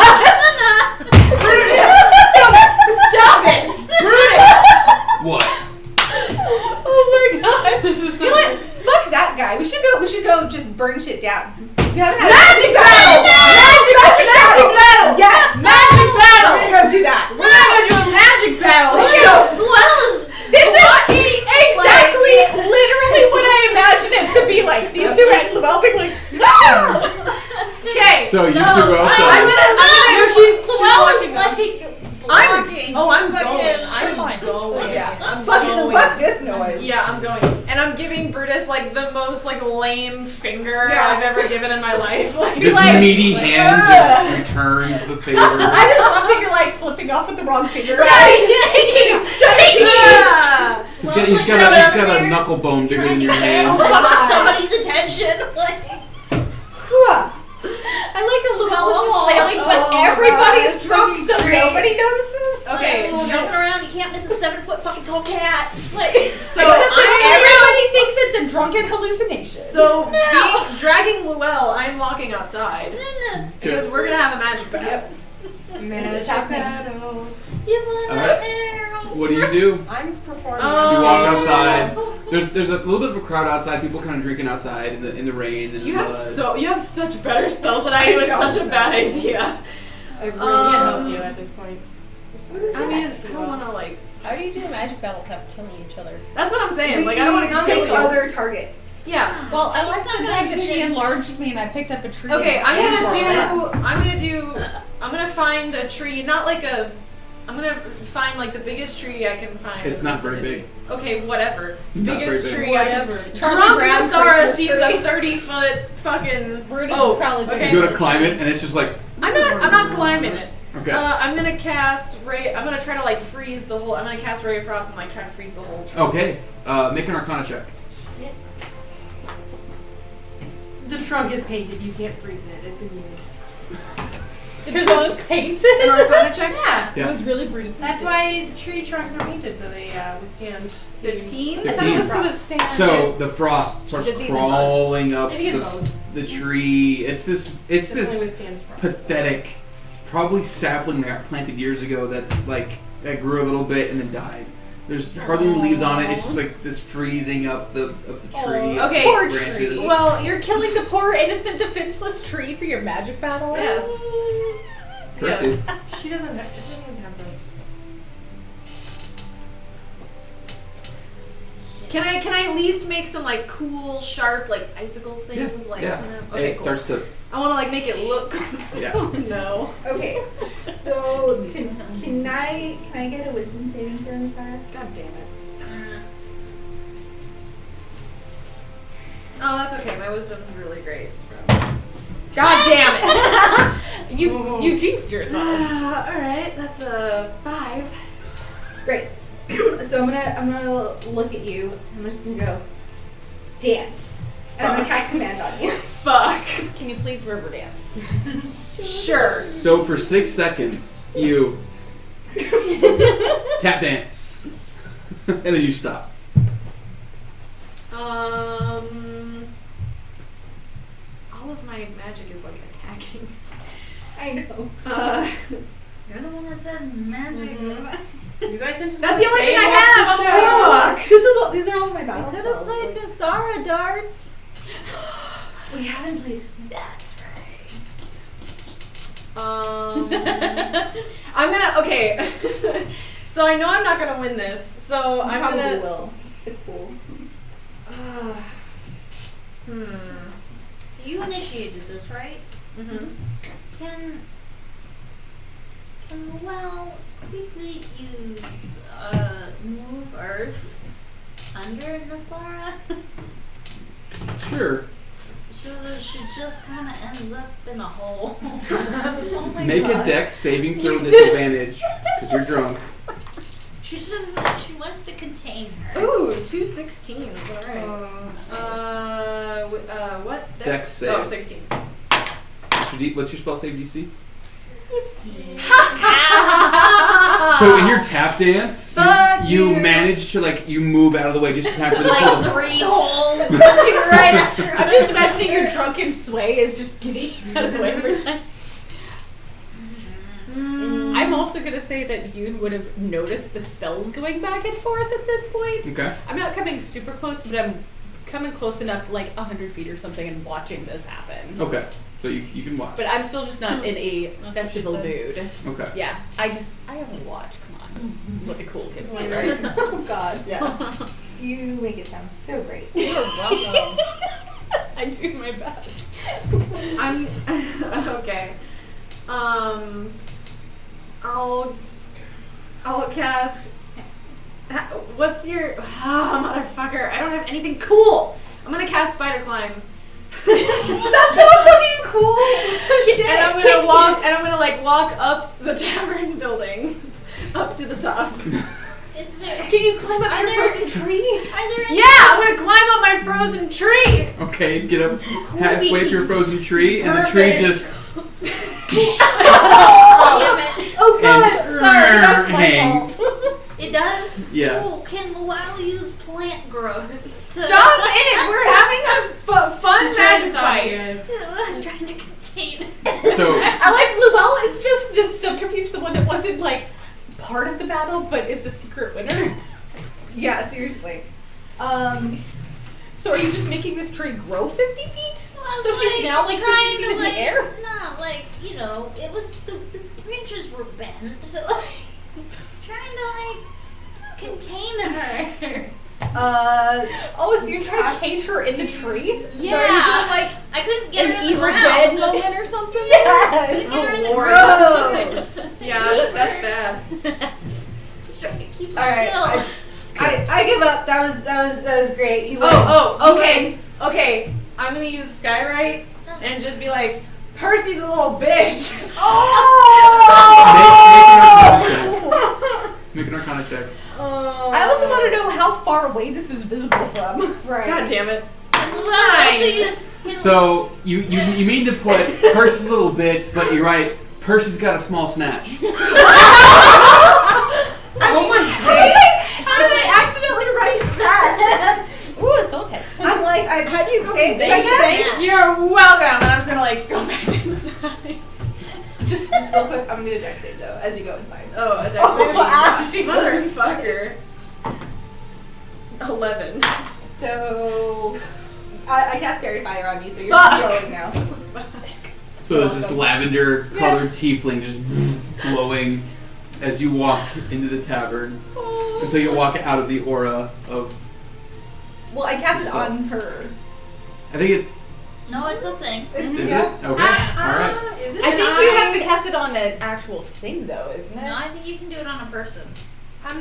Stop it! Brutus! What? Oh my god, this is so You know what? Fuck that guy. We should go just burn shit down. We haven't had Magic battle! Magic battle! Yes! Magic battle! We're gonna go do that. We're not gonna do a magic battle! Llewell's This is exactly, literally what I imagine it to be like. These two and Llewell being like, no! Okay. So you two go outside. Llewell's like blocking. I'm going. I'm fine. Yeah, I'm Fuck going. this noise. Yeah, I'm going. And I'm giving Brutus like the most like lame finger Yeah. I've ever given in my life. Like, This meaty hand just returns the favor. I just love that you're like flipping off with the wrong finger. yeah. He's got a knuckle bone bigger than your hand. Fuck somebody's attention. Like, I like that Llewell is just flailing, but everybody's drunk, so nobody notices. Okay, jumping around, you can't miss a 7-foot fucking tall cat. Like, so Everybody thinks it's a drunken hallucination. So dragging Llewell, I'm walking outside because we're gonna have a magic battle. Magic battle. Alright. What do you do? I'm performing. You walk outside. There's a little bit of a crowd outside. People kind of drinking outside in the rain. And You the have mud. you have such better spells than I do. It's such a bad idea. I really can't help you at this point. I mean, I don't want to like. How do you do a magic battle without killing each other? That's what I'm saying. Like I don't want to kill pick you. other target. Yeah. Well, I like She's not the gonna time that get she it. enlarged me and I picked up a tree. Okay, and I'm gonna find a tree, not like a. I'm gonna find like the biggest tree I can find. It's not very big. Okay, whatever. Not Biggest very big. tree. Whatever. Drunk Brown's Masara Christmas sees tree. a 30-foot fucking. Brutus Oh, is probably bigger. okay. You go to climb it, and it's just like I'm not climbing it. okay. I'm gonna cast Ray. I'm gonna try to like freeze the whole. I'm gonna cast Ray of Frost and like try to freeze the whole tree. Okay. Make an Arcana check. The trunk is painted. You can't freeze it. It's immune. The trunk painted. An Arcana check. Yeah. Yeah. It was really Brutus. That's why tree trunks are painted so they withstand 15. I thought it was 15. to withstand. So the frost starts Disease and crawling up Maybe get both. the tree. It's this Definitely this withstands frost. pathetic, probably sapling that got planted years ago. That's like that grew a little bit and then died. There's hardly any leaves on it. It's just like this freezing up the tree. Okay. Poor branches. tree. Well, you're killing the poor innocent defenseless tree for your magic battle. Yes. Percy. Yes. She doesn't have this. Can I at least make some like cool, sharp, like icicle things? Like yeah. Okay, It cool. starts to. I want to like make it look. Yeah. Oh no. Okay, so can I get a wisdom saving throw, Masara? God damn it. Oh, that's okay. My wisdom's really great. So. God damn it. You jinxed yourself. All right, that's a 5. Great. So I'm gonna look at you. I'm just gonna go dance, and I'm gonna cast command on you. Fuck. Can you please river dance? Sure. So for 6 seconds, you tap dance, and then you stop. All of my magic is like attacking. I know. You're the one that said magic. You guys into That's the only thing I have. Fuck. These are all my battle Could have spells. played Nasara darts. We haven't played. That's right. I'm gonna. Okay. So I know I'm not gonna win this. So I'm probably gonna. will. It's cool. You initiated this, right? Mm-hmm. Can well quickly use move Earth under Nasara, Sure. so that she just kind of ends up in a hole. Oh my Make God. a dex saving throw disadvantage because you're drunk. She wants to contain her. Ooh, 2 16s. All right. What? Dex save. Oh, 16. What's your spell save DC? 15. So in your tap dance, Fuck you you. manage to you move out of the way just in time for this whole. Like 3 holes right after. I'm just imagining your drunken sway is just getting out of the way every time. I'm also going to say that Yoon would have noticed the spells going back and forth at this point. Okay. I'm not coming super close, but I'm coming close enough, like 100 feet or something, and watching this happen. Okay. So you can watch. But I'm still just not in a That's festival what she mood. Okay. Yeah, I only watch. Come on, this is what the cool kids do, right? Oh God. Yeah. You make it sound so great. You're welcome. I do my best. I'm okay. I'll cast. What's your motherfucker? I don't have anything cool. I'm gonna cast Spider Climb. That's so fucking cool. Shit. And I'm gonna walk up the tavern building, up to the top. Is there? Can you climb up Are your there- frozen tree? Are there any? Yeah, I'm gonna climb up my frozen tree. Okay. Get up halfway up your frozen tree, and the Perfect. tree just Damn it. Oh God. Sorry, that's my hangs. It does? Yeah. Cool. Can Luau use plant growth? Stop it! We're having a fun magic fight. I was trying to contain it. So I like Luell is just this subterfuge, the one that wasn't like part of the battle, but is the secret winner. Yeah. Seriously. So are you just making this tree grow 50 feet? Well, So she's now like 50 trying feet to in the air? No, like, you know, it was the branches were bent, so like trying to contain her. Oh, so you're trying to cage her in the tree? Yeah. So are you doing like I couldn't get an her in the Evil ground. Dead moment or something? Yes. Get her in the Lord. ground. Yeah, that's bad. Just trying to keep her All right. still. I give up. That was great. You win. Okay. I'm gonna use Skywrite and just be like, Percy's a little bitch. make an Arcana check. I also want to know how far away this is visible from. Right. God damn it. Well, also use So you mean to put Percy's little bitch, but you're right. Percy's got a small snatch. Oh my god. How did I accidentally write that? Ooh, a soul text. I'm like, how do you go from Thanks. thanks? You're welcome. And I'm just gonna go back inside. Just real quick, I'm gonna need a dex save though as you go inside. Oh, a dex Oh, saving. actually, Motherfucker. 11. So I cast Fairy Fire on you, so you're Fuck. glowing now. So there's this lavender colored tiefling just glowing as you walk into the tavern until you walk out of the aura of. Well, I cast it on her. I think it No, it's a thing. is Yeah. it. Okay. All right. Is it? I think you have to cast it on an actual thing, though, isn't it? No, I think you can do it on a person. I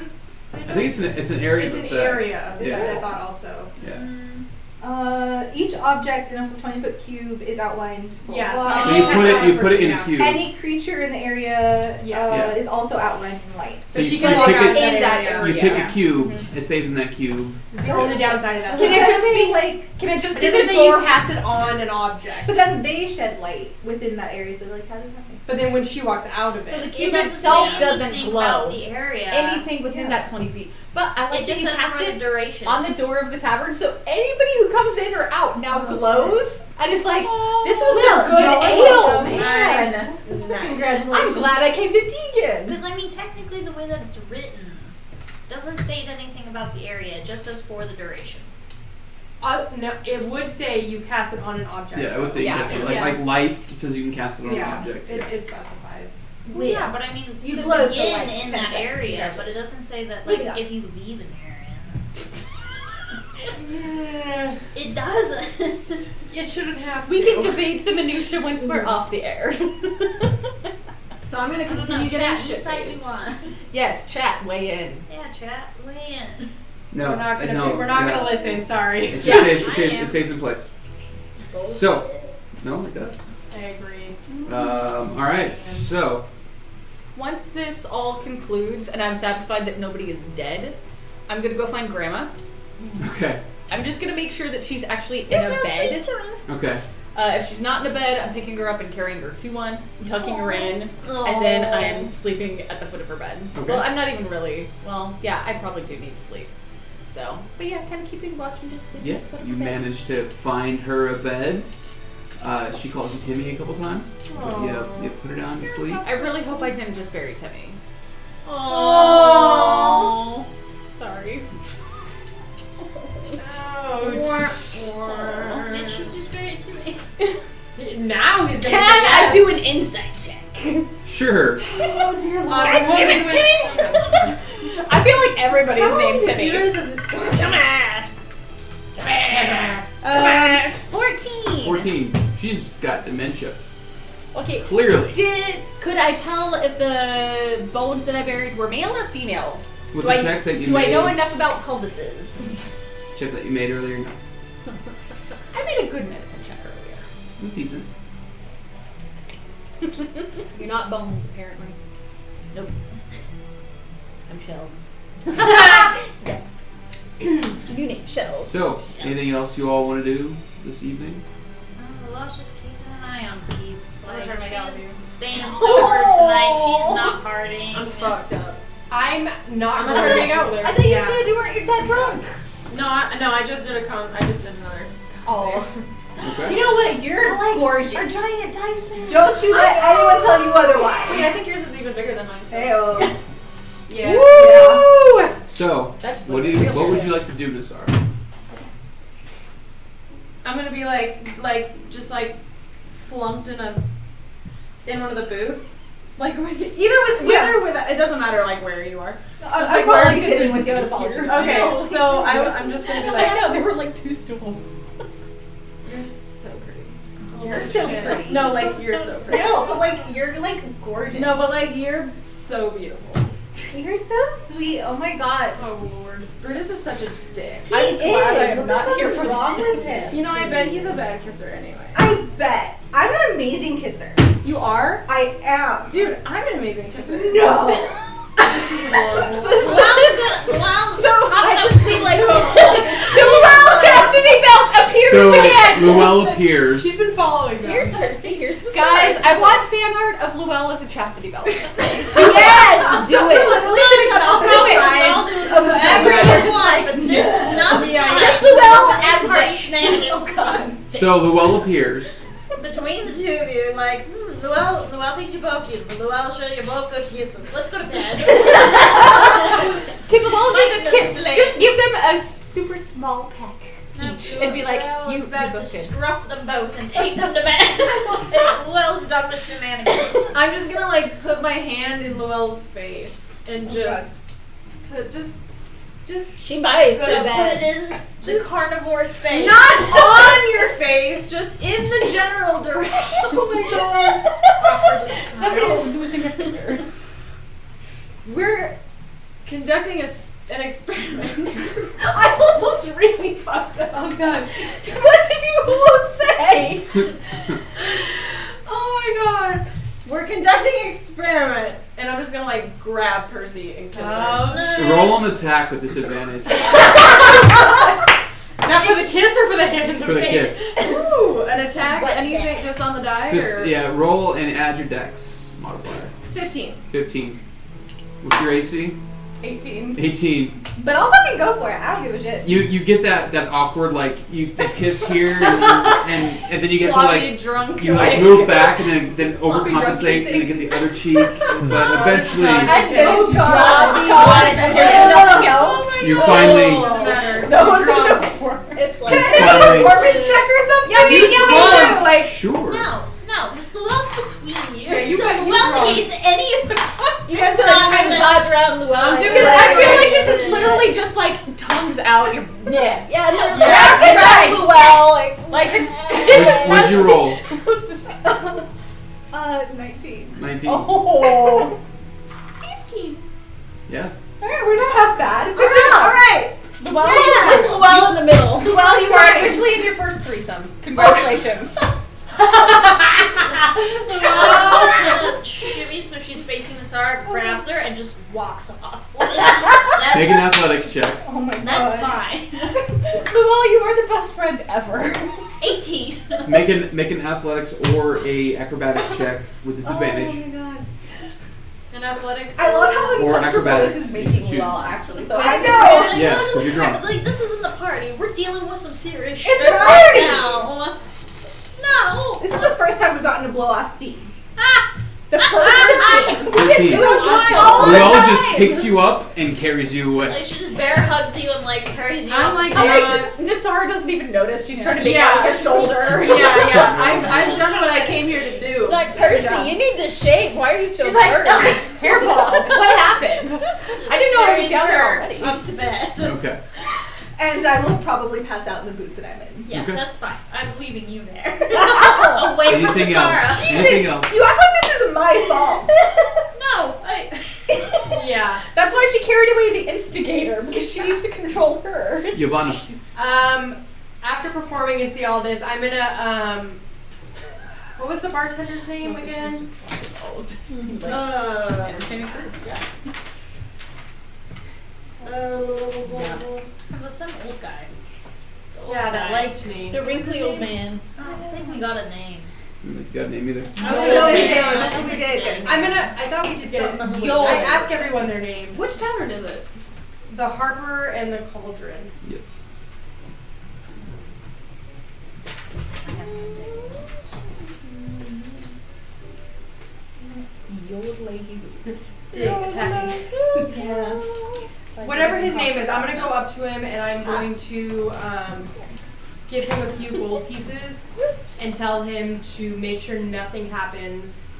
think it's an area. It's of an effects. area. Is Yeah. what I thought also. Yeah. Each object in a 20-foot cube is outlined. Yeah, blah, so So you put it in a cube. Any creature in the area Yeah. is also outlined in light. So you she pick can walk out it- of that in that area. You area. pick Yeah. a cube. It stays in that cube. It's the only downside of that. Can it Does just say, be- like? Can it just It be doesn't the say you door? cast it on an object. But then they shed light within that area. So like, how does that make? But then when she walks out of it, So the It cube doesn't itself say doesn't anything glow. about the area. Anything within that 20 feet. But I like It that just you says cast for the it duration. on the door of the tavern, so anybody who comes in or out now glows, and it's like, this was some good ale, man. Nice. Congratulations. I'm glad I came to Deegan. Because I mean, technically, the way that it's written doesn't state anything about the area. It just says for the duration. no, it would say you cast it on an object. Yeah, I would say you Yeah. can cast it. Yeah. Like light, it says you can cast it on Yeah, an object. it specifies. Well, yeah, but I mean, You to glow for, begin like, in 10 that seconds. area, but it doesn't say that like Yeah. if you leave an area. Mm, It doesn't. it shouldn't have to. We can debate the minutia once we're off the air. So I'm gonna I don't continue know, getting chat, shit whose side you faced. want? Yes, chat, weigh in. Yeah, chat, weigh in. No, We're not gonna. no, We're not yeah. gonna listen. Sorry. It just stays. I am. It stays in place. So, no, it does. I agree. All right. So, Once this all concludes and I'm satisfied that nobody is dead, I'm gonna go find Grandma. okay, I'm just gonna make sure that she's actually in a bed. okay. If she's not in a bed, I'm picking her up and carrying her to one, tucking her in, and then I am sleeping at the foot of her bed. Okay. Well, I'm not even really. Well, yeah, I probably do need to sleep. So, but yeah, kind of keeping watch and just sleeping Yeah, at the foot of you her bed. managed to find her a bed. She calls you Timmy a couple times. But you put her down to sleep. I really hope I didn't just bury Timmy. Oh. Sorry. Ouch. Did she just bury it to me? Now he's gonna Can say yes. I do an insight check? Sure. Oh dear Lord. On a woman with- I feel like everybody's How named many Timmy. heroes of this story? 14. 14. She's got dementia. Okay. Clearly. Could I tell if the bones that I buried were male or female? With Do the I- check that you Do made. I know enough about pelvises? Check that you made earlier. No. I made a good medicine check earlier. It was decent. You're not bones, apparently. Nope. I'm shells. Yes. It's your new name, Shells. So, anything else you all want to do this evening? Well, I was just keeping an eye on Peeps. I'm Like, trying to make out with she's you. staying sober tonight. She's not partying. I'm fucked up. I'm not. I'm not trying to make out with her. I thought you Yeah. said you weren't that drunk. No, I just did I just did another. Oh. Okay. You know what? You're gorgeous. Our giant dice man. Don't you let anyone tell you otherwise. Wait, I think yours is even bigger than mine. So. Heyo. Yeah. Woo! So, That just what looks real would good. you like to do, Nassar? I'm gonna be just slumped in one of the booths, like with it doesn't matter like where you are. I'm like, probably where sitting there's- with you at a volunteer. Okay, so I'm just gonna be like, I know, there were like 2 stools. you're so pretty. You're so pretty. No, like you're so pretty. No, but like you're like gorgeous. No, but like you're so beautiful. you're so sweet. Oh my god. Oh lord, Brutus is such a dick. He I'm glad is. I'm What the not fuck here is for wrong this. with him? You know, I bet he's a bad kisser anyway. I bet. I'm an amazing kisser. You are, I am. dude. I'm an amazing kisser. No. I just see like The Luau chastity belt appears So, again! Luell appears. She's been following them. Here's her. See, here's the Guys, story. I want fan art of Luell as a chastity belt. Yes. Do it. At least it's on opposite sides of the Everyone, but this is not the time. Just Luell as as party this. shenanigans. So, Luell appears. Between the two of you, like, Luell thinks you're both beautiful. Luell will show you both good kisses. Let's go to bed. Can Luell My goodness, lady. just give them a super small peck No, each and be like, Luell you is about to both good. scruff them both and take them to bed. Luell's done with shenanigans. I'm just gonna like put my hand in Luell's face and just She bites. Just I put bet. it in the carnivore's face. not on your face, just in the general direction. Oh my god. Somebody is losing a finger. We're conducting a an experiment. I almost really fucked up. Oh god. What did you almost say? Oh my god. We're conducting an experiment, and I'm just gonna like grab Percy and kiss her. Oh, Nice. Roll an attack with disadvantage Is that for the kiss or for the hand in the for the face? kiss. Ooh, an attack? Like Anything just on the die? Just or? yeah, roll and add your dex modifier. 15. 15. What's your AC? 18. 18. But I'll fucking go for it. I don't give a shit. You get that awkward like you kiss here and then you get to Sloppy like drunk. you like move back and then Sloppy drunk overcompensate and then get the other cheek, but eventually And Okay. those Oh, jaws, God. and there's nothing else. you finally Doesn't matter. Those You're are drunk. no more. It's Can like I have a Finally. performance check or something? Yeah, me too. Like, sure. No, because Luelle's between you. Yeah, you so got- you Luelle wrong. negates any of the you guys are like trying to dodge around Luella. Because I feel like this is literally just like tongues out. You're, yeah. Yeah, and they're Yeah, it's right. like Luella, like It's What'd you roll? Most disgusting. 19. 19. Oh. 15. Yeah. Alright, we're not half bad. Good job. alright. Luella in the middle. Well, you are officially in your first threesome. Congratulations. Luelle shimmies so she's facing the Sarah, grabs her, and just walks off. That's, Make an athletics check. Oh my god. that's fine. Luella, you are the best friend ever. 18. Make an athletics or a acrobatics check with disadvantage. Oh my god. In athletics. I love how Or uncomfortable acrobatics, this is you making can choose. Luella, actually. So I I know. just Yes, 'cause you're drunk. Like, this isn't the party. We're dealing with some serious shit It's a right party! now. No. This is the first time we've gotten to blow off steam. The first time. 13. Luella just picks you up and carries you away. Like, she just bear hugs you and like carries you. I'm up like, the I stairs. like Nasara doesn't even notice. She's trying to make Yeah. out with her shoulder. Yeah. I've done what I came here to do. Like, Good Percy, job. you need to shave. Why are you so She's like, dirty? hairball. What happened? I didn't know I was Carries down there her already. up to bed. Okay. And I will probably pass out in the booth that I'm in. Yeah, Okay. that's fine. I'm leaving you there. Away from Anything Sarah. else? Anything else? You act like this is my fault. No, Yeah. That's why she carried away the instigator, because she needs to control her. Giovanna. After performing and see all this, I'm gonna what was the bartender's name again? All of this. Entertaining it was some old guy. The old Yeah, that guy. liked me. The wrinkly old man. I don't think we got a name. You got a name either? No, gonna we say- did. We did. I thought we did get it. Yo. I asked everyone their name. Which tavern is it? The Harper and the Cauldron. Yes. Digg attacking. Yeah. Whatever his name is, I'm gonna go up to him and I'm going to give him a few gold pieces and tell him to make sure nothing happens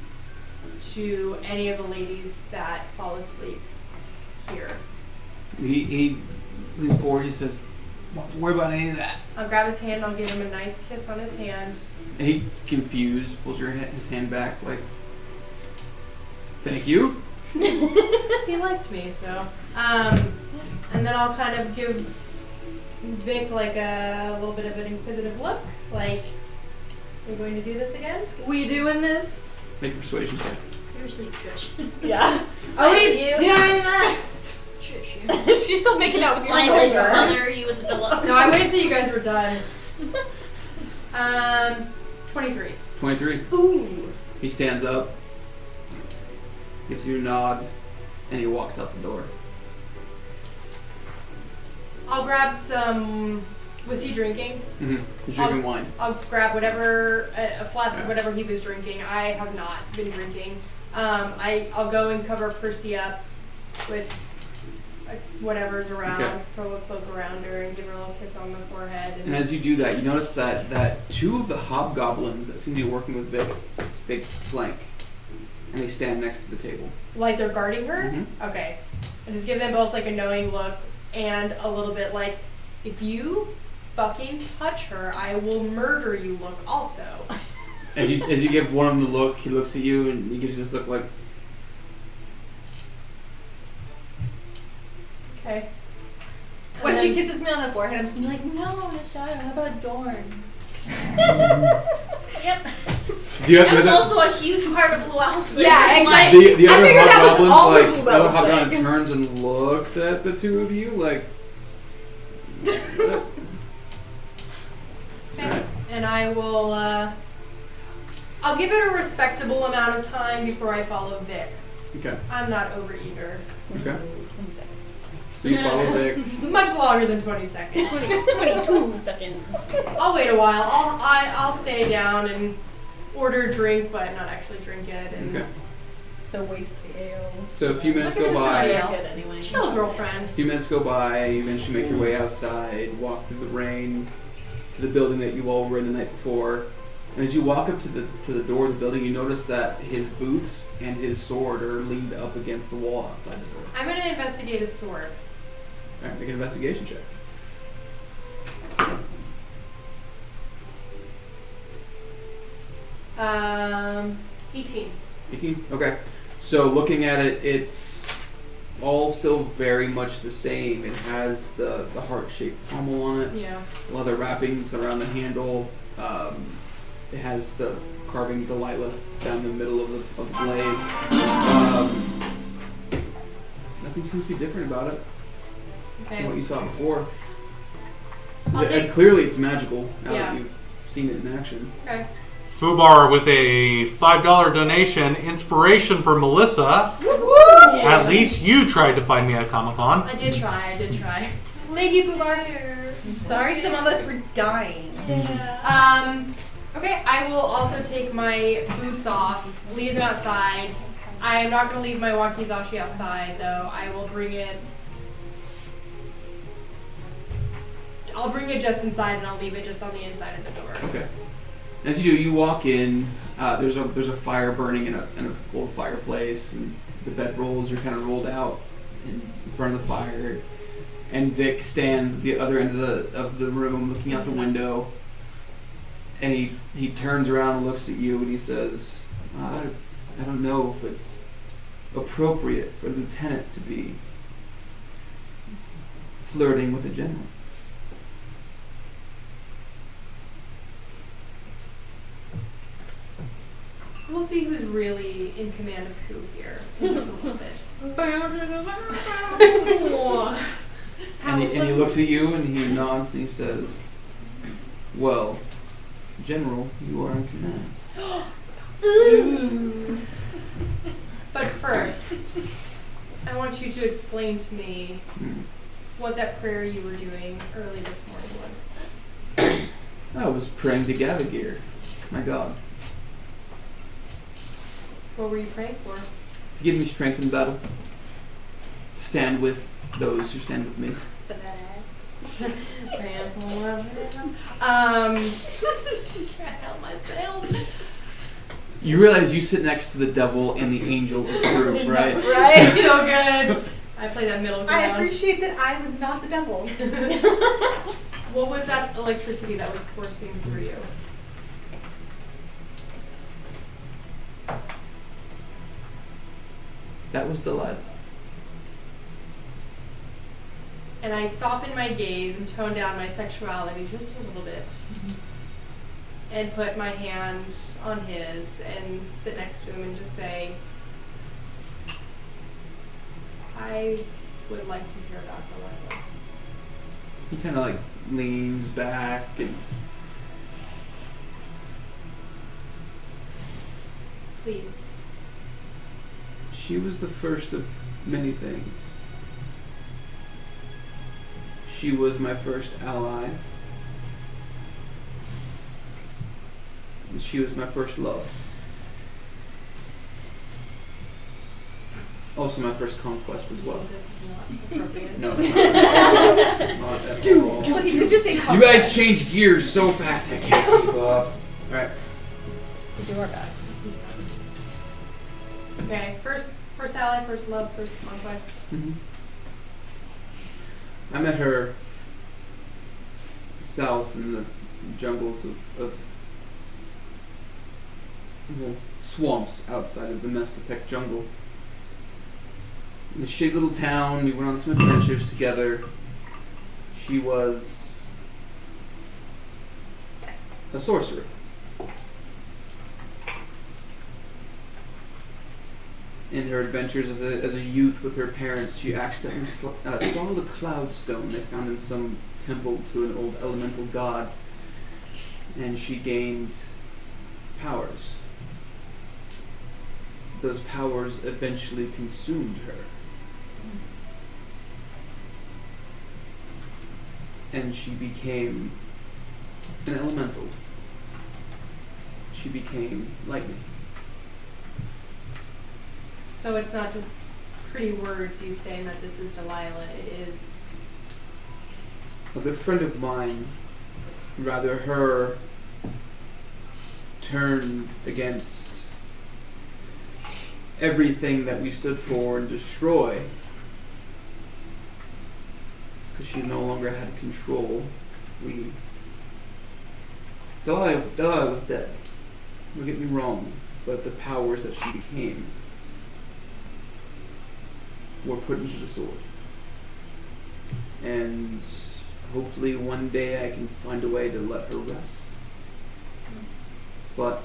to any of the ladies that fall asleep here. He leans forward. He says, "Don't have to worry about any of that." I'll grab his hand, I'll give him a nice kiss on his hand. And he, confused, pulls his hand back, like, "Thank you." He liked me, so. And then I'll kind of give Vic like a little bit of an inquisitive look, like, we're going to do this again? We doing this? Make a persuasion check. You're asleep, Trish. Yeah. Are we doing this? Trish, She's still making out with your slightly shoulder. smother you with the pillow. No, I waited till you guys were done. 23. 23. Ooh. He stands up, gives you a nod, and he walks out the door. I'll grab some. Was he drinking? Mm-hmm. He's drinking wine. I'll grab whatever, a flask Yeah. of whatever he was drinking. I have not been drinking. I'll go and cover Percy up with whatever's around, Okay. throw a cloak around her, and give her a little kiss on the forehead. And as you do that, you notice that two of the hobgoblins that seem to be working with Vic, they flank, and they stand next to the table. Like they're guarding her? Mhm. Okay. I just give them both like a knowing look and a little bit like, if you fucking touch her, I will murder you look also. As you give one of them the look, he looks at you and he gives you this look like, Okay. When And she then- kisses me on the forehead, I'm just gonna be like, no, Nashaya, how about Dorn? Yep. The That was other, also a huge part of Luau's thing. Yeah, Like, the I other figured that was all hobgoblin's of like, the other Luau's hobgoblin thing. turns and looks at the two of you like. Okay. And I will, I'll give it a respectable amount of time before I follow Vic. Okay. I'm not over eager. Okay. So you follow Vic. Much longer than 20 seconds. 22 seconds. I'll wait a while. I'll stay down and order a drink, but not actually drink it. And Okay. So waste ale. So a few minutes Look go at by. this A else. Anyway. chill, girlfriend. few minutes go by. You eventually make your way outside, walk through the rain to the building that you all were in the night before. And as you walk up to the door of the building, you notice that his boots and his sword are leaned up against the wall outside the door. I'm gonna investigate his sword. All right, make an investigation check. 18. 18? Okay. So looking at it, it's all still very much the same. It has the heart-shaped pommel on it, Yeah. leather wrappings around the handle. It has the carving Delilah down the middle of the blade. Nothing seems to be different about it than what Okay. you saw before. I'll take- Clearly it's magical now Yeah. that you've seen it in action. Okay. Fubar with a $5 donation. Inspiration for Melissa. At least you tried to find me at Comic-Con. I did try. Thank you, Fubar. Sorry, some of us were dying. Okay, I will also take my boots off, leave them outside. I am not going to leave my wakizashi outside, though. I will bring it. I'll bring it just inside, and I'll leave it just on the inside of the door. Okay. As you do, you walk in. There's a fire burning in an old fireplace, and the bedrolls are kind of rolled out in front of the fire. And Vic stands at the other end of the room, looking out the window. And he turns around and looks at you, and he says, "I don't know if it's appropriate for a lieutenant to be flirting with a general." We'll see who's really in command of who here in just a little bit. And he looks at you and he nods and he says, "Well, General, you are in command." But first, I want you to explain to me what that prayer you were doing early this morning was. I was praying to Gavagir, my god, What were you praying for? to give me strength in battle, to stand with those who stand with me. For that ass. Praying for can't help myself. You realize you sit next to the devil and the angel of the group, right? Right? So good. I play that middle I ground. appreciate that I was not the devil. What was that electricity that was coursing through you? That was Delilah. And I softened my gaze and toned down my sexuality just a little bit. And put my hand on his and sit next to him and just say, I would like to hear about Delilah. He kind of like leans back and Please. she was the first of many things. She was my first ally. And she was my first love. Also my first conquest as well. No, not at all. Well, he could just say You guys change gears so fast I can't keep up. Alright. We do our best. Okay, first ally, first love, first conquest. I met her south in the jungles of well, swamps outside of the Mestapec jungle. in a shitty little town. We went on some adventures together. She was a sorcerer. In her adventures as a youth with her parents, she accidentally swallowed a cloud stone they found in some temple to an old elemental god, and she gained powers. Those powers eventually consumed her. And she became an elemental. She became lightning. So it's not just pretty words you saying that this is Delilah. It is. A good friend of mine, rather her, turned against everything that we stood for and destroy, because she no longer had control. Delilah was dead. Don't get me wrong, but the powers that she became were put into the sword. And hopefully one day I can find a way to let her rest. But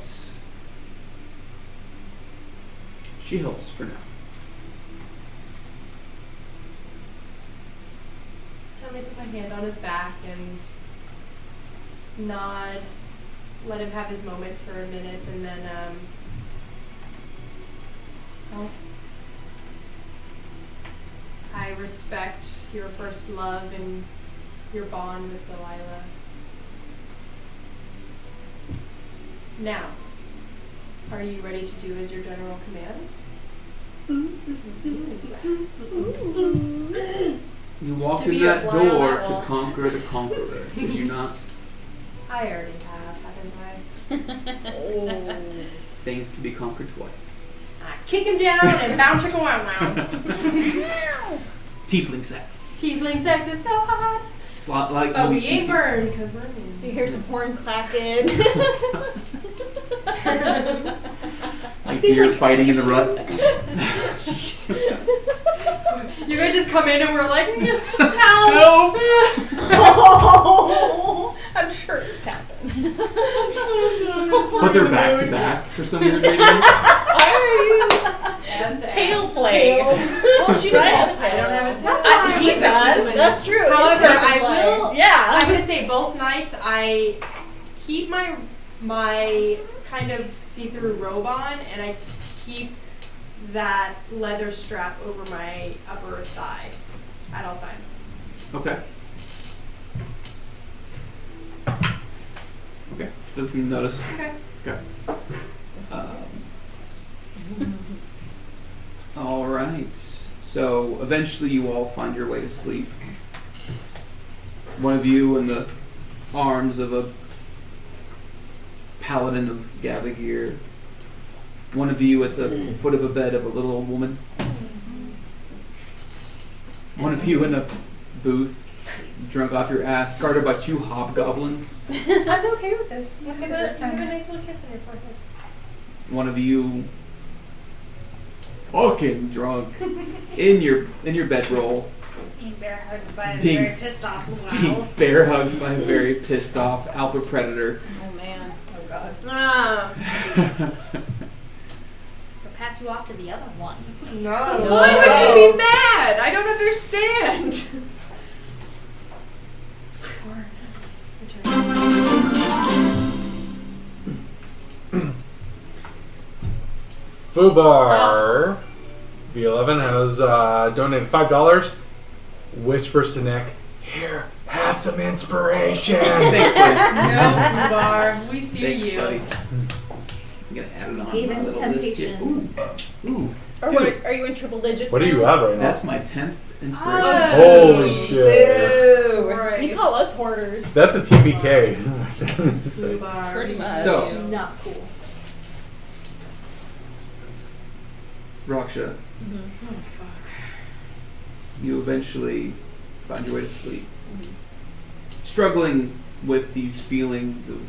she helps for now. I put my hand on his back and nod, let him have his moment for a minute, and then I respect your first love and your bond with Delilah. Now, are you ready to do as your general commands? You walked To in be a that fly on door that to wall. conquer the conqueror, did you not? I already have, haven't I? Things can be conquered twice. I kick him down and bounce chicka wow wow. Tiefling sex. Tiefling sex is so hot, It's a lot like but movie we ain't species. burned because we're in. You hear some horn clacking. Like deer fighting in the rut. You guys just come in and we're like, help! Oh, I'm sure it's happened. But they're back to back for some weird reason. Tail play. Well, she doesn't have a tail. I don't have a tail. That's I- fine. he does. That's true. However, It's I play. will. Yeah. I'm gonna say both nights I keep my kind of see-through robe on, and I keep that leather strap over my upper thigh at all times. Okay. Okay. Doesn't notice. Okay. Okay. All right. So eventually, you all find your way to sleep. One of you in the arms of a paladin of Gavagir. One of you at the foot of a bed of a little old woman. One of you in a booth, drunk off your ass, guarded by two hobgoblins. I'm okay with this. I'm okay Give with this a time. nice little kiss on your forehead. One of you fucking drunk in your bedroll, Being bear hugged by a Being- very pissed off being wow. bear hugged by a very pissed off alpha predator. Oh man. Oh god. I'll pass you off to the other one. No. Why would you be mad? I don't understand. Fubar V11 has donated $5. Whispers to Nick, "Here, have some inspiration." Thanks, buddy. No, Bar. We see Thanks, you. buddy. I'm gonna add it on Even my little list here. temptation. Ooh. Or Dude. what, are you in triple digits? What are now? you at right now? That's my 10th inspiration. Holy shit. Ooh. You call us hoarders. That's a TBK. Bar. Pretty much. So, Not cool. Raksha, Oh fuck. you eventually find your way to sleep. Struggling with these feelings of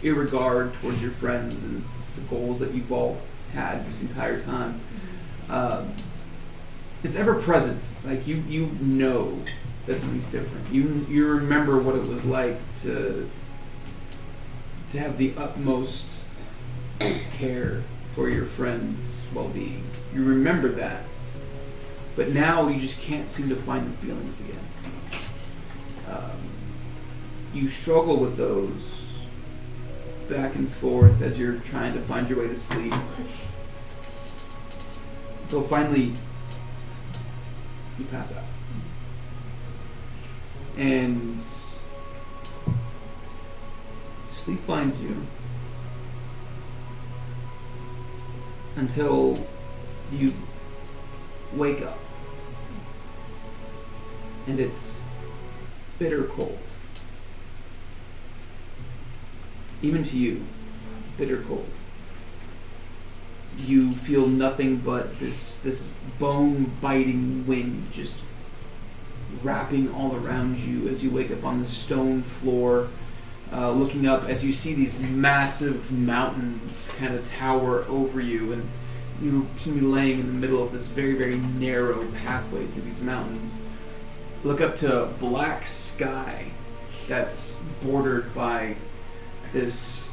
irregard towards your friends and the goals that you've all had this entire time. it's ever present. Like you know that something's different. You remember what it was like to have the utmost care for your friends' well-being. You remember that, but now you just can't seem to find the feelings again. You struggle with those back and forth as you're trying to find your way to sleep. Until finally, you pass out. And sleep finds you until you wake up. And it's bitter cold. Even to you, bitter cold. You feel nothing but this bone-biting wind just wrapping all around you as you wake up on the stone floor, looking up as you see these massive mountains kind of tower over you, and you seem to be laying in the middle of this very, very narrow pathway through these mountains. Look up to black sky that's bordered by this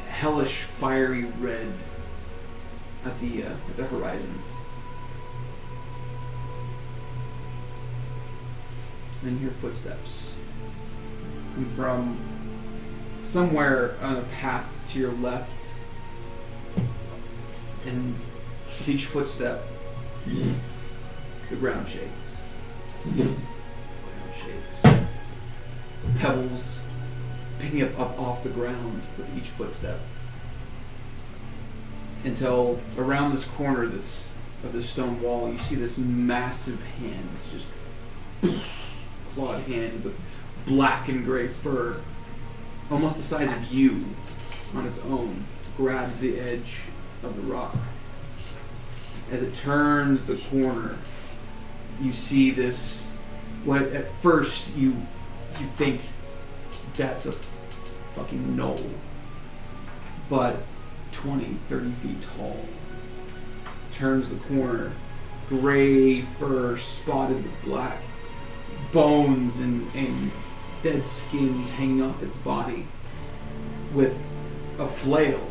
hellish fiery red at the horizons. Then hear footsteps come from somewhere on a path to your left, and with each footstep, the ground shakes. The ground shakes. Pebbles picking up off the ground with each footstep, until around this corner of this stone wall, you see this massive hand. It's just clawed hand with black and gray fur, almost the size of you on its own, grabs the edge of the rock. As it turns the corner, you see this, what at first you think that's a fucking gnoll, but 20, 30 feet tall. Turns the corner, gray fur spotted with black, bones and dead skins hanging off its body, with a flail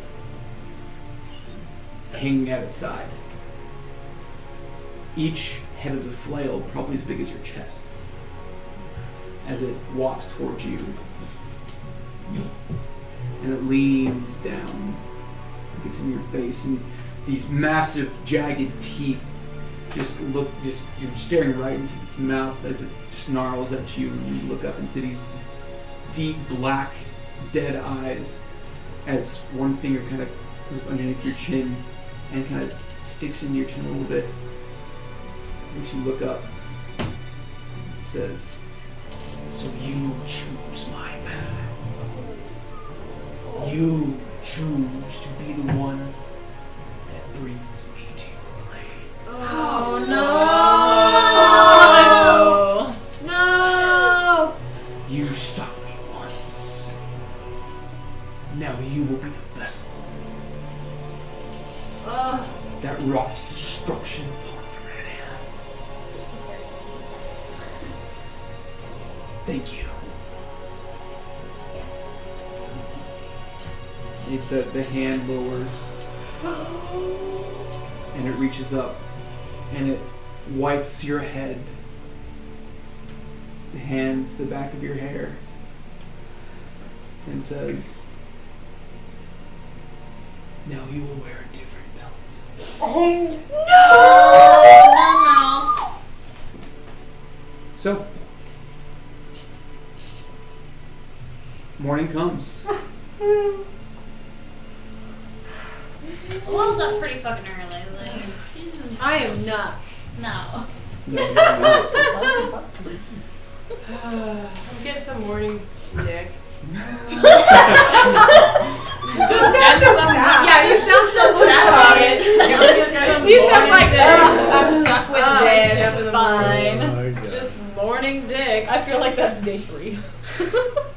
hanging at its side. Each head of the flail probably as big as your chest. As it walks towards you, and it leans down, gets in your face, and these massive jagged teeth you're staring right into its mouth as it snarls at you, and you look up into these deep black dead eyes as one finger kind of goes underneath your chin and kind of sticks into your chin a little bit. As you look up, it says, "So you choose my path. You choose to be the one that brings me to your plane." Oh no! No! You stopped me once. Now you will be the vessel that wrought destruction upon Thurania. Thank you. The hand lowers, and it reaches up, and it wipes your head, the hands, the back of your hair, and says, "Now you will wear a different belt." No! So, morning comes. Will's up pretty fucking early. Like, Jesus. I am not. No. No, you're not. I'm getting some morning dick. Yeah, you sound so sad about it. You sound like, I'm stuck with this. Fine. Just morning dick. I feel like that's day 3.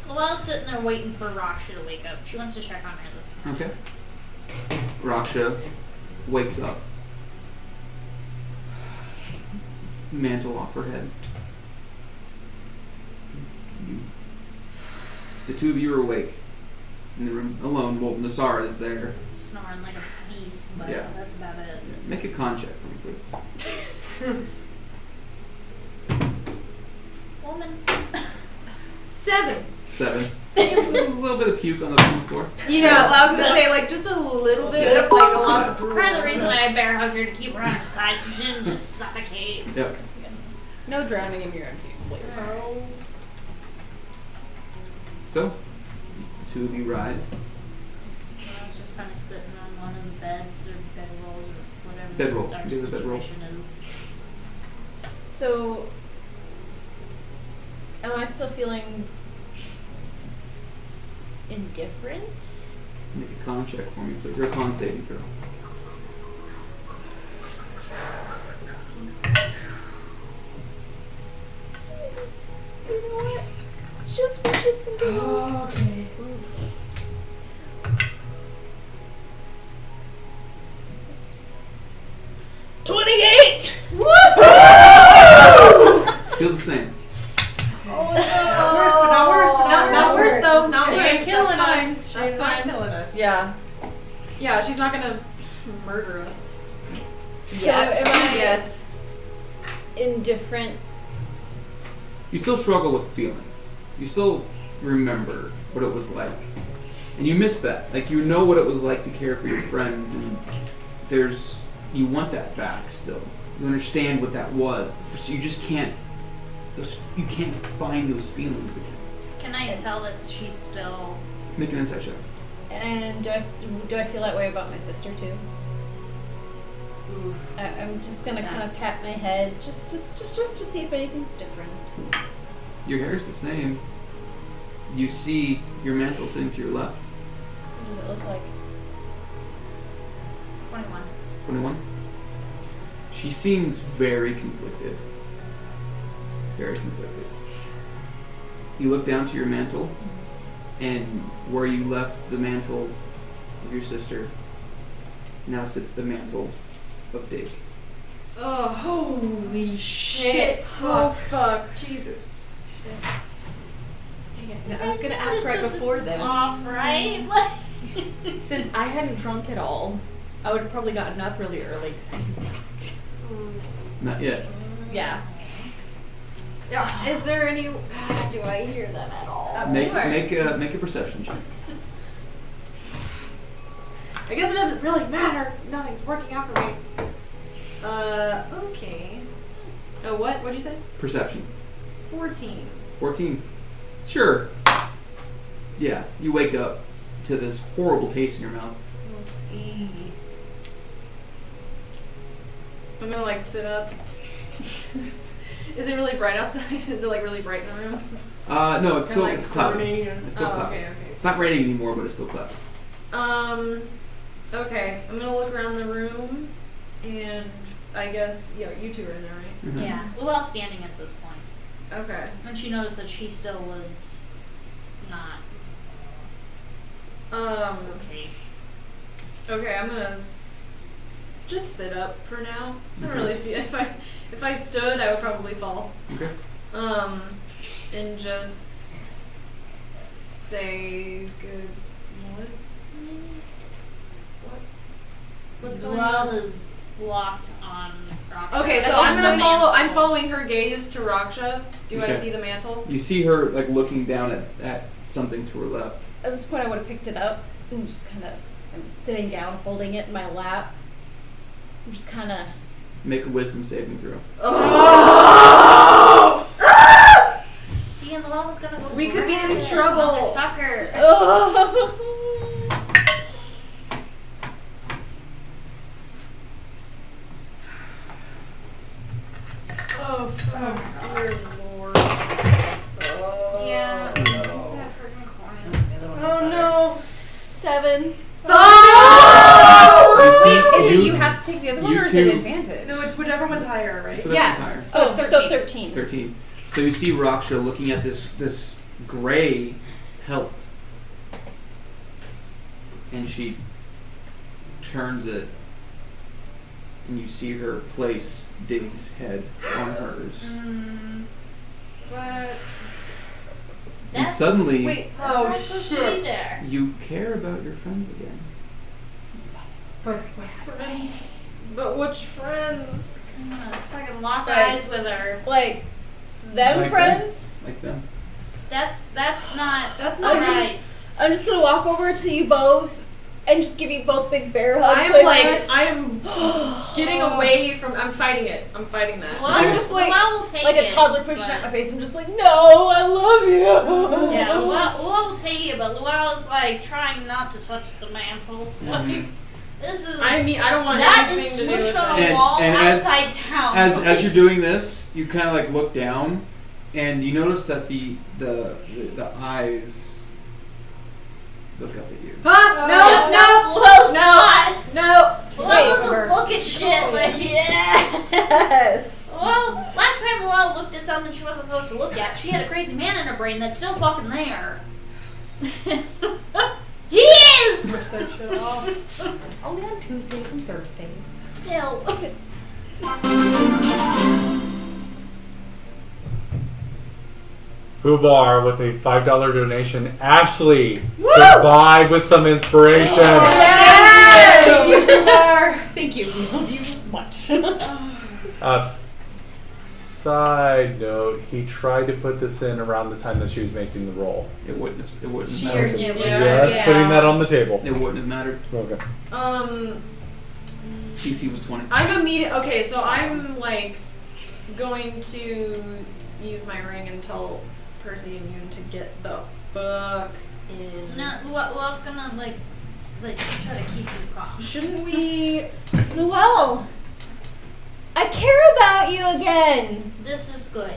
Will's sitting there waiting for Raksha to wake up. She wants to check on her this morning. Okay. Raksha wakes up. mantle off her head. The two of you are awake in the room alone. Well, Nassar is there. Snoring like a beast, but Yeah. that's about it. Make a con check for me, please. Woman. 7. 7. A little bit of puke on the floor. Yeah, I was gonna say like just a little bit of like a lot of drool. Part of the reason I bear hugged her to keep her on her side so she didn't just suffocate. Yep. No drowning in your own puke, please. So, the two of you rise. I was just kind of sitting on one of the beds or bedrolls or whatever. Bedrolls. our Do the bedroll. situation is. So, am I still feeling indifferent? Make a con check for me, please. Or a con saving throw. You know what? Just for shits and giggles. Okay. 28! Feel the same. Not worse, but not worse, but Not worse though. Not She worse. ain't killing That's fine. us. That's She's not fine. killing us. Yeah. Yeah, she's not gonna murder us. So am I Yet. indifferent? You still struggle with the feelings. You still remember what it was like. And you miss that. Like, you know what it was like to care for your friends, and you want that back still. You understand what that was. So you just can't, you can't find those feelings again. Can I tell that she's still. Make an insight check. And do I feel that way about my sister too? I'm just gonna kind of pat my head just to see if anything's different. Your hair's the same. You see your mantle sitting to your left. What does it look like? 21. 21. She seems very conflicted. Very conflicted. You look down to your mantle, and where you left the mantle of your sister, now sits the mantle of Digg. Oh, holy Shit. Oh, fuck. Jesus. I was gonna ask right before this. Off, right? Since I hadn't drunk at all, I would have probably gotten up really early. Not yet. Yeah. Yeah. Is there any? Do I hear them at all? Make a perception check. I guess it doesn't really matter. Nothing's working out for me. Okay. Oh, what? What'd you say? Perception. 14. 14. Sure. Yeah, you wake up to this horrible taste in your mouth. I'm gonna like sit up. Is it really bright outside? Is it like really bright in the room? No, it's still Kinda like it's cloudy. squirting and- It's still cloudy. Okay. It's not raining anymore, but it's still cloudy. Okay. I'm gonna look around the room, and I guess you two are in there, right? Mhm. Yeah. Well, standing at this point. Okay. And she noticed that she still was not okay. Okay. I'm gonna just sit up for now. I don't Okay. really feel if I stood, I would probably fall. Okay. And just say good. What's going on? Luell is locked on Rockstar. Okay, so And I'm gonna the follow. I'm mantle. following her gaze to Raksha. Do I Okay. see the mantle? You see her like looking down at something to her left. At this point, I would have picked it up and just kind of. I'm sitting down, holding it in my lap. I'm just kind of. Make a wisdom saving throw. Oh! See, and Luell was gonna go. We could be in grab it, trouble. motherfucker. Oh, fuck. Dear Lord. Yeah. Use that friggin' coin. Oh, no. 7. Is it you have to take the other one, you or is it two- advantage? No, it's whichever one's higher, right? It's whatever's Yeah. higher. So it's 13. 13. 13. So you see Raksha looking at this gray pelt, and she turns it and you see her place Digg's head on hers. But And suddenly, that's not supposed to be there. you care about your friends again. But my friends. But which friends? I'm gonna fucking lock Like- eyes with her. Like, them Like friends? Like them. That's not That's not right. I'm just gonna walk over to you both and just give you both big bear hugs. I'm getting away from. I'm fighting it. I'm fighting that. Well, I'm just like- Luau will take like a it, toddler pushing but- at my face. I'm just like, no, I love you. Yeah, Luau will take it, but Luau is like trying not to touch the mantle. Like, this is. I mean, I don't want that anything is to do smushed with on it. a wall And outside town. As you're doing this, you kind of like look down, and you notice that the eyes look up at you. Huh? Luau's not. No. Luau doesn't look at shit. Like, Yes. well, last time Luau looked at something she wasn't supposed to look at, she had a crazy man in her brain that's still fucking there. He is! Rip that shit off. Only on Tuesdays and Thursdays. Still. Fubar with a $5 donation. Ashley, survive with some inspiration. Thank you. We love you much. Side note, he tried to put this in around the time that she was making the roll. It wouldn't have mattered. Just putting that on the table. It wouldn't have mattered. Okay. DC was 20. I'm immediate. Okay, so I'm like going to use my ring and tell Percy and you to get the fuck in. No, Luau's gonna like try to keep you calm. Shouldn't we? Luau, I care about you again. This is good.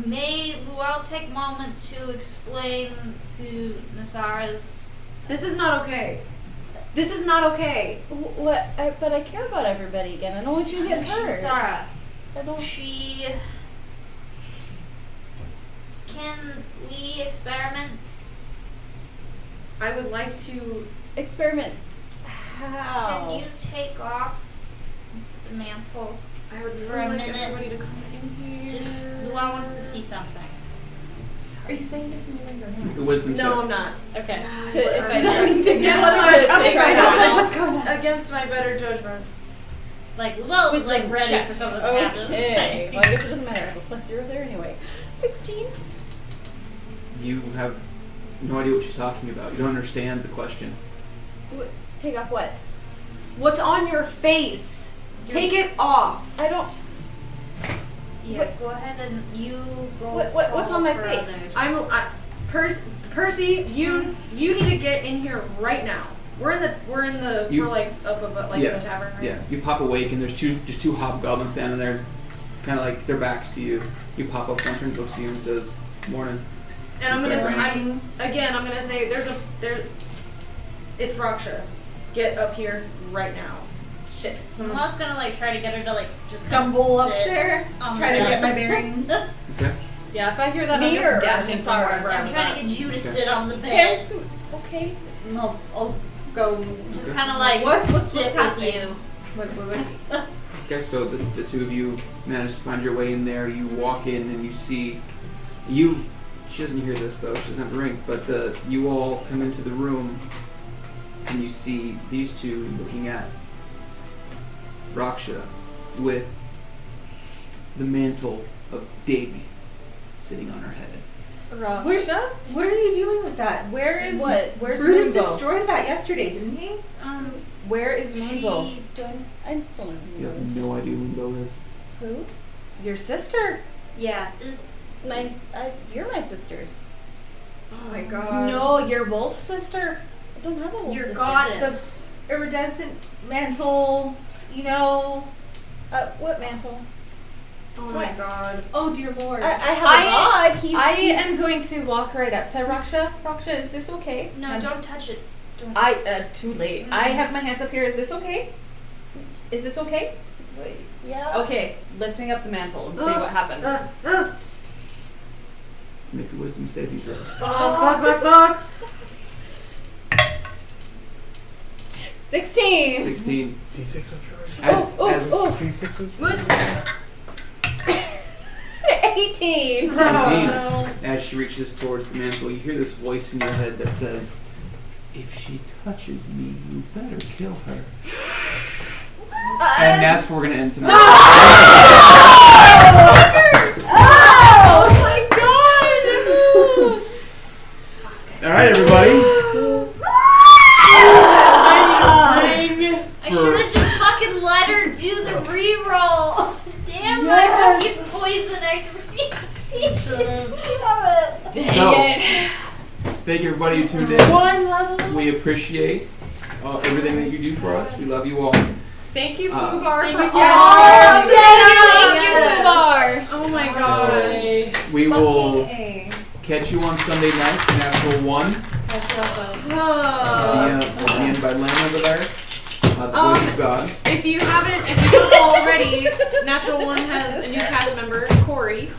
May Luau take a moment to explain to Nasara's. This is not okay. This is not okay. What? But I care about everybody again. I don't want you to get hurt. Nasara. I don't. Can we experiment? I would like to. Experiment. How? Can you take off the mantle? I would For a really like minute. everybody to come in here. Just Luau wants to see something. Are you saying this in the ring or Make not? a wisdom check. No, I'm not. Okay. If I Starting to to get try to against my better judgment. Like Luau was like Wisdom ready check. for something to happen. Okay. Well, I guess it doesn't matter. I have a +0 there anyway. 16. You have no idea what she's talking about. You don't understand the question. Take off what? What's on your face? Take it off. I don't. Yeah, go ahead and you go. What's on my for face? others. Percy, you need to get in here right now. We're in the You- we're like up in the tavern, right? Yeah. You pop awake, and there's just two hobgoblins standing there, kind of like their backs to you. You pop up, one turn looks to you and says, "Morning." And I'm Morning. gonna say it's Raksha. Get up here right now. Shit. Luau's gonna like try to get her to like just Stumble up sit there, on try the to get bed. my bearings. Okay. Yeah, if I hear that, Me I'm or just dashing from Sarah? wherever I I'm was trying at. to get you to Okay. sit on the Okay, bed. okay. And I'll go. Just kind of like What's sit with happening? you. What do I see? Okay, so the two of you manage to find your way in there. You walk in and you see you. She doesn't hear this though. She doesn't have a ring. But you all come into the room and you see these two looking at Raksha with the mantle of Digg sitting on her head. Raksha? What are you doing with that? Where is What? Where's Brutus Moonbow? destroyed that yesterday, didn't he? Where is Moonbow? She don't. I'm still not You have no idea who Limbo is. Who? Your sister? Yeah, this. You're my sisters. Oh my god. No, your wolf sister. I don't have a wolf Your sister. goddess. Iridescent mantle, you know. What mantle? Oh my god. Oh dear lord. I have a god. I He's am going to walk right up to Raksha. Raksha, is this okay? No, don't touch it. Don't. Too late. I have my hands up here. Is this okay? Is this okay? Wait, yeah. Okay, lifting up the mantle and see what happens. Make a wisdom saving throw. Fuck. 16. 16. D6 As, Oh, as oh. D6 18. 19. As she reaches towards the mantle, you hear this voice in your head that says, "If she touches me, you better kill her." And that's where we're gonna end tonight. Oh my god! All right, everybody. I should have just fucking let her do the reroll. Damn my fucking poison expertise. So, thank you, everybody who tuned in. One level. We appreciate everything that you do for us. We love you all. Thank you, Fubar, thank for you all for of Thank you, Yes. Fubar. Oh my gosh. We will Fucking A. catch you on Sunday night for Natural One. The end by Lane over there. The voice of God. If you don't already, Natural One has a new cast member, Corey.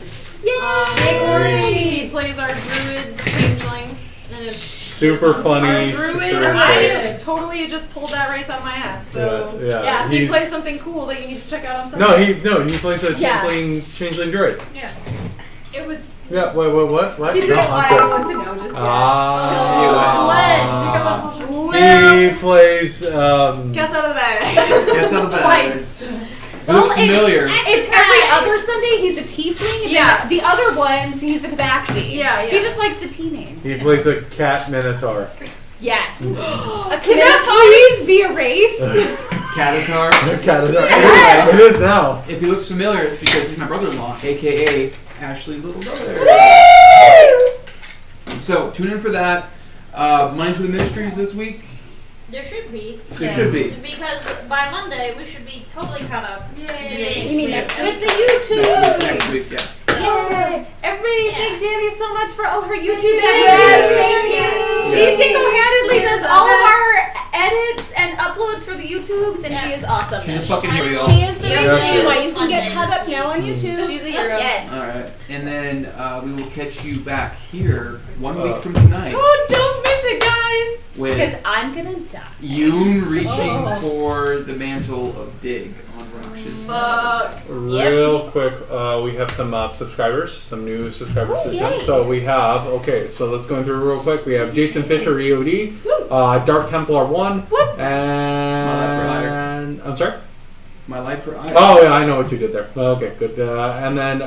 He plays our druid changeling, and it's Super funny. our super druid. great. I totally just pulled that race out of my ass. So Yeah. he He's- plays something cool that you need to check out on Sunday. No, he plays a Yeah. changeling druid. Yeah. It was. Yeah, what? He didn't No, want I'm anyone to know just yet. Glenn, pick up on social He plays, Cat's out of the bag. Gets out of the bag. Twice. It looks familiar. It's every other Sunday he's a tiefling, and Yeah. then the other ones he's a tabaxi. Yeah. He just likes the T names. he plays a cat minotaur. Yes. A Can that please be erased? Catatar. It is now. If he looks familiar, it's because he's my brother-in-law, aka Ashley's little brother. So tune in for that. Money for the Ministries this week. There should be. There should be. Because by Monday we should be totally caught up. Yay. You mean next With week? the YouTube. Next week, yeah. Yay! Everybody thank Danny so much for all her YouTube Yes, videos. thank you. She single-handedly does all of our edits and uploads for the YouTubes, and she is awesome. She's a fucking hero, y'all. She is the Yeah, reason she why is. you can get caught up now on YouTube. She's a hero. Yes. All right, and then we will catch you back here 1 week from tonight Oh, don't miss it, guys. Because with I'm gonna die. Yoon reaching for the mantle of Digg on Raksh's head. Real quick, we have some subscribers, some new subscribers to the channel. So we have, so let's go through real quick. We have Jason Fisher, EOD, Dark Templar 1, and I'm sorry? My life for Ira. Oh yeah, I know what you did there. Okay, good. And then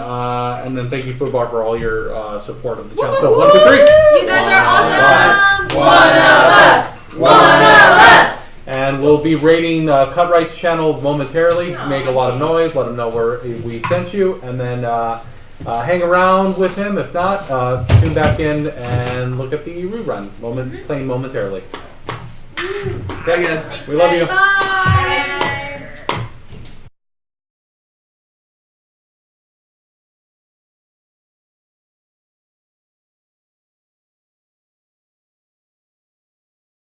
thank you, Footbar, for all your support of the channel. So 1, 2, 3. You guys are awesome. One of us. And we'll be rating Cut Right's channel momentarily. Make a lot of noise. Let him know where we sent you, and then hang around with him. If not, tune back in and look at the rerun. Playing momentarily. Bye, guys. We love you. Bye.